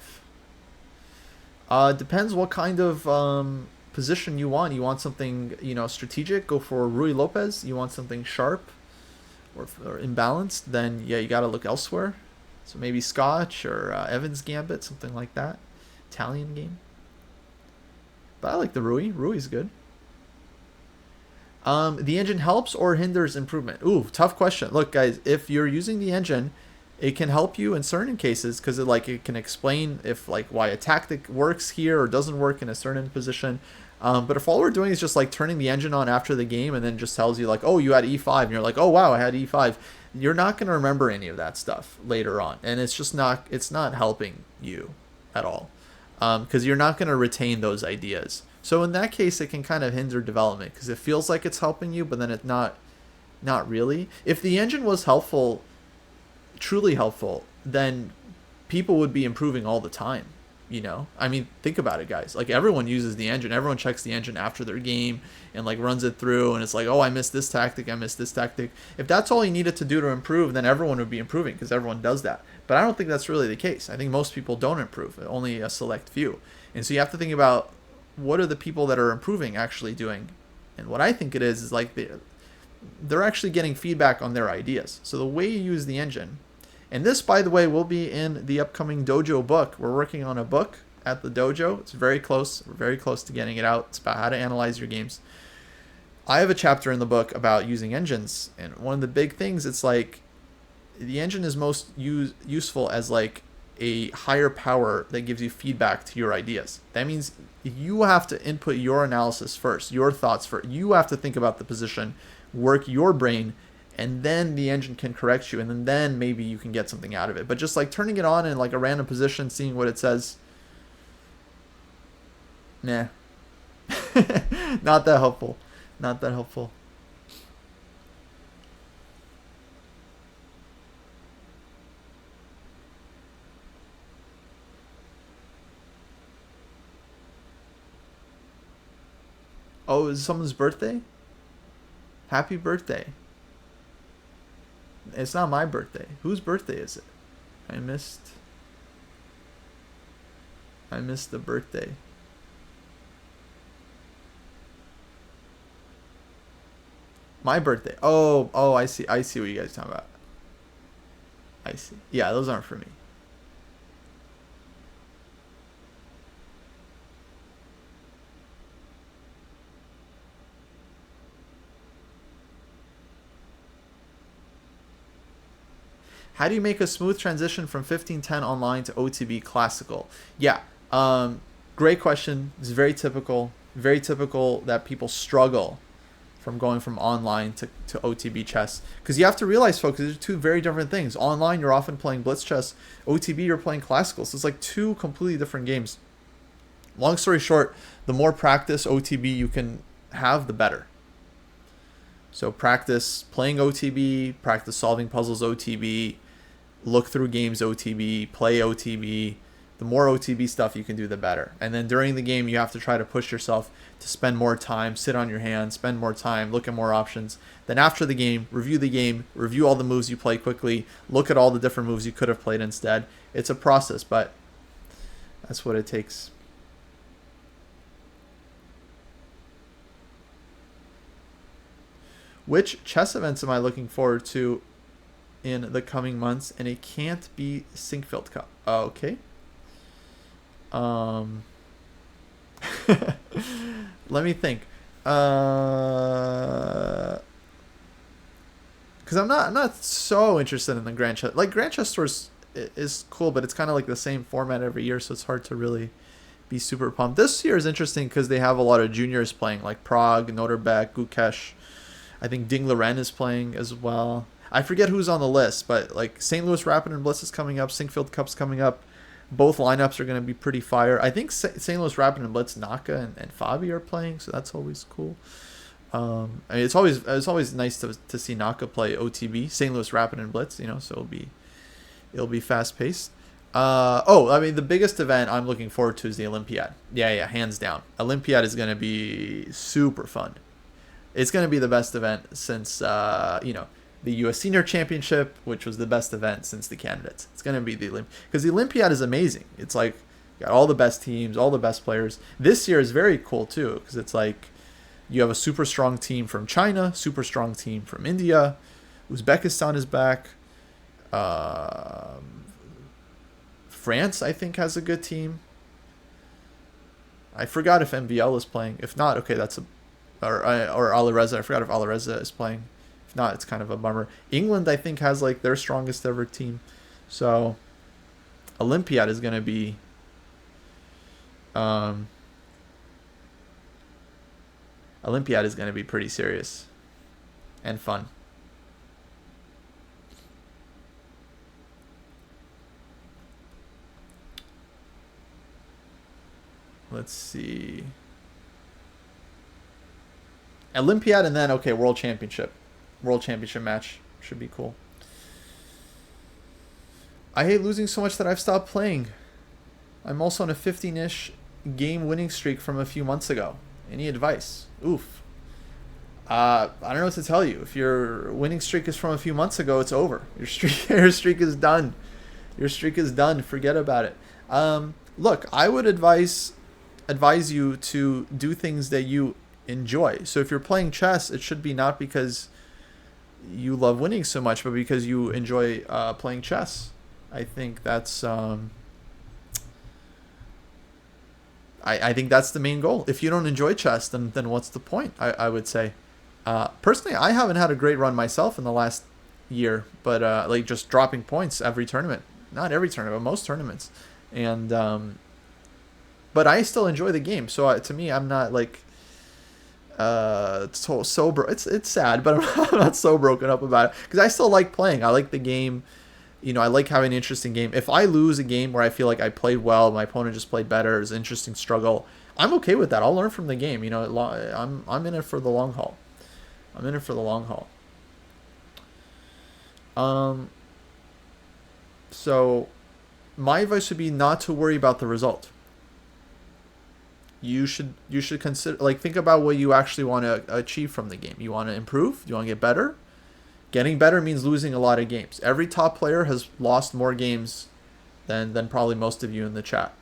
Depends what kind of position you want. You want something, strategic, go for Rui Lopez. You want something sharp or imbalanced, then yeah, you got to look elsewhere. So maybe Scotch or Evans Gambit, something like that. Italian game. But I like the Rui. Rui's good. The engine helps or hinders improvement? Ooh, tough question. Look, guys, if you're using the engine, it can help you in certain cases because it can explain if why a tactic works here or doesn't work in a certain position. But if all we're doing is just turning the engine on after the game and then just tells you oh, you had e5 and you're like, oh wow, I had e5, you're not going to remember any of that stuff later on, and it's not helping you at all because you're not going to retain those ideas. So in that case, it can kind of hinder development because it feels like it's helping you, but then it's not really. If the engine was helpful, truly helpful, then people would be improving all the time. I mean, think about it, guys. Everyone uses the engine, everyone checks the engine after their game and runs it through, and it's oh, I missed this tactic, I missed this tactic. If that's all you needed to do to improve, then everyone would be improving because everyone does that. But I don't think that's really the case. I think most people don't improve, only a select few. And so you have to think about what are the people that are improving actually doing. And what I think it is they're actually getting feedback on their ideas. So the way you use the engine. And this, by the way, will be in the upcoming Dojo book. We're working on a book at the Dojo. It's very close. We're very close to getting it out. It's about how to analyze your games. I have a chapter in the book about using engines. And one of the big things, it's the engine is most useful as a higher power that gives you feedback to your ideas. That means you have to input your analysis first, your thoughts first. You have to think about the position, work your brain, and then the engine can correct you, and then maybe you can get something out of it. But just turning it on in a random position, seeing what it says, nah. Not that helpful. Not that helpful. Oh, is someone's birthday? Happy birthday. It's not my birthday. Whose birthday is it? I missed the birthday. My birthday. Oh, I see what you guys are talking about. I see. Yeah, those aren't for me. How do you make a smooth transition from 1510 online to OTB classical? Yeah, great question. It's very typical that people struggle from going from online to OTB chess. Because you have to realize, folks, these are two very different things. Online, you're often playing blitz chess. OTB, you're playing classical. So it's two completely different games. Long story short, the more practice OTB you can have, the better. So practice playing OTB, practice solving puzzles OTB, look through games OTB, play OTB. The more OTB stuff you can do, the better. And then during the game, you have to try to push yourself to spend more time, sit on your hands, spend more time, look at more options. Then after the game, review all the moves you play quickly, look at all the different moves you could have played instead. It's a process, but that's what it takes. Which chess events am I looking forward to in the coming months? And it can't be Sinkfield Cup. Okay. Let me think. Because I'm not so interested in the Grand Chess. Grand Chess Tours is cool, but it's kind of the same format every year, so it's hard to really be super pumped. This year is interesting because they have a lot of juniors playing, like Prague, Noterbeck, Gukesh. I think Ding Liren is playing as well. I forget who's on the list, but St. Louis Rapid and Blitz is coming up. Sinkfield Cup's coming up. Both lineups are going to be pretty fire. I think St. Louis Rapid and Blitz, Naka and Fabi are playing, so that's always cool. I mean, it's always nice to see Naka play OTB, St. Louis Rapid and Blitz, so it'll be fast paced. I mean, the biggest event I'm looking forward to is the Olympiad. Yeah, hands down. Olympiad is going to be super fun. It's going to be the best event since, the U.S. Senior Championship, which was the best event since the candidates. It's going to be the Olympiad. Because the Olympiad is amazing. It's like, got all the best teams, all the best players. This year is very cool, too, because it's like, you have a super strong team from China, super strong team from India. Uzbekistan is back. France, I think, has a good team. I forgot if MVL is playing. If not, okay, that's a or Alireza. I forgot if Alireza is playing. If not, it's kind of a bummer. England, I think, has like their strongest ever team. So Olympiad is gonna be Olympiad is gonna be pretty serious and fun. Let's see. Olympiad and then okay, World Championship. World Championship match should be cool. I hate losing so much that I've stopped playing. I'm also on a 15-ish game winning streak from a few months ago. Any advice? Oof. I don't know what to tell you. If your winning streak is from a few months ago, it's over. Your streak is done. Your streak is done. Forget about it. Look, I would advise you to do things that you enjoy. So if you're playing chess, it should be not because you love winning so much, but because you enjoy playing chess. I think that's I think that's the main goal. If you don't enjoy chess, then what's the point? I would say. Personally, I haven't had a great run myself in the last year, but like just dropping points every tournament. Not every tournament, but most tournaments. And but I still enjoy the game. So to me, I'm not like it's sad, but I'm not so broken up about it because I still like playing. I like the game. I like having an interesting game. If I lose a game where I feel like I played well, my opponent just played better, it's an interesting struggle, I'm okay with that. I'll learn from the game. I'm in it for the long haul. I'm in it for the long haul. So my advice would be not to worry about the result. You should consider, like, think about what you actually want to achieve from the game. You want to improve? You want to get better? Getting better means losing a lot of games. Every top player has lost more games than probably most of you in the chat.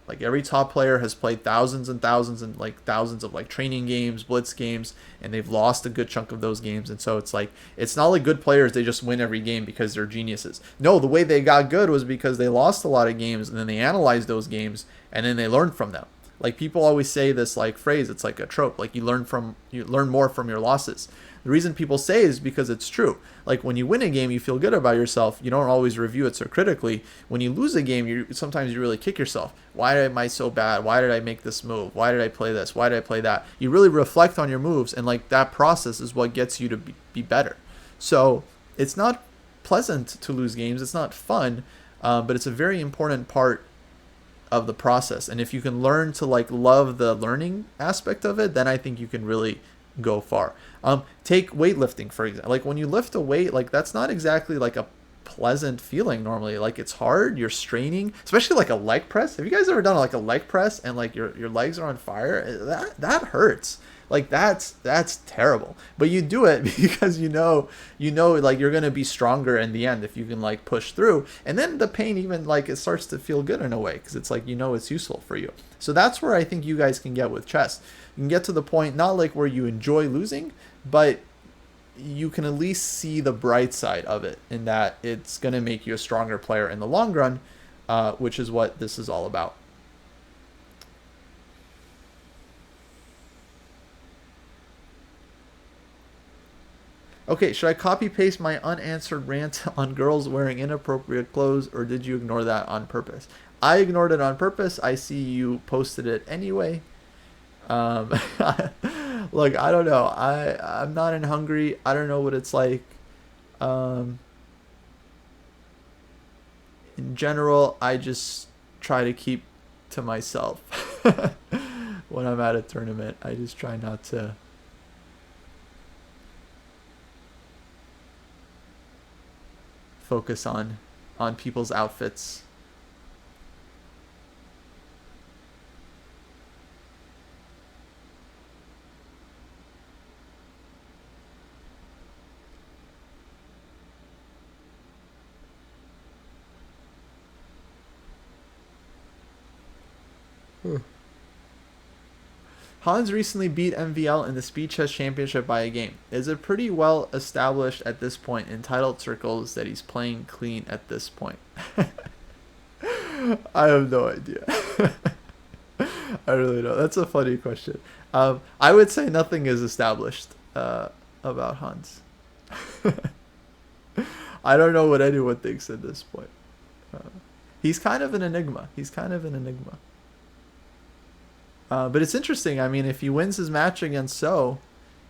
Like every top player has played thousands and thousands and like thousands of like training games, blitz games, and they've lost a good chunk of those games. And so it's like, it's not like good players, they just win every game because they're geniuses. No, the way they got good was because they lost a lot of games and then they analyzed those games and then they learned from them. Like people always say this like phrase, it's like a trope, like you learn more from your losses. The reason people say is because it's true. Like when you win a game, you feel good about yourself. You don't always review it so critically. When you lose a game, sometimes you really kick yourself. Why am I so bad? Why did I make this move? Why did I play this? Why did I play that? You really reflect on your moves, and like that process is what gets you to be better. So it's not pleasant to lose games. It's not fun, but it's a very important part of the process. And if you can learn to like love the learning aspect of it, then I think you can really go far. Take weightlifting for example. Like when you lift a weight, like that's not exactly like a pleasant feeling normally. Like it's hard, you're straining, especially like a leg press. Have you guys ever done like a leg press and like your legs are on fire? That hurts. Like that's terrible. But you do it because you know like you're gonna be stronger in the end if you can like push through. And then the pain even like it starts to feel good in a way because it's like it's useful for you. So that's where I think you guys can get with chess. You can get to the point not like where you enjoy losing, but you can at least see the bright side of it in that it's gonna make you a stronger player in the long run, which is what this is all about. Okay, should I copy paste my unanswered rant on girls wearing inappropriate clothes, or did you ignore that on purpose? I ignored it on purpose. I see you posted it anyway. Look, I don't know. I'm not in Hungary. I don't know what it's like. In general, I just try to keep to myself when I'm at a tournament. I just try not to focus on on people's outfits. Hans recently beat MVL in the Speed Chess Championship by a game. Is it pretty well established at this point in titled circles that he's playing clean at this point? I have no idea. I really don't. That's a funny question. I would say nothing is established about Hans. I don't know what anyone thinks at this point. He's kind of an enigma. But it's interesting. I mean, if he wins his match against So,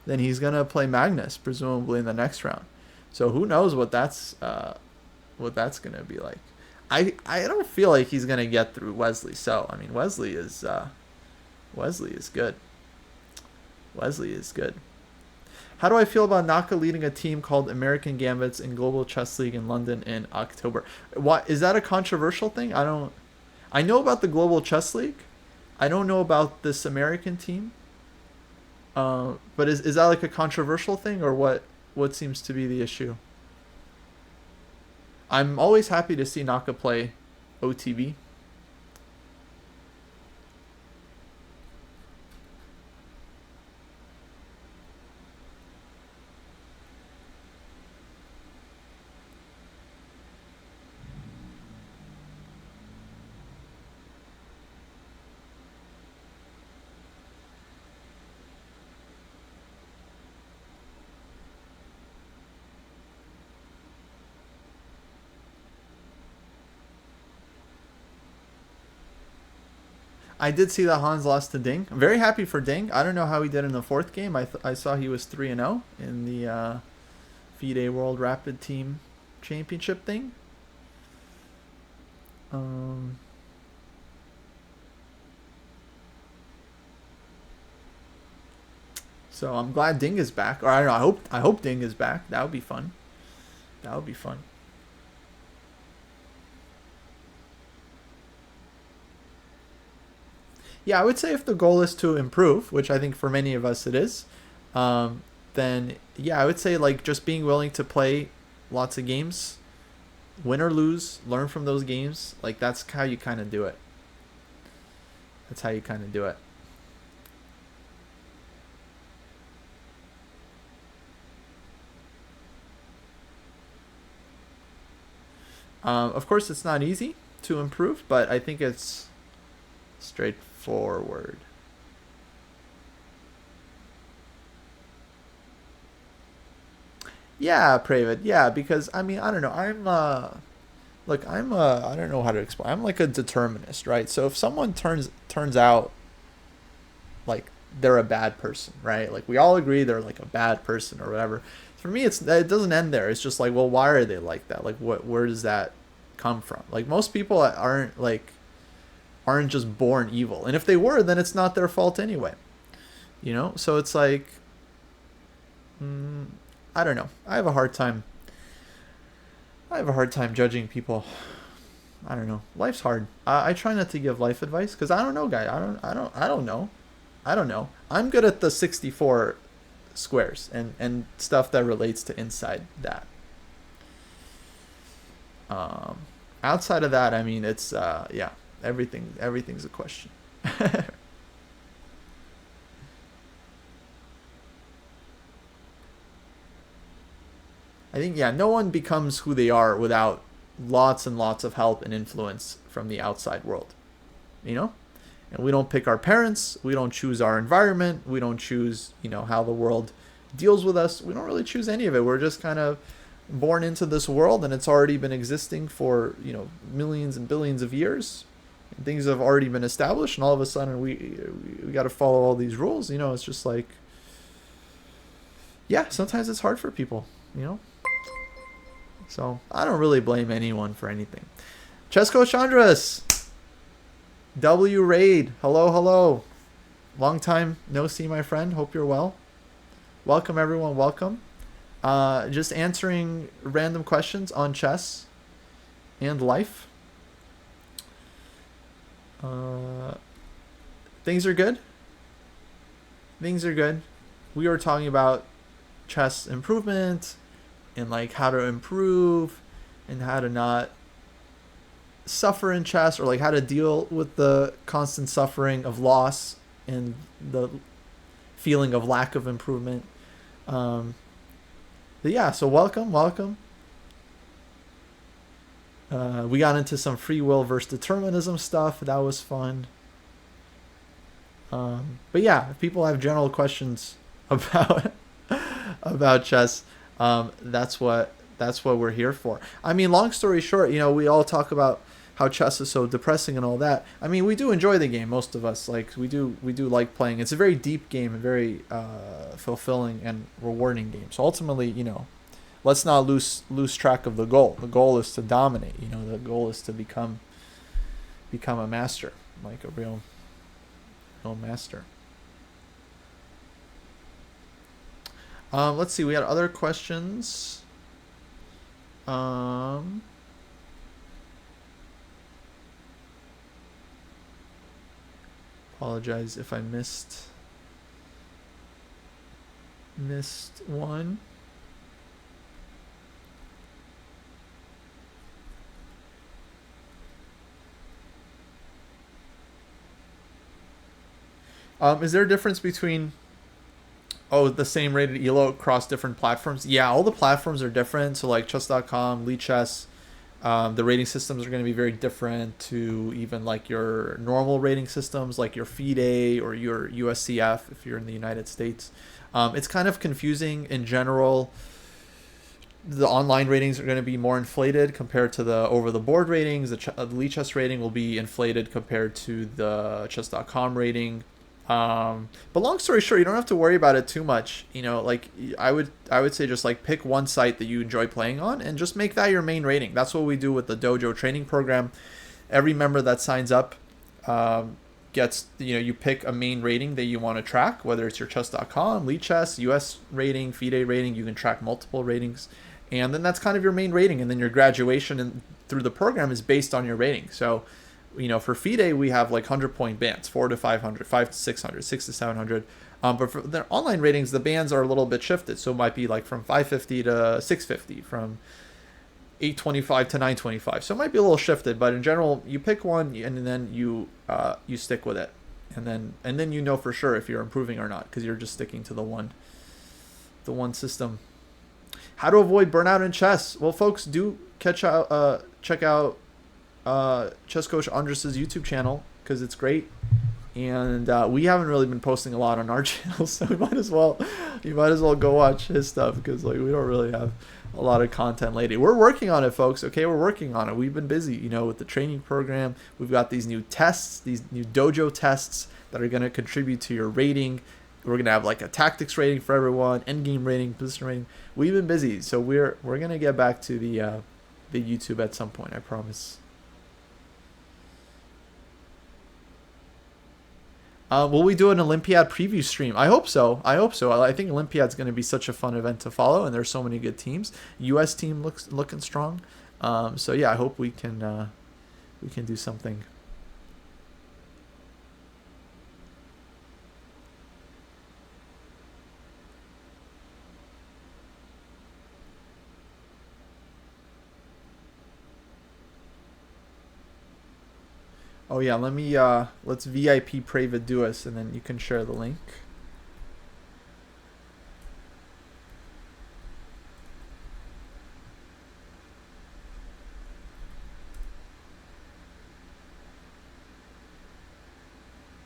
then he's gonna play Magnus presumably in the next round. So who knows what that's gonna be like. I don't feel like he's gonna get through Wesley So. I mean, Wesley is good. Wesley is good. How do I feel about Naka leading a team called American Gambits in Global Chess League in London in October? Why is that a controversial thing? I know about the Global Chess League. I don't know about this American team. But is that like a controversial thing, or what seems to be the issue? I'm always happy to see Naka play OTB. I did see that Hans lost to Ding. I'm very happy for Ding. I don't know how he did in the fourth game. I saw he was 3-0 in the FIDE World Rapid Team Championship thing. So I'm glad Ding is back. Or I don't know. I hope Ding is back. That would be fun. Yeah, I would say if the goal is to improve, which I think for many of us it is, then yeah, I would say like just being willing to play lots of games, win or lose, learn from those games. Like that's how you kind of do it. Of course, it's not easy to improve, but I think it's straightforward. Yeah, Pravid. Yeah, because I mean, I don't know. I don't know how to explain. I'm like a determinist, right? So if someone turns out like they're a bad person, right? Like we all agree they're like a bad person or whatever. For me, it doesn't end there. It's just like, well, why are they like that? Like where does that come from? Like most people aren't just born evil, and if they were, then it's not their fault anyway. So it's like, I don't know. I have a hard time judging people. I don't know. Life's hard. I try not to give life advice because I don't know, guy. I don't know. I'm good at the 64 squares and stuff that relates to inside that. Outside of that, I mean, it's yeah. Everything's a question. I think, yeah, no one becomes who they are without lots and lots of help and influence from the outside world. And we don't pick our parents, we don't choose our environment, we don't choose, how the world deals with us. We don't really choose any of it. We're just kind of born into this world, and it's already been existing for, millions and billions of years. Things have already been established, and all of a sudden we got to follow all these rules. It's just like, yeah, sometimes it's hard for people, So I don't really blame anyone for anything. Chesco Chandras, W Raid, hello. Long time no see, my friend. Hope you're well. Welcome everyone. Welcome. Just answering random questions on chess. and life. Things are good. Things are good. We were talking about chess improvement and like how to improve and how to not suffer in chess, or like how to deal with the constant suffering of loss and the feeling of lack of improvement. But yeah, so welcome. We got into some free will versus determinism stuff. That was fun. But yeah, if people have general questions about about chess, that's what we're here for. I mean, long story short, we all talk about how chess is so depressing and all that. I mean, we do enjoy the game. Most of us, like, we do like playing. It's a very deep game and very fulfilling and rewarding game. So ultimately, let's not lose track of the goal. The goal is to dominate. The goal is to become a master, like a real master. Let's see. We had other questions. Apologize if I missed one. Is there a difference between the same rated ELO across different platforms? Yeah, all the platforms are different. So like chess.com, Chess, the rating systems are going to be very different to even like your normal rating systems, like your FIDE or your USCF if you're in the United States. It's kind of confusing in general. The online ratings are going to be more inflated compared to the over-the-board ratings. The Chess rating will be inflated compared to the chess.com rating. But long story short, you don't have to worry about it too much. Like I would say just like pick one site that you enjoy playing on and just make that your main rating. That's what we do with the Dojo training program. Every member that signs up gets, you pick a main rating that you want to track, whether it's your chess.com, Chess, US rating, FIDE rating. You can track multiple ratings. And then that's kind of your main rating. And then your graduation through the program is based on your rating. So for FIDE, we have like 100-point bands, 4 to 500, 5 to 600, 6 to 700. But for the online ratings, the bands are a little bit shifted. So it might be like from 550 to 650, from 825 to 925. So it might be a little shifted, but in general, you pick one and then you stick with it. And then for sure if you're improving or not, because you're just sticking to the one system. How to avoid burnout in chess? Well, folks, do check out Chess Coach Andres's YouTube channel, because it's great, and we haven't really been posting a lot on our channel, so you might as well go watch his stuff, because like we don't really have a lot of content lately. We're working on it, folks. Okay, we're working on it. We've been busy, with the training program. We've got these new tests, these new dojo tests that are going to contribute to your rating. We're gonna have like a tactics rating for everyone, endgame rating, position rating. We've been busy, so we're gonna get back to the YouTube at some point. I promise. Will we do an Olympiad preview stream? I hope so. I think Olympiad's going to be such a fun event to follow, and there's so many good teams. U.S. team looking strong. So yeah, I hope we can do something. Oh yeah, let's VIP pray Viduas, and then you can share the link.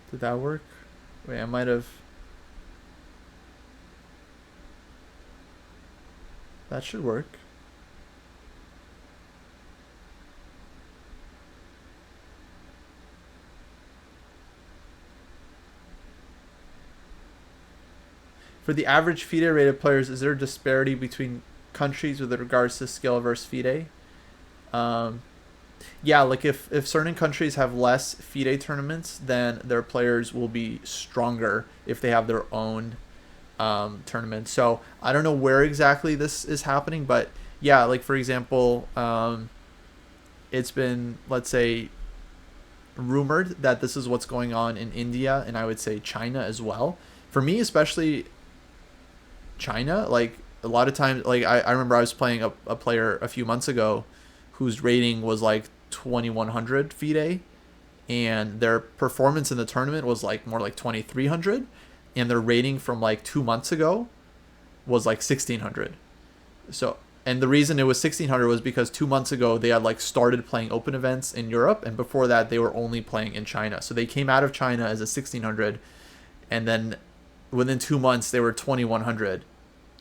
Did that work? Wait, I might have. That should work. For the average FIDE rated players, is there a disparity between countries with regards to skill versus FIDE? Yeah, like if certain countries have less FIDE tournaments, then their players will be stronger if they have their own tournament. So I don't know where exactly this is happening, but yeah, like for example, it's been, let's say, rumored that this is what's going on in India, and I would say China as well. For me, especially China, like a lot of times, like I remember I was playing a player a few months ago whose rating was like 2100 FIDE, and their performance in the tournament was like more like 2300, and their rating from like 2 months ago was like 1600. So, and the reason it was 1600 was because 2 months ago they had like started playing open events in Europe, and before that they were only playing in China. So they came out of China as a 1600, and then within 2 months they were 2100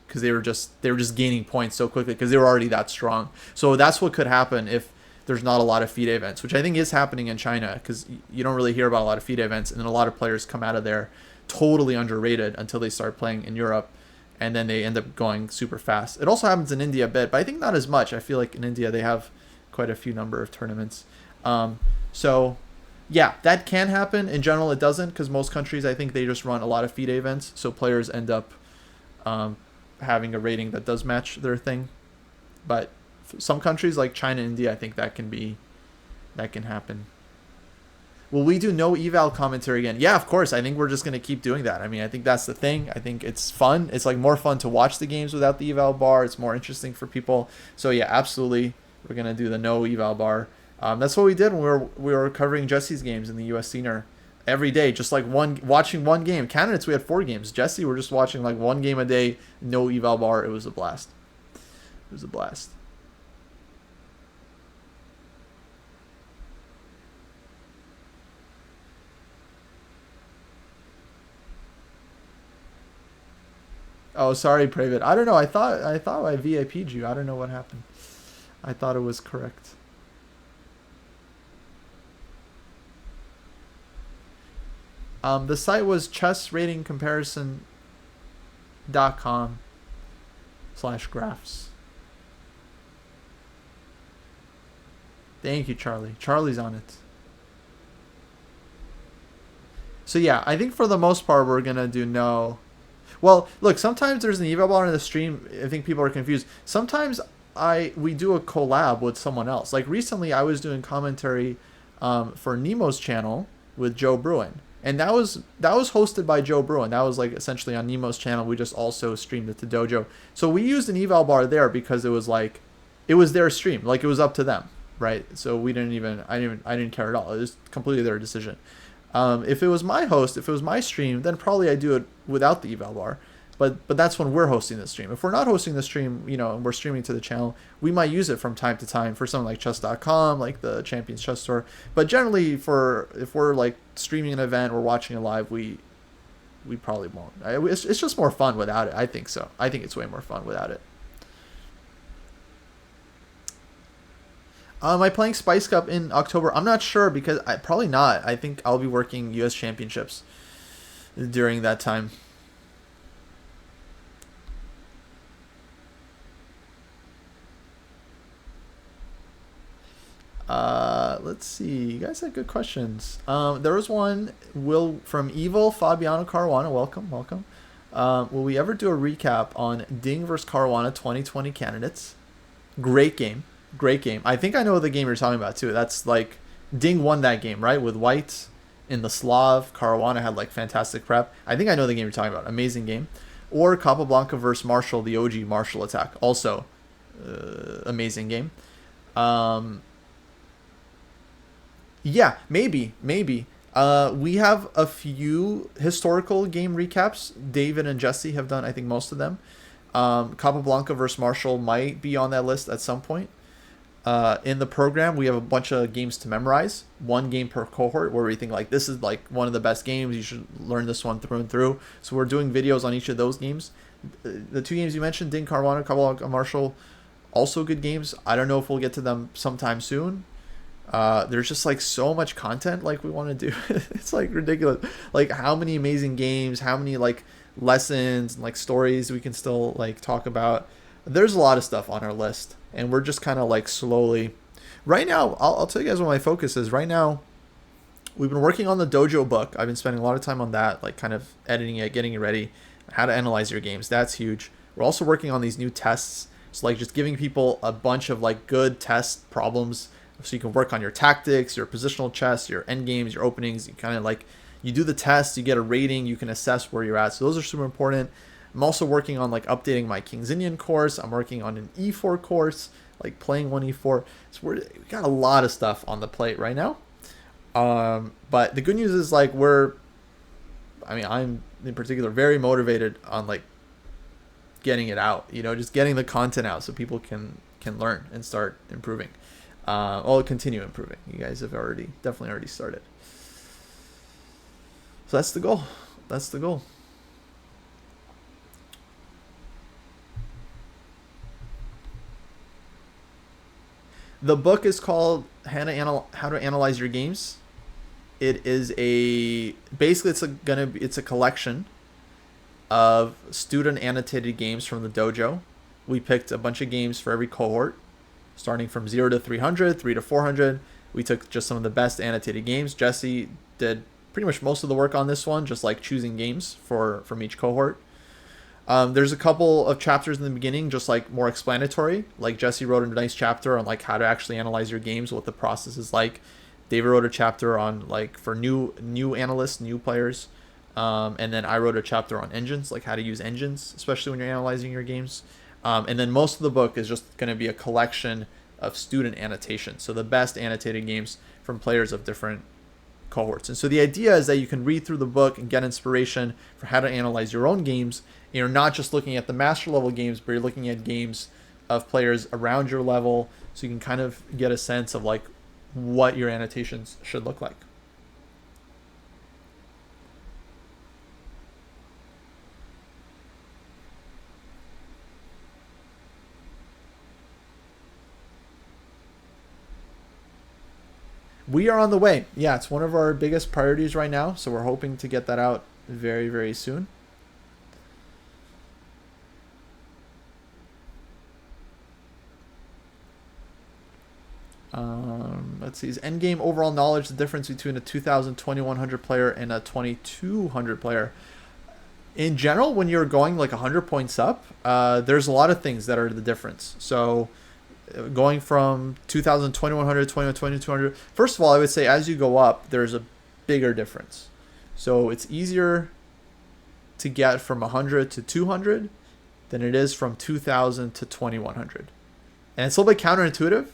because they were just gaining points so quickly because they were already that strong. So that's what could happen if there's not a lot of FIDE events, which I think is happening in China because you don't really hear about a lot of FIDE events, and then a lot of players come out of there totally underrated until they start playing in Europe, and then they end up going super fast. It also happens in India a bit, but I think not as much. I feel like in India they have quite a few number of tournaments. So yeah, that can happen. In general, it doesn't because most countries, I think they just run a lot of FIDE events, so players end up having a rating that does match their thing. But some countries like China, India, I think that can happen. Will we do no eval commentary again? Yeah, of course. I think we're just going to keep doing that. I mean, I think that's the thing. I think it's fun. It's like more fun to watch the games without the eval bar. It's more interesting for people. So yeah, absolutely. We're going to do the no eval bar. That's what we did when we were covering Jesse's games in the US senior every day, just like watching one game. Candidates, we had 4 games. Jesse, we're just watching like one game a day, no eval bar. It was a blast. It was a blast. Oh, sorry, Pravit. I don't know. I thought I VIP'd you. I don't know what happened. I thought it was correct. The site was chessratingcomparison.com/graphs. Thank you, Charlie. Charlie's on it. So yeah, I think for the most part we're gonna do no. Well, look, sometimes there's an eval bar in the stream. I think people are confused. Sometimes we do a collab with someone else. Like recently, I was doing commentary for Nemo's channel with Joe Bruin, and that was hosted by Joe Bruin. That was like essentially on Nemo's channel. We just also streamed it to Dojo. So we used an eval bar there because it was like it was their stream. Like it was up to them, right? So we didn't even I didn't care at all. It was completely their decision. If it was my host, if it was my stream, then probably I'd do it without the eval bar. But that's when we're hosting the stream. If we're not hosting the stream, and we're streaming to the channel, we might use it from time to time for something like chess.com, like the Champions Chess Store. But generally, if we're like streaming an event or watching it live, we probably won't. It's just more fun without it. I think so. I think it's way more fun without it. Am I playing Spice Cup in October? I'm not sure because probably not. I think I'll be working U.S. Championships during that time. Let's see. You guys had good questions. There was one. Will from Evil Fabiano Caruana. Welcome. Will we ever do a recap on Ding vs Caruana 2020 candidates? Great game. I think I know the game you're talking about too. That's like Ding won that game, right? With White in the Slav. Caruana had like fantastic prep. I think I know the game you're talking about. Amazing game. Or Capablanca versus Marshall, the OG Marshall attack. Also, amazing game. Yeah, maybe. We have a few historical game recaps. David and Jesse have done, I think, most of them. Capablanca versus Marshall might be on that list at some point. In the program, we have a bunch of games to memorize. 1 game per cohort, where we think like this is like one of the best games. You should learn this one through and through. So we're doing videos on each of those games. The 2 games you mentioned, Ding Caruana, Capablanca Marshall, also good games. I don't know if we'll get to them sometime soon. There's just like so much content like we want to do. It's like ridiculous. Like how many amazing games, how many like lessons and like stories we can still like talk about. There's a lot of stuff on our list, and we're just kind of like slowly. Right now, I'll tell you guys what my focus is. Right now, we've been working on the Dojo book. I've been spending a lot of time on that, like kind of editing it, getting it ready, how to analyze your games. That's huge. We're also working on these new tests. So like just giving people a bunch of like good test problems So you can work on your tactics, your positional chess, your end games, your openings. You kind of like, you do the test, you get a rating, you can assess where you're at. So those are super important. I'm also working on like updating my King's Indian course. I'm working on an E4 course, like playing one E4. So we got a lot of stuff on the plate right now. But the good news is like I'm in particular very motivated on like getting it out, just getting the content out so people can learn and start improving. Continue improving. You guys have definitely already started. So that's the goal. That's the goal. The book is called How to Analyze Your Games. It is it's a collection of student annotated games from the dojo. We picked a bunch of games for every cohort, starting from 0 to 300, 3 to 400. We took just some of the best annotated games. Jesse did pretty much most of the work on this one, just like choosing games from each cohort. There's a couple of chapters in the beginning, just like more explanatory. Like Jesse wrote a nice chapter on like how to actually analyze your games, what the process is like. David wrote a chapter on like for new analysts, new players. And then I wrote a chapter on engines, like how to use engines, especially when you're analyzing your games. And then most of the book is just going to be a collection of student annotations. So the best annotated games from players of different cohorts. And so the idea is that you can read through the book and get inspiration for how to analyze your own games. You're not just looking at the master level games, but you're looking at games of players around your level. So you can kind of get a sense of like what your annotations should look like. We are on the way. Yeah, it's one of our biggest priorities right now. So we're hoping to get that out very, very soon. Let's see. Is endgame overall knowledge the difference between a 2,000 2100 player and a 2200 player? In general, when you're going like 100 points up, there's a lot of things that are the difference. So going from 2,000 2100 2200, first of all, I would say as you go up, there's a bigger difference. So it's easier to get from 100 to 200 than it is from 2,000 to 2100. And it's a little bit counterintuitive,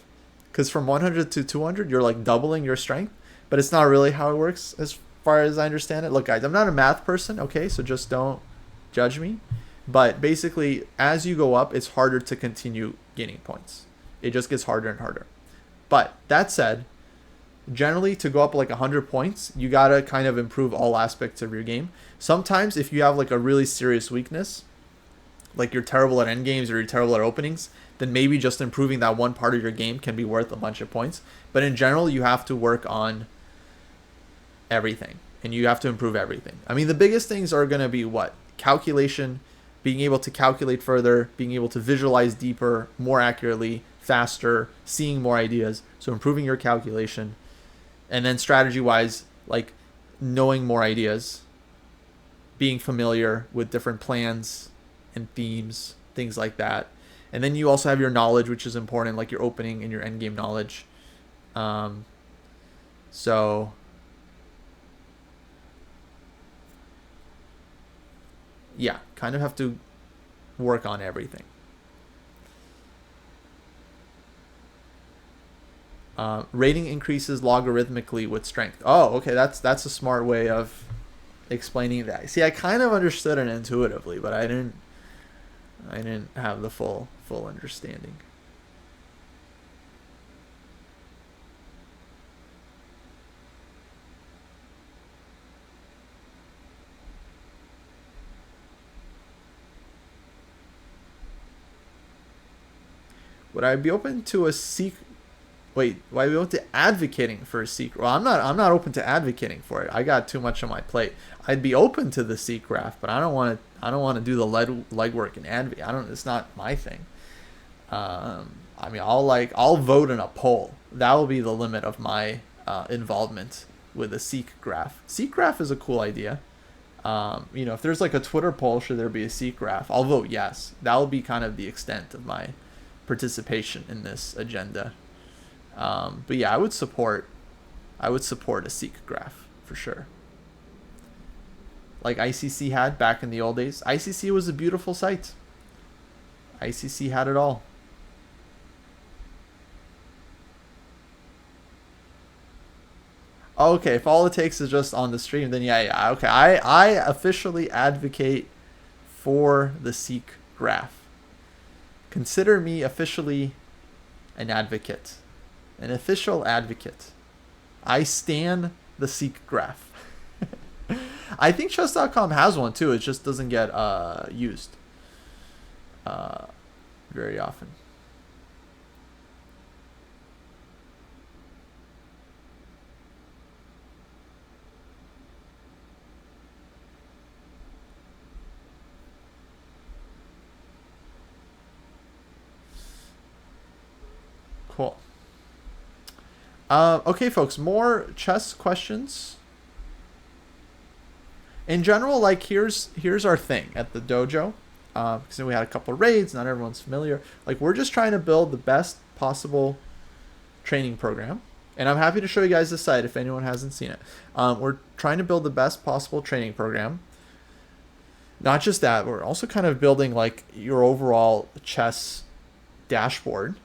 because from 100 to 200, you're like doubling your strength, but it's not really how it works as far as I understand it. Look, guys, I'm not a math person, okay? So just don't judge me. But basically, as you go up, it's harder to continue gaining points. It just gets harder and harder. But that said, generally to go up like 100 points, you got to kind of improve all aspects of your game. Sometimes if you have like a really serious weakness, like you're terrible at endgames or you're terrible at openings, then maybe just improving that one part of your game can be worth a bunch of points. But in general, you have to work on everything and you have to improve everything. I mean, the biggest things are going to be what? Calculation, being able to calculate further, being able to visualize deeper, more accurately, faster, seeing more ideas. So improving your calculation. And then strategy-wise, like knowing more ideas, being familiar with different plans and themes, things like that. And then you also have your knowledge, which is important, like your opening and your endgame knowledge. So yeah, kind of have to work on everything. Rating increases logarithmically with strength. Oh, okay, that's a smart way of explaining that. See, I kind of understood it intuitively, but I didn't have the full understanding. Would I be open to a secret? Wait, why we went to advocating for a secret? Well, I'm not open to advocating for it. I got too much on my plate. I'd be open to the seek graph, but I don't want to do the legwork and advocate. It's not my thing. I mean, I'll vote in a poll. That will be the limit of my involvement with a seek graph. Seek graph is a cool idea. If there's like a Twitter poll, should there be a seek graph? I'll vote yes. That will be kind of the extent of my participation in this agenda. But yeah, I would support a Seek graph for sure. Like ICC had back in the old days. ICC was a beautiful site. ICC had it all. Okay, if all it takes is just on the stream, then yeah. Okay, I officially advocate for the Seek graph. Consider me officially an advocate, an official advocate. I stan the Seek graph. I think chess.com has one too. It just doesn't get used very often. Cool. Okay, folks, more chess questions. In general, like here's our thing at the dojo. Because we had a couple of raids, not everyone's familiar. Like we're just trying to build the best possible training program, and I'm happy to show you guys the site if anyone hasn't seen it. We're trying to build the best possible training program. Not just that, we're also kind of building like your overall chess dashboard,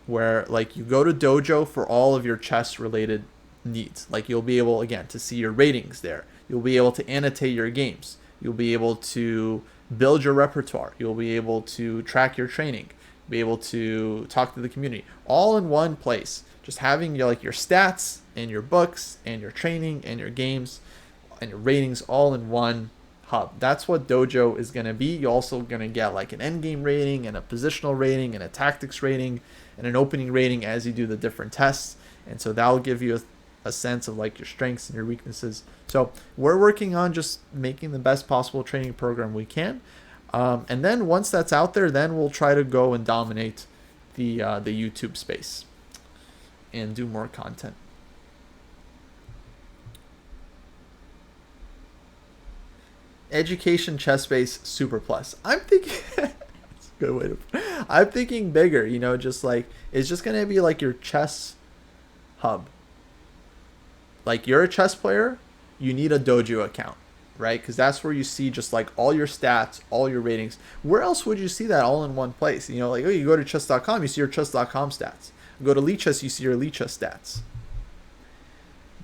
where like you go to Dojo for all of your chess related needs. Like you'll be able again to see your ratings there. You'll be able to annotate your games. You'll be able to build your repertoire. You'll be able to track your training. Be able to talk to the community all in one place. Just having your stats and your books and your training and your games and your ratings all in one hub. That's what Dojo is going to be. You're also going to get like an endgame rating and a positional rating and a tactics rating and an opening rating as you do the different tests. And so that'll give you a sense of like your strengths and your weaknesses. So we're working on just making the best possible training program we can. And then once that's out there, then we'll try to go and dominate the YouTube space and do more content. Education chess base super plus. I'm thinking that's a good way to. I'm thinking bigger. Just like it's just gonna be like your chess hub. Like you're a chess player, you need a Dojo account, right? Because that's where you see just like all your stats, all your ratings. Where else would you see that all in one place? Like you go to chess.com, you see your chess.com stats. You go to Lichess, you see your Lichess stats.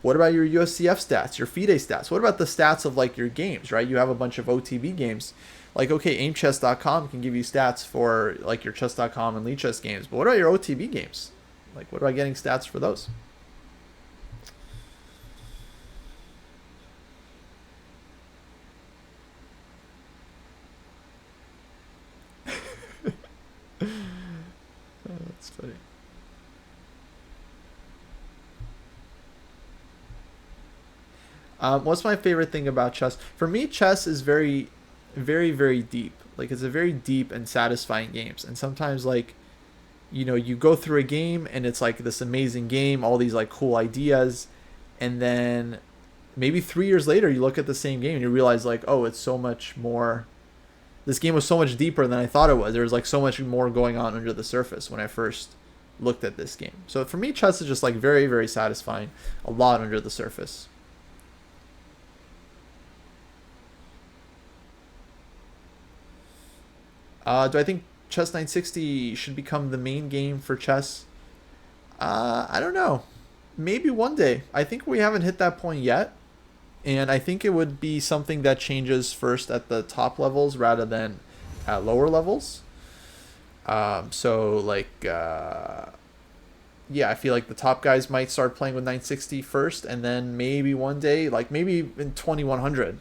What about your USCF stats, your FIDE stats? What about the stats of like your games, right? You have a bunch of OTB games. Like, okay, aimchess.com can give you stats for like your chess.com and Lichess games. But what about your OTB games? Like, what about getting stats for those? That's funny. What's my favorite thing about chess? For me, chess is very, very, very deep. Like it's a very deep and satisfying games. And sometimes like, you go through a game and it's like this amazing game, all these like cool ideas, and then maybe 3 years later you look at the same game and you realize like, oh, it's so much more. This game was so much deeper than I thought it was. There was like so much more going on under the surface when I first looked at this game. So for me, chess is just like very, very satisfying. A lot under the surface. Do I think Chess 960 should become the main game for chess? I don't know. Maybe one day. I think we haven't hit that point yet. And I think it would be something that changes first at the top levels rather than at lower levels. So like, yeah, I feel like the top guys might start playing with 960 first, and then maybe one day, like maybe in 2100,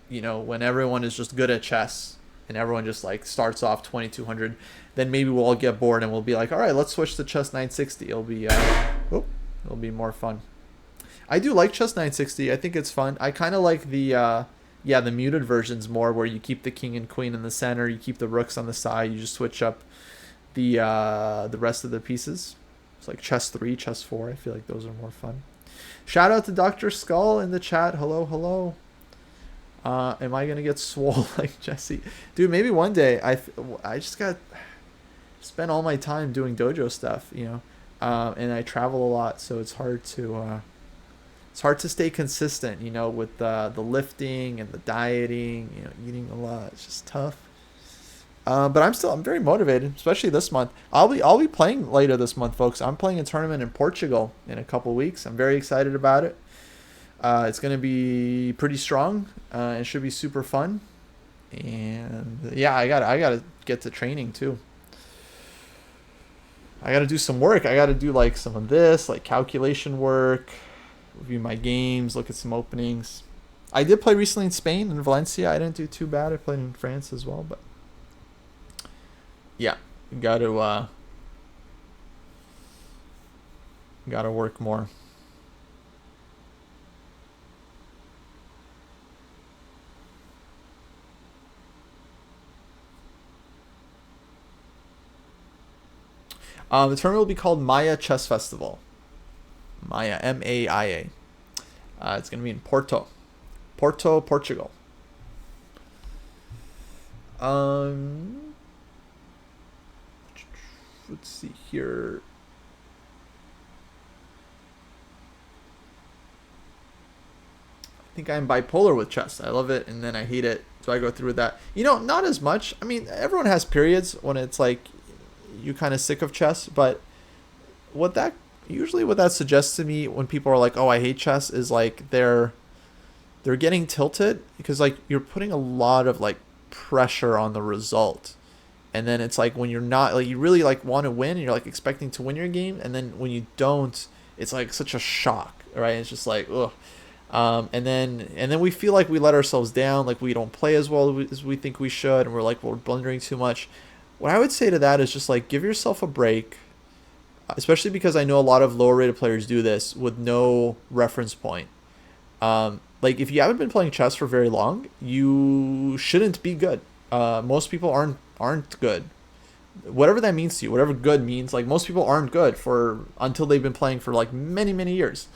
when everyone is just good at chess and everyone just like starts off 2200, then maybe we'll all get bored and we'll be like, all right, let's switch to chess 960. It'll be more fun. I do like chess 960. I think it's fun. I kind of like the muted versions more, where you keep the king and queen in the center, you keep the rooks on the side, you just switch up the rest of the pieces. It's like chess 3, chess 4. I feel like those are more fun. Shout out to Dr. Skull in the chat. Hello, hello. Am I gonna get swole like Jesse? Dude, maybe one day. I just got spent all my time doing dojo stuff. and I travel a lot, so it's hard to stay consistent, with the lifting and the dieting, eating a lot. It's just tough. But I'm very motivated, especially this month. I'll be playing later this month, folks. I'm playing a tournament in Portugal in a couple weeks. I'm very excited about it. It's going to be pretty strong. It should be super fun. And yeah, I gotta get to training too. I gotta do some work. I gotta do like some of this, like calculation work, review my games, look at some openings. I did play recently in Spain, in Valencia. I didn't do too bad. I played in France as well, but yeah, gotta work more. The tournament will be called Maya Chess Festival. Maya, Maia. It's going to be in Porto, Portugal. Let's see here. I think I'm bipolar with chess. I love it and then I hate it. So I go through that. Not as much. I mean, everyone has periods when it's like you kind of sick of chess, but what that suggests to me when people are like, "Oh, I hate chess," is like they're getting tilted because like you're putting a lot of like pressure on the result, and then it's like when you're not like you really like want to win and you're like expecting to win your game, and then when you don't, it's like such a shock, right? It's just like ugh. And then we feel like we let ourselves down, like we don't play as well as we think we should, and we're blundering too much. What I would say to that is just like give yourself a break, especially because I know a lot of lower rated players do this with no reference point. Like if you haven't been playing chess for very long, you shouldn't be good. Most people aren't good. Whatever that means to you, whatever good means, like most people aren't good for until they've been playing for like many years.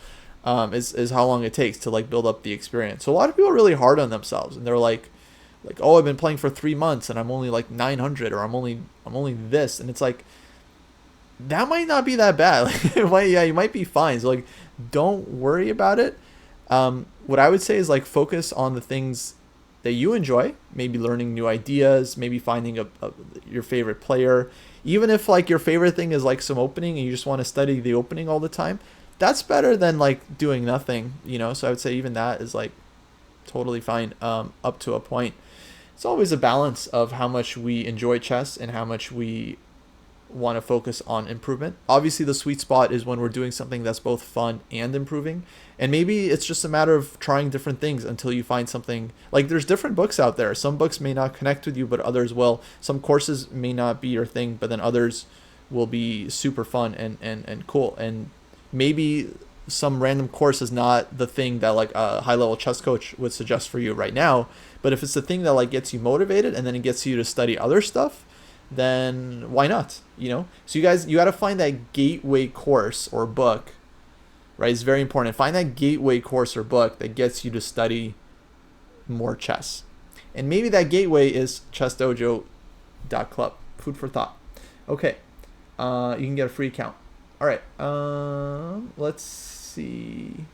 Is how long it takes to like build up the experience. So a lot of people are really hard on themselves, and they're like, oh, I've been playing for 3 months and I'm only like 900, or I'm only this, and it's like that might not be that bad. Like, you might be fine. So like, don't worry about it. What I would say is like focus on the things that you enjoy. Maybe learning new ideas. Maybe finding your favorite player. Even if like your favorite thing is like some opening and you just want to study the opening all the time, that's better than like doing nothing. So I would say even that is like totally fine. Up to a point. It's always a balance of how much we enjoy chess and how much we want to focus on improvement. Obviously, the sweet spot is when we're doing something that's both fun and improving. And maybe it's just a matter of trying different things until you find something. Like there's different books out there. Some books may not connect with you, but others will. Some courses may not be your thing, but then others will be super fun and cool. And maybe some random course is not the thing that like a high level chess coach would suggest for you right now. But if it's the thing that like gets you motivated and then it gets you to study other stuff, then why not? So you got to find that gateway course or book, right? It's very important. Find that gateway course or book that gets you to study more chess. And maybe that gateway is ChessDojo.club. Food for thought. Okay. You can get a free account. All right. Let's see.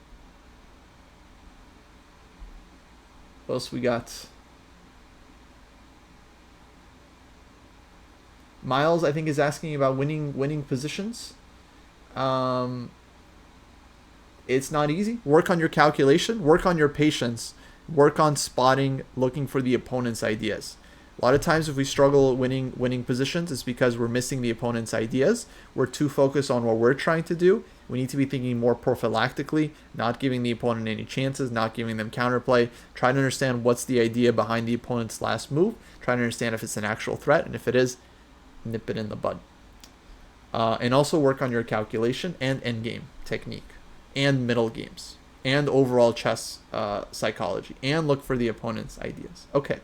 What else we got? Miles, I think, is asking about winning positions. It's not easy. Work on your calculation. Work on your patience. Work on spotting, looking for the opponent's ideas. A lot of times if we struggle winning positions, it's because we're missing the opponent's ideas. We're too focused on what we're trying to do. We need to be thinking more prophylactically, not giving the opponent any chances, not giving them counterplay. Try to understand what's the idea behind the opponent's last move. Try to understand if it's an actual threat, and if it is, nip it in the bud. And also work on your calculation and endgame technique and middle games and overall chess psychology, and look for the opponent's ideas. Okay.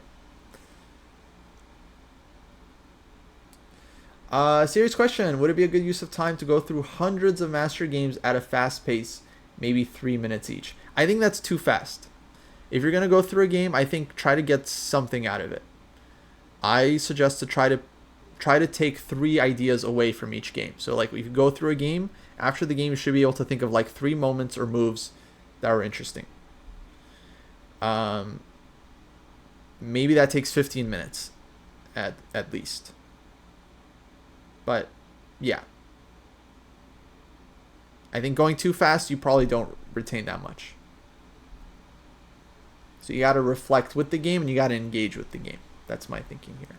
Serious question. Would it be a good use of time to go through hundreds of master games at a fast pace, maybe 3 minutes each? I think that's too fast. If you're going to go through a game, I think try to get something out of it. I suggest to try to try to take 3 ideas away from each game. So like if you go through a game, after the game you should be able to think of like 3 moments or moves that were interesting. Maybe that takes 15 minutes at least. But yeah, I think going too fast, you probably don't retain that much. So you got to reflect with the game and you got to engage with the game. That's my thinking here.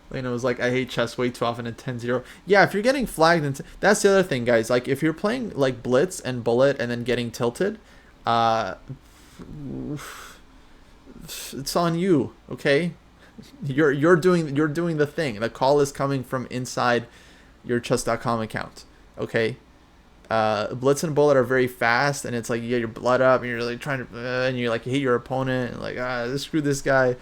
Elaynah was like, I hate chess way too often at 10-0. Yeah, if you're getting flagged, that's the other thing, guys. Like, if you're playing, like, Blitz and Bullet and then getting tilted, it's on you, okay? You're doing the thing. The call is coming from inside your chess.com account, okay? Blitz and Bullet are very fast, and it's like you get your blood up, and you're like trying to, and you like hate your opponent, and like screw this guy.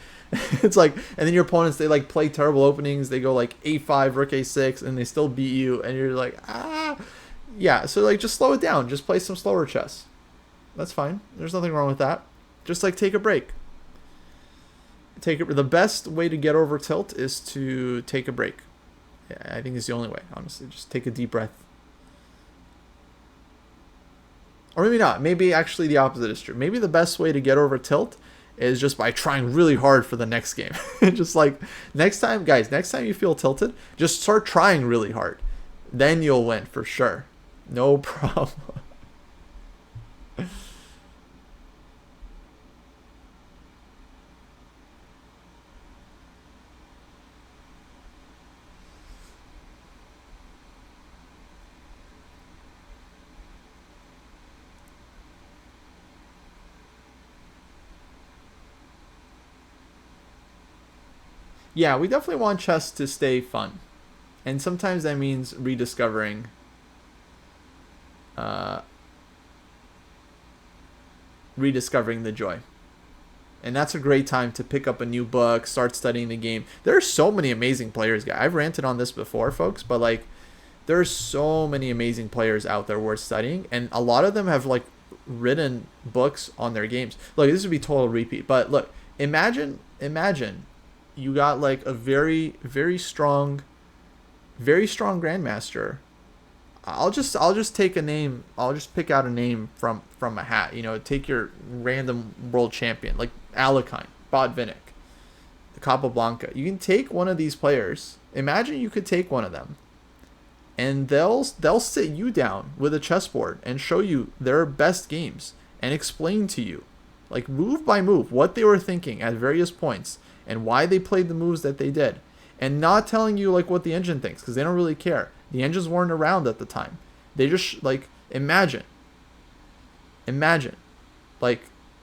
It's like, and then your opponents, they like play terrible openings. They go like a5, rook a6, and they still beat you, and you're like yeah. So like just slow it down. Just play some slower chess. That's fine. There's nothing wrong with that. Just like take a break. The best way to get over tilt is to take a break. Yeah, I think it's the only way. Honestly, just take a deep breath. Or maybe not. Maybe actually the opposite is true. Maybe the best way to get over tilt is just by trying really hard for the next game. Just like next time you feel tilted, just start trying really hard. Then you'll win for sure. No problem. Yeah, we definitely want chess to stay fun. And sometimes that means rediscovering the joy. And that's a great time to pick up a new book, start studying the game. There are so many amazing players, guys. I've ranted on this before, folks, but like there's so many amazing players out there worth studying, and a lot of them have like written books on their games. Look, this would be total repeat, but look, imagine you got like a very, very strong grandmaster. I'll just take a name. I'll just pick out a name from a hat. You know, take your random world champion like Alekhine, Botvinnik, the Capablanca. You can take one of these players. Imagine you could take one of them, and they'll sit you down with a chessboard and show you their best games and explain to you, like move by move, what they were thinking at various points and why they played the moves that they did, and not telling you like what the engine thinks, because they don't really care. The engines weren't around at the time. They just like imagine like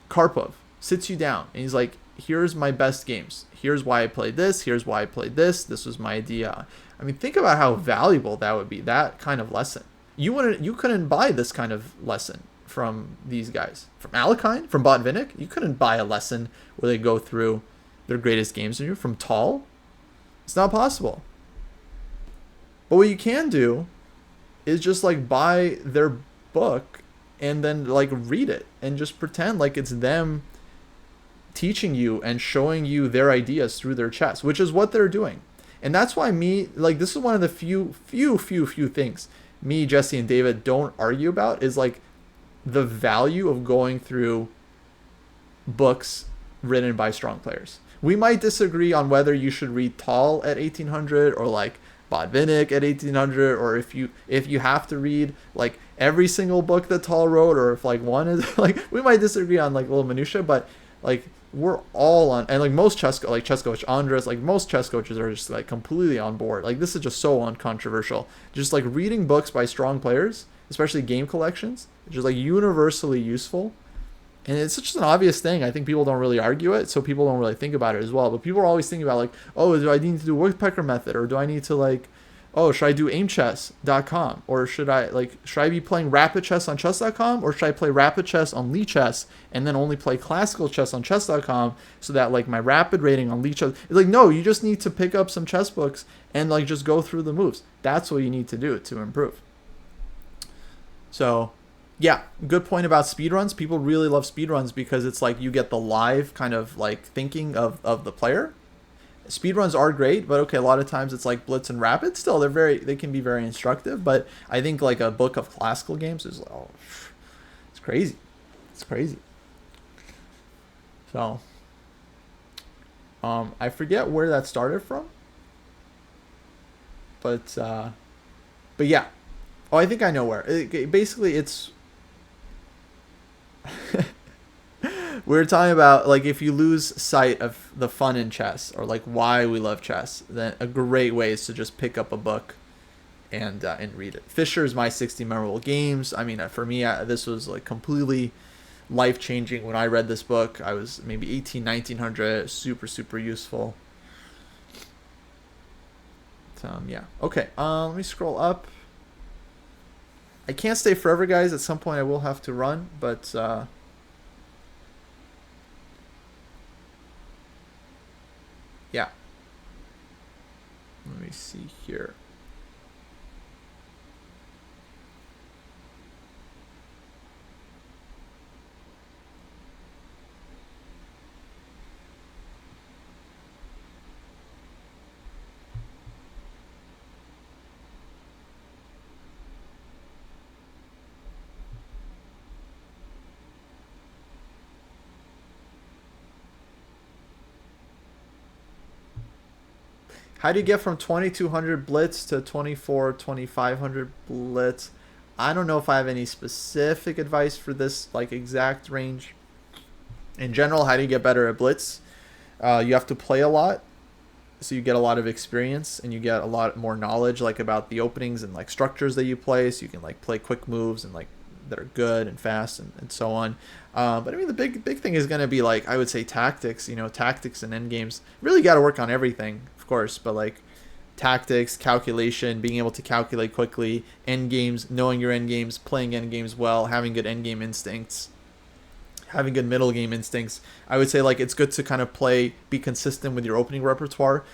Karpov sits you down and he's like, here's my best games, here's why I played this, here's why I played this was my idea. I mean, think about how valuable that would be, that kind of lesson. You couldn't buy this kind of lesson from these guys, from Alekhine, from Botvinnik. You couldn't buy a lesson where they go through their greatest games with you from Tal. It's not possible. But what you can do is just like buy their book and then like read it and just pretend like it's them teaching you and showing you their ideas through their chess, which is what they're doing. And that's why this is one of the few things me, Jesse, and David don't argue about, is like the value of going through books written by strong players. We might disagree on whether you should read Tal at 1800 or like Botvinnik at 1800, or if you have to read like every single book that Tal wrote, or if like one is like, we might disagree on like little minutia, but like we're all on, and like most chess coach Andres, like most chess coaches are just like completely on board. Like this is just so uncontroversial. Just like reading books by strong players, especially game collections, which is like universally useful. And it's such an obvious thing. I think people don't really argue it, so people don't really think about it as well. But people are always thinking about like, oh, do I need to do woodpecker method, or do I need to like oh, should I do aimchess.com, or should I be playing rapid chess on chess.com, or should I play rapid chess on Lichess and then only play classical chess on chess.com, so that like my rapid rating on Lichess, it's like, no, you just need to pick up some chess books and like just go through the moves. That's what you need to do to improve. So yeah, good point about speedruns. People really love speedruns because it's like you get the live kind of like thinking of the player. Speedruns are great, but okay, a lot of times it's like blitz and rapid. Still, they can be very instructive, but I think like a book of classical games is, oh, it's crazy. It's crazy. So I forget where that started from, but yeah. Oh, I think I know where. Basically, it's we were talking about like if you lose sight of the fun in chess, or like why we love chess, then a great way is to just pick up a book and read it. Fisher's My 60 Memorable Games. I mean, for me, this was like completely life changing when I read this book. I was maybe 1900. Super, super useful. Yeah. Okay. Let me scroll up. I can't stay forever, guys. At some point, I will have to run, but yeah. Let me see here. How do you get from 2200 blitz to 2500 blitz? I don't know if I have any specific advice for this like exact range. In general, how do you get better at blitz? You have to play a lot, so you get a lot of experience and you get a lot more knowledge like about the openings and like structures that you play, so you can like play quick moves and like that are good and fast and so on. But I mean, the big thing is going to be like, I would say tactics. Tactics and end games. Really got to work on everything, of course, but like tactics, calculation, being able to calculate quickly, end games, knowing your end games, playing end games well, having good end game instincts, having good middle game instincts. I would say like it's good to kind of be consistent with your opening repertoire.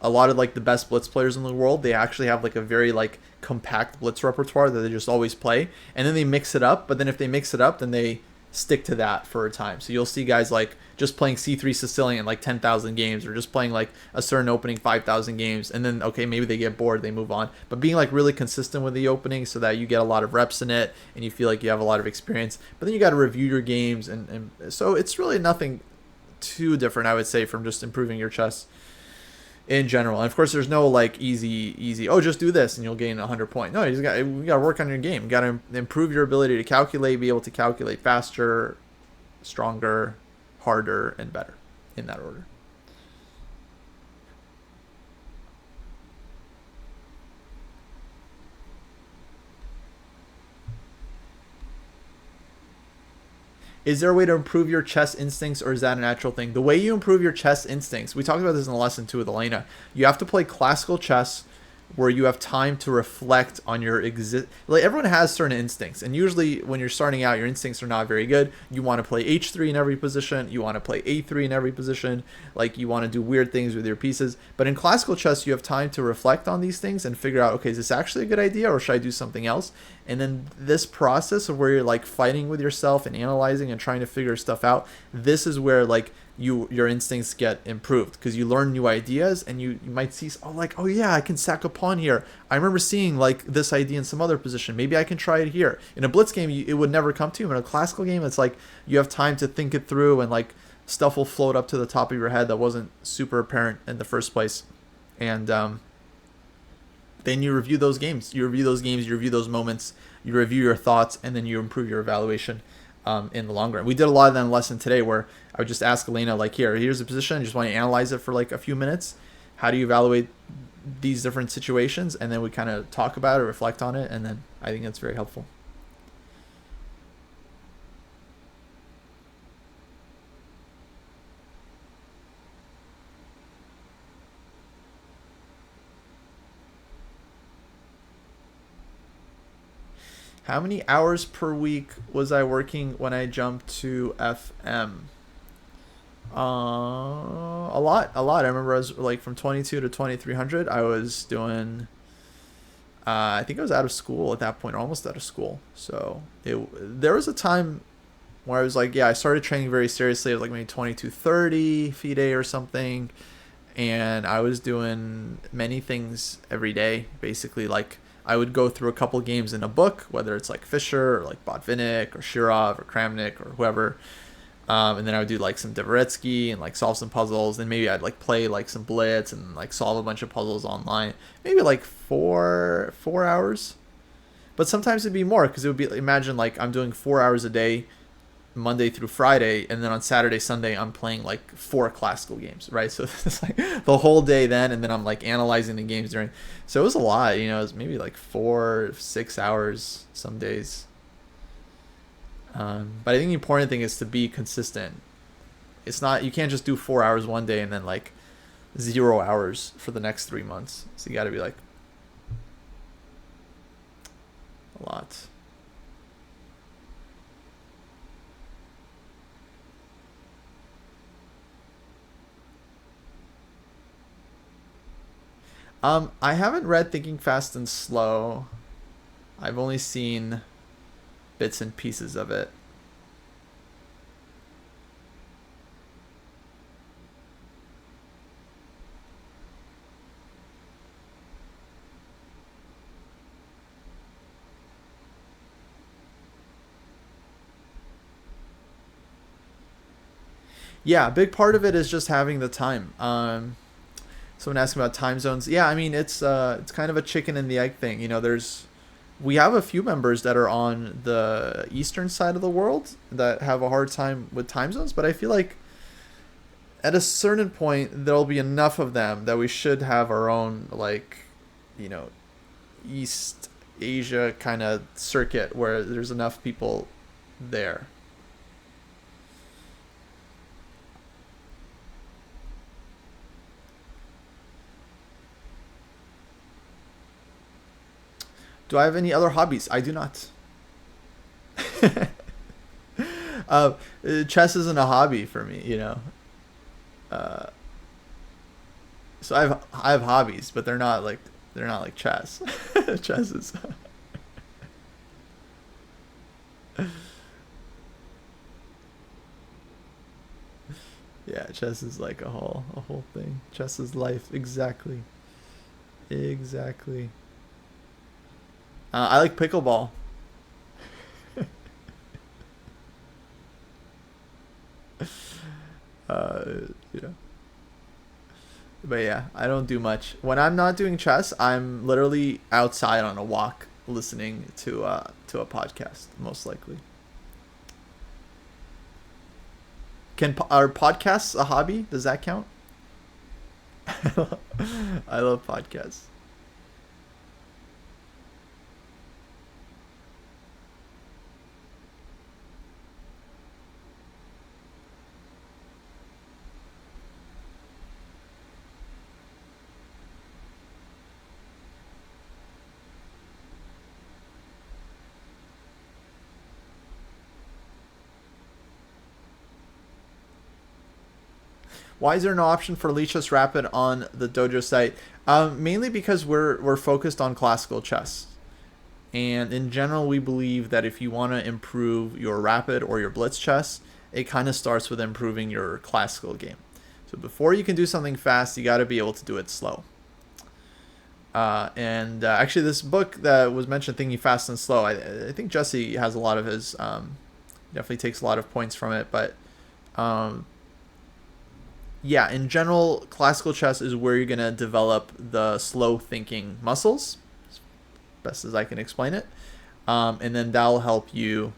A lot of like the best blitz players in the world, they actually have like a very like compact blitz repertoire that they just always play, and then they mix it up. But then if they mix it up, then they stick to that for a time. So you'll see guys like just playing C3 Sicilian like 10,000 games, or just playing like a certain opening 5,000 games, and then okay, maybe they get bored, they move on. But being like really consistent with the opening so that you get a lot of reps in it and you feel like you have a lot of experience. But then you got to review your games, and so it's really nothing too different, I would say, from just improving your chess in general. And of course, there's no like easy. Oh, just do this and you'll gain 100 points. No, you got to work on your game. You got to improve your ability to calculate, be able to calculate faster, stronger, harder, and better, in that order. Is there a way to improve your chess instincts, or is that a natural thing? The way you improve your chess instincts, we talked about this in the lesson 2 with Elaynah. You have to play classical chess where you have time to reflect on your like everyone has certain instincts, and usually when you're starting out, your instincts are not very good. You want to play h3 in every position, you want to play a3 in every position, like you want to do weird things with your pieces. But in classical chess, you have time to reflect on these things and figure out, okay, is this actually a good idea, or should I do something else? And then this process of where you're like fighting with yourself and analyzing and trying to figure stuff out, this is where like your instincts get improved, because you learn new ideas, and you might see, oh yeah, I can sack a pawn here. I remember seeing like this idea in some other position. Maybe I can try it here. In a blitz game, it would never come to you. In a classical game, it's like you have time to think it through, and like stuff will float up to the top of your head that wasn't super apparent in the first place. And then you review those games. You review those moments. You review your thoughts, and then you improve your evaluation in the long run. We did a lot of that in the lesson today, where I would just ask Elaynah, like, here's a position. I just want you to analyze it for like a few minutes. How do you evaluate these different situations? And then we kind of talk about it, reflect on it, and then I think that's very helpful. How many hours per week was I working when I jumped to FM? A lot, a lot. I remember I was like from 22 to 2300. I was doing. I think I was out of school at that point, or almost out of school. So there was a time where I was like, yeah, I started training very seriously. It was like maybe 22:30 FIDE or something, and I was doing many things every day. Basically, like I would go through a couple games in a book, whether it's like Fischer or like Botvinnik or Shirov or Kramnik or whoever. And then I would do like some Dvoretsky and like solve some puzzles. Then maybe I'd like play like some Blitz and like solve a bunch of puzzles online. Maybe like four hours. But sometimes it'd be more because it would be, imagine like I'm doing 4 hours a day, Monday through Friday, and then on Saturday, Sunday, I'm playing like 4 classical games, right? So it's like the whole day then, and then I'm like analyzing the games during. So it was a lot, you know. It was maybe like 4, 6 hours some days. But I think the important thing is to be consistent. It's not, you can't just do 4 hours one day and then like 0 hours for the next 3 months. So you got to be like a lot. I haven't read Thinking Fast and Slow. I've only seen bits and pieces of it. Yeah, a big part of it is just having the time. Someone asking about time zones. Yeah, I mean it's kind of a chicken and the egg thing. You know, we have a few members that are on the eastern side of the world that have a hard time with time zones, but I feel like at a certain point there'll be enough of them that we should have our own, like, you know, East Asia kind of circuit where there's enough people there. Do I have any other hobbies? I do not. uh, Chess isn't a hobby for me, you know. Uh, so I have hobbies, but they're not like chess. Chess is. Yeah, chess is like a whole thing. Chess is life. Exactly. Exactly. I like pickleball. Uh, you know. But yeah, I don't do much. When I'm not doing chess, I'm literally outside on a walk listening to a podcast, most likely. Are podcasts a hobby? Does that count? I love podcasts. Why is there no option for Lichess Rapid on the Dojo site? Mainly because we're focused on classical chess, and in general, we believe that if you want to improve your rapid or your blitz chess, it kind of starts with improving your classical game. So before you can do something fast, you got to be able to do it slow. And actually, this book that was mentioned, Thinking Fast and Slow, I think Jesse has a lot of his, definitely takes a lot of points from it. But um, yeah, in general, classical chess is where you're going to develop the slow thinking muscles, as best as I can explain it. And then that'll help you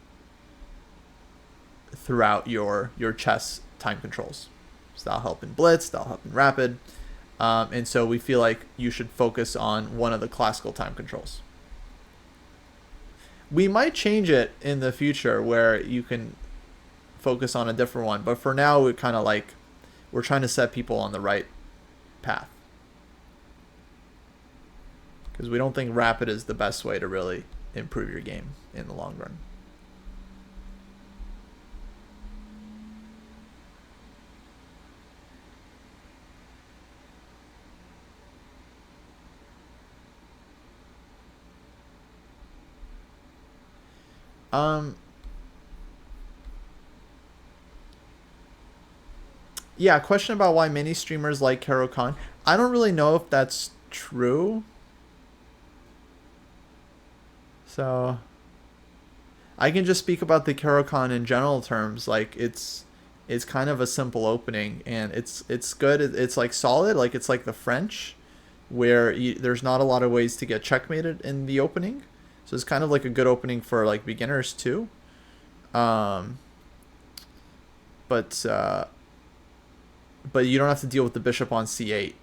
throughout your chess time controls. So that'll help in blitz, that'll help in rapid. And so we feel like you should focus on one of the classical time controls. We might change it in the future where you can focus on a different one, but for now we're trying to set people on the right path, because we don't think rapid is the best way to really improve your game in the long run. Yeah, question about why many streamers like Caro-Kann. I don't really know if that's true. So I can just speak about the Caro-Kann in general terms. Like it's kind of a simple opening, and it's good. It's like solid. Like it's like the French, where there's not a lot of ways to get checkmated in the opening. So it's kind of like a good opening for like beginners too. Um, but you don't have to deal with the bishop on c8.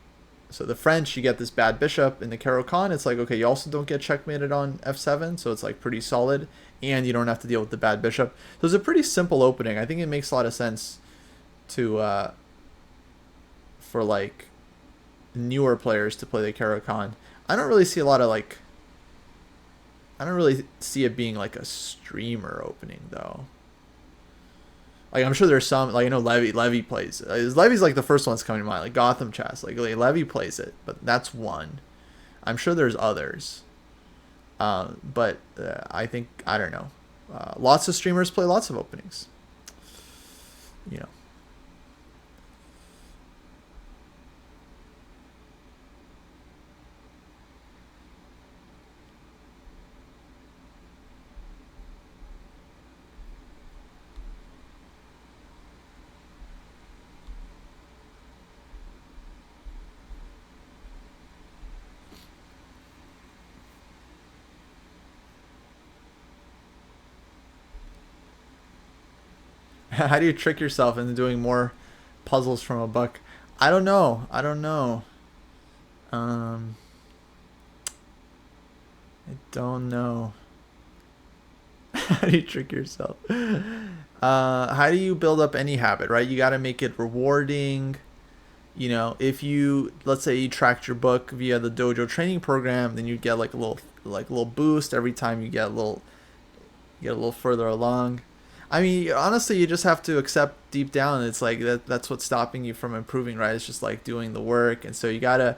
So the French, you get this bad bishop. In the Caro-Kann, it's like, okay, you also don't get checkmated on f7, so it's like pretty solid, and you don't have to deal with the bad bishop. So it's a pretty simple opening. I think it makes a lot of sense to for like newer players to play the Caro-Kann. I don't really see a lot of like. I don't really see it being like a streamer opening though. Like I'm sure there's some, like I know Levy plays. Levy's like the first one that's coming to mind, like Gotham Chess. Like Levy plays it, but that's one. I'm sure there's others. But I think I don't know. Lots of streamers play lots of openings. You know. How do you trick yourself into doing more puzzles from a book? I don't know. I don't know. I don't know. How do you trick yourself? How do you build up any habit, right? You got to make it rewarding. You know, if you, let's say you tracked your book via the Dojo training program, then you get like a little boost every time you get a little further along. I mean, honestly, you just have to accept deep down it's like that's what's stopping you from improving, right? It's just like doing the work, and so you gotta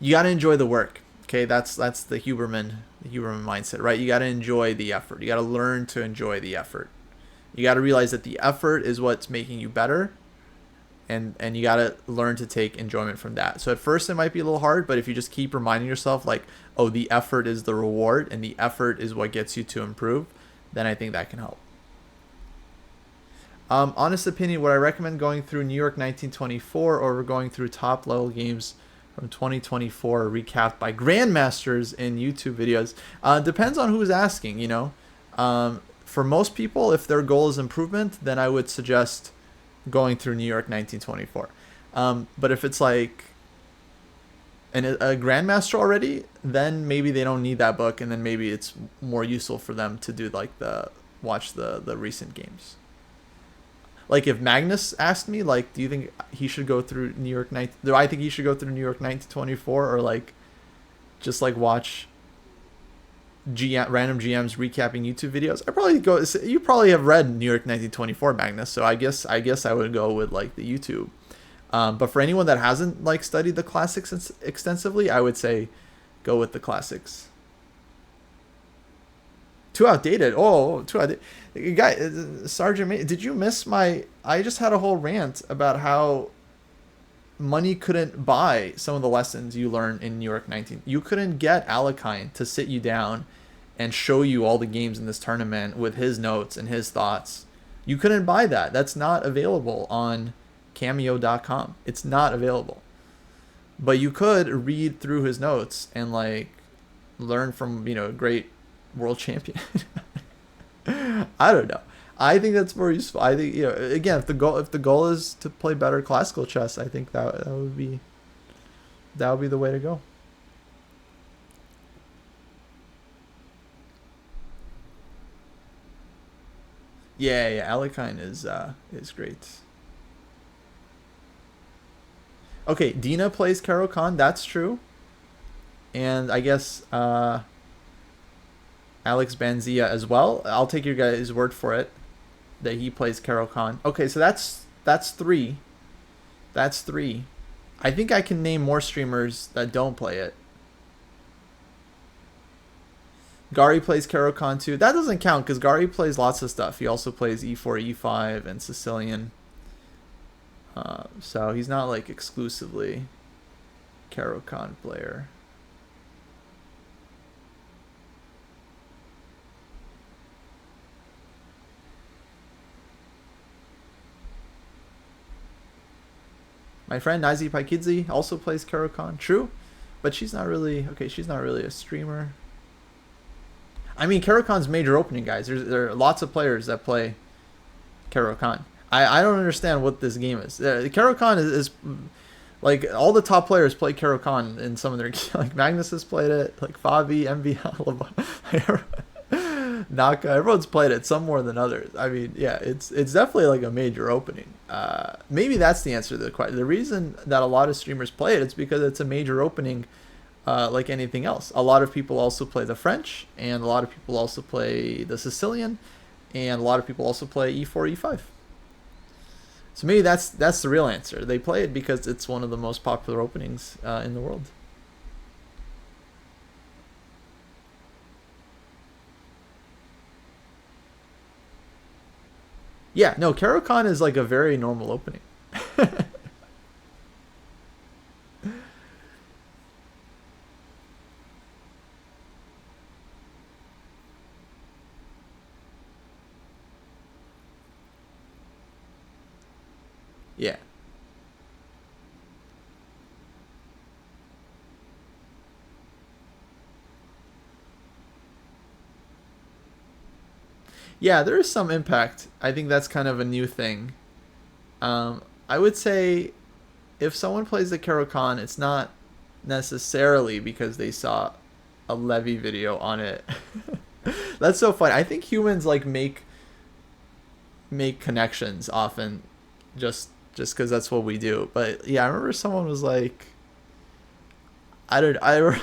enjoy the work. Okay, that's the Huberman mindset, right? You gotta enjoy the effort. You gotta learn to enjoy the effort. You gotta realize that the effort is what's making you better, and you gotta learn to take enjoyment from that. So at first it might be a little hard, but if you just keep reminding yourself like, oh, the effort is the reward, and the effort is what gets you to improve, then I think that can help. Honest opinion, would I recommend going through New York 1924 or going through top level games from 2024 recapped by grandmasters in YouTube videos? Depends on who's asking, you know. For most people, if their goal is improvement, then I would suggest going through New York 1924. But if it's like a grandmaster already, then maybe they don't need that book, and then maybe it's more useful for them to do like watch the recent games. Like if Magnus asked me, like, do you think he should go through New York 19? Do I think he should go through New York 1924, or like just like watch random GMs recapping YouTube videos? I probably go. You probably have read New York 1924, Magnus. So I guess I would go with like the YouTube. But for anyone that hasn't like studied the classics extensively, I would say go with the classics. Too outdated. Oh, too outdated. Guy, Sergeant, did you miss my? I just had a whole rant about how money couldn't buy some of the lessons you learn in New York 19. You couldn't get Elaynah to sit you down and show you all the games in this tournament with his notes and his thoughts. You couldn't buy that. That's not available on Cameo.com. It's not available. But you could read through his notes and like learn from, a great world champion. I don't know. I think that's more useful. I think, again, if the goal is to play better classical chess, I think that would be the way to go. Yeah, Alekhine is great. Okay, Dina plays Caro-Kann. That's true. And I guess Alex Banzia as well. I'll take your guys' word for it that he plays Caro-Kann. Okay, so that's three. That's three. I think I can name more streamers that don't play it. Gary plays Caro-Kann too. That doesn't count because Gary plays lots of stuff. He also plays e4, e5, and Sicilian. So he's not like exclusively Caro-Kann player. My friend Nazi Paikidze also plays Caro-Kann. True, but she's not really She's not really a streamer. I mean, Caro-Kann's major opening, guys. There are lots of players that play Caro-Kann. I don't understand what this game is. Caro-Kann is like all the top players play Caro-Kann in some of their like Magnus has played it, like Fabi, MV, Naka. Everyone's played it, some more than others. I mean, yeah, it's definitely like a major opening. Maybe that's the answer to the question. The reason that a lot of streamers play it is because it's a major opening. Like anything else, a lot of people also play the French, and a lot of people also play the Sicilian, and a lot of people also play e4, e5. So maybe that's the real answer. They play it because it's one of the most popular openings in the world. Yeah, no, Caro-Kann is like a very normal opening. Yeah. Yeah, there is some impact. I think that's kind of a new thing. I would say if someone plays the Caro-Kann, it's not necessarily because they saw a Levy video on it. That's so funny. I think humans like make connections often just because that's what we do. But yeah, I remember someone was like, I remember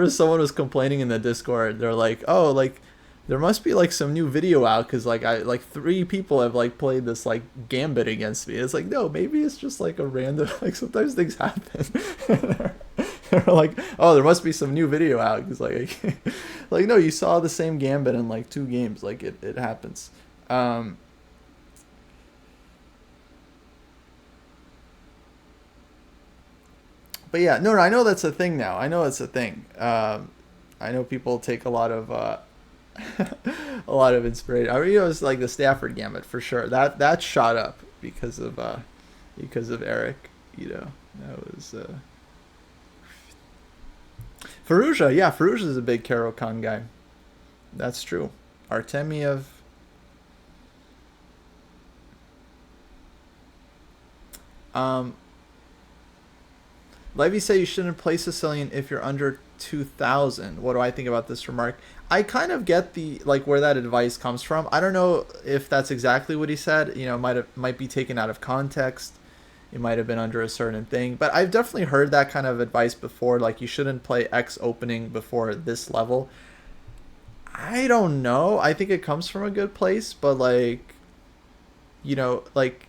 someone was complaining in the Discord. They're like, oh, like there must be like some new video out because like I like 3 people have like played this like gambit against me. It's like, no, maybe it's just like a random, like sometimes things happen. They're like, oh, there must be some new video out because like like no, you saw the same gambit in like 2 games. Like it happens. But yeah, no, I know that's a thing now. I know it's a thing. I know people take a lot of a lot of inspiration. I mean, it was like the Stafford Gambit for sure. That shot up because of Eric. You know, that was Firouzja. Yeah, Firouzja is a big Caro-Kann guy. That's true. Artemiev. Levy say you shouldn't play Sicilian if you're under 2,000. What do I think about this remark? I kind of get the like where that advice comes from. I don't know if that's exactly what he said. You know, might be taken out of context. It might have been under a certain thing, but I've definitely heard that kind of advice before. Like you shouldn't play X opening before this level. I don't know. I think it comes from a good place, but like, you know, like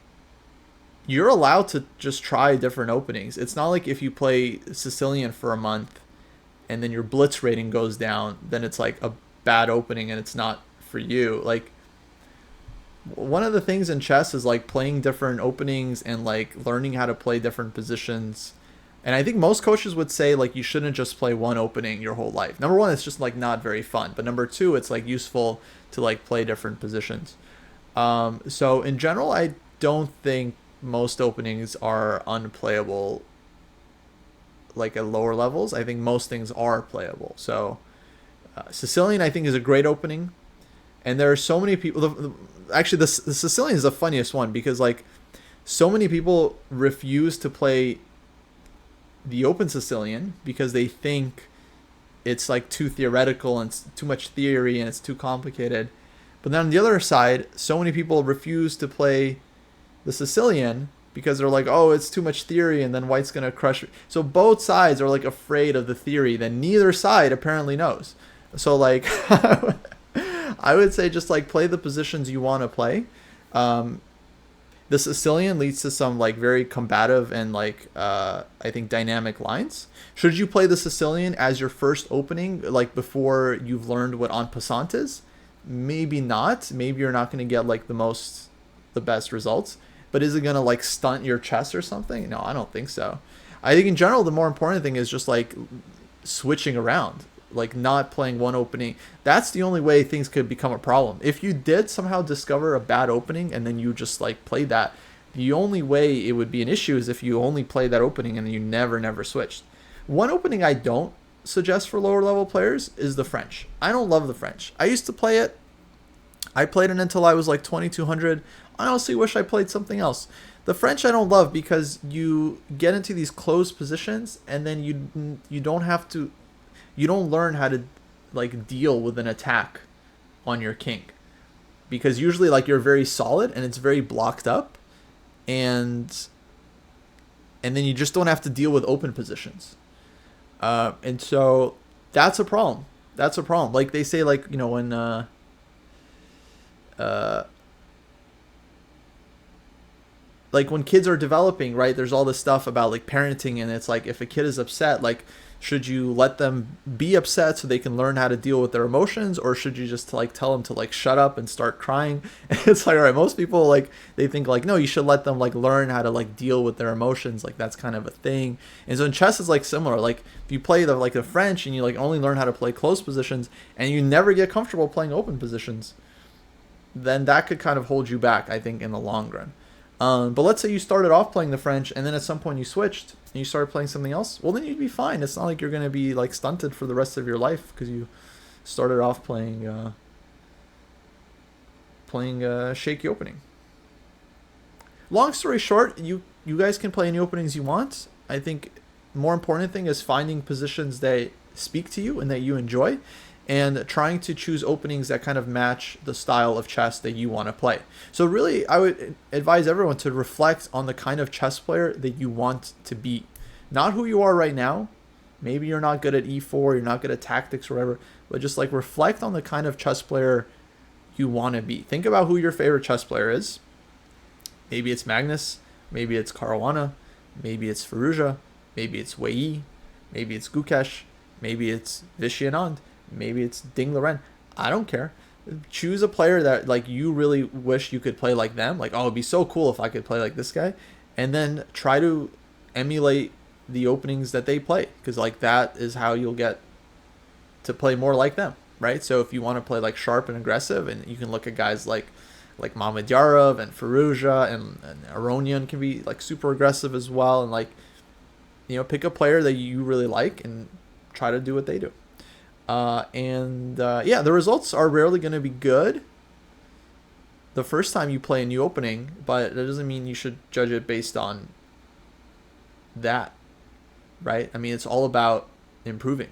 you're allowed to just try different openings. It's not like if you play Sicilian for a month and then your blitz rating goes down, then it's like a bad opening and it's not for you. Like one of the things in chess is like playing different openings and like learning how to play different positions. And I think most coaches would say like you shouldn't just play one opening your whole life. Number one, it's just like not very fun. But number two, it's like useful to like play different positions. So in general, I don't think most openings are unplayable like at lower levels. I think most things are playable. So Sicilian I think is a great opening, and there are so many people actually the Sicilian is the funniest one because like so many people refuse to play the open Sicilian because they think it's like too theoretical and it's too much theory and it's too complicated. But then on the other side, so many people refuse to play the Sicilian because they're like, oh, it's too much theory and then white's going to crush it. So both sides are like afraid of the theory that neither side apparently knows. So like, I would say just like play the positions you want to play. Um, the Sicilian leads to some like very combative and like I think dynamic lines. Should you play the Sicilian as your first opening, like before you've learned what en passant is? Maybe not. Maybe you're not going to get like the best results. But is it going to like stunt your chess or something? No, I don't think so. I think in general the more important thing is just like switching around, like not playing one opening. That's the only way things could become a problem. If you did somehow discover a bad opening and then you just like play that, the only way it would be an issue is if you only play that opening and you never switched. One opening I don't suggest for lower level players is the French. I don't love the French. I used to play it. I played it until I was like 2200. I honestly wish I played something else. The French I don't love because you get into these closed positions and then you don't have to, you don't learn how to like deal with an attack on your king, because usually like you're very solid and it's very blocked up, and then you just don't have to deal with open positions, and so that's a problem. That's a problem. Like they say, like when uh, like when kids are developing, right, there's all this stuff about like parenting, and it's like if a kid is upset, like should you let them be upset so they can learn how to deal with their emotions, or should you just like tell them to like shut up and start crying? And it's like, all right, most people like they think like no, you should let them like learn how to like deal with their emotions, like that's kind of a thing. And so in chess is like similar. Like if you play the French and you like only learn how to play close positions and you never get comfortable playing open positions, then that could kind of hold you back, I think, in the long run. But let's say you started off playing the French and then at some point you switched and you started playing something else. Well, then you'd be fine. It's not like you're going to be like stunted for the rest of your life because you started off playing a shaky opening. Long story short, you guys can play any openings you want. I think more important thing is finding positions that speak to you and that you enjoy, and trying to choose openings that kind of match the style of chess that you want to play. So really, I would advise everyone to reflect on the kind of chess player that you want to be. Not who you are right now. Maybe you're not good at e4, you're not good at tactics or whatever, but just like reflect on the kind of chess player you want to be. Think about who your favorite chess player is. Maybe it's Magnus, maybe it's Caruana, maybe it's Firouzja, maybe it's Wei, maybe it's Gukesh, maybe it's Vishy Anand. Maybe it's Ding Liren. I don't care. Choose a player that like you really wish you could play like them. Like, oh, it'd be so cool if I could play like this guy. And then try to emulate the openings that they play, because like that is how you'll get to play more like them, right? So if you want to play like sharp and aggressive, and you can look at guys like Mamedyarov and Firouzja and Aronian can be like super aggressive as well, and like pick a player that you really like and try to do what they do. Yeah, the results are rarely going to be good the first time you play a new opening, but that doesn't mean you should judge it based on that, right? I mean, it's all about improving.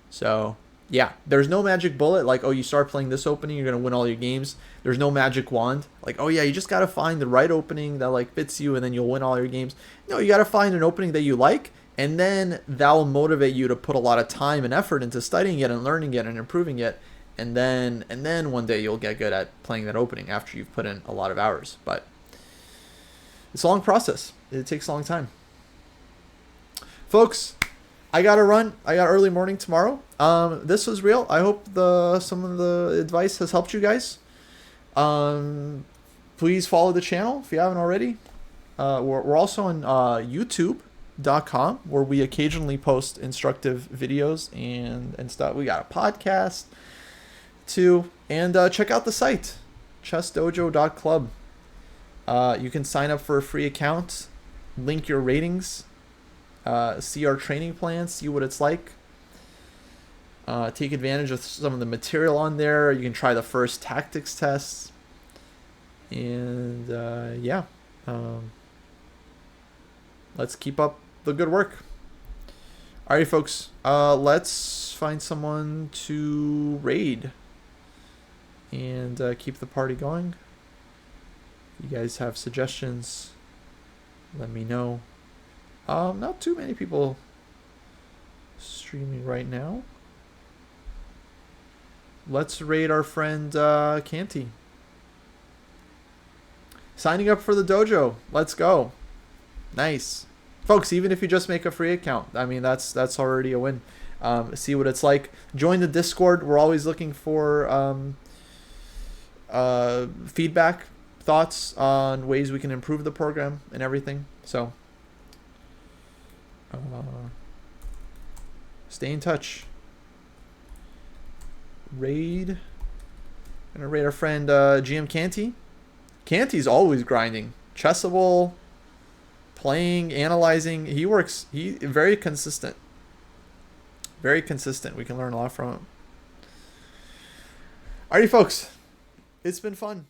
So yeah, there's no magic bullet like, oh, you start playing this opening, you're going to win all your games. There's no magic wand like, oh yeah, you just got to find the right opening that like fits you and then you'll win all your games. No, you got to find an opening that you like, and then that will motivate you to put a lot of time and effort into studying it and learning it and improving it. And then one day you'll get good at playing that opening after you've put in a lot of hours. But it's a long process. It takes a long time. Folks, I got to run. I got early morning tomorrow. This was real. I hope some of the advice has helped you guys. Please follow the channel if you haven't already. We're also on YouTube.com, where we occasionally post instructive videos and stuff. We got a podcast too, and check out the site, ChessDojo.club. You can sign up for a free account, link your ratings, see our training plans, see what it's like, take advantage of some of the material on there. You can try the first tactics tests, and let's keep up the good work. Alright, folks, let's find someone to raid and keep the party going. If you guys have suggestions, let me know. Not too many people streaming right now. let's raid our friend Canty. Signing up for the dojo. Let's go. Nice. Folks, even if you just make a free account, I mean, that's already a win. See what it's like. Join the Discord. We're always looking for feedback, thoughts on ways we can improve the program and everything. So stay in touch. Raid. Gonna raid our friend GM Canty. Canty's always grinding. Chessable, playing, analyzing. He very consistent. Very consistent. We can learn a lot from him. Alrighty, folks. It's been fun.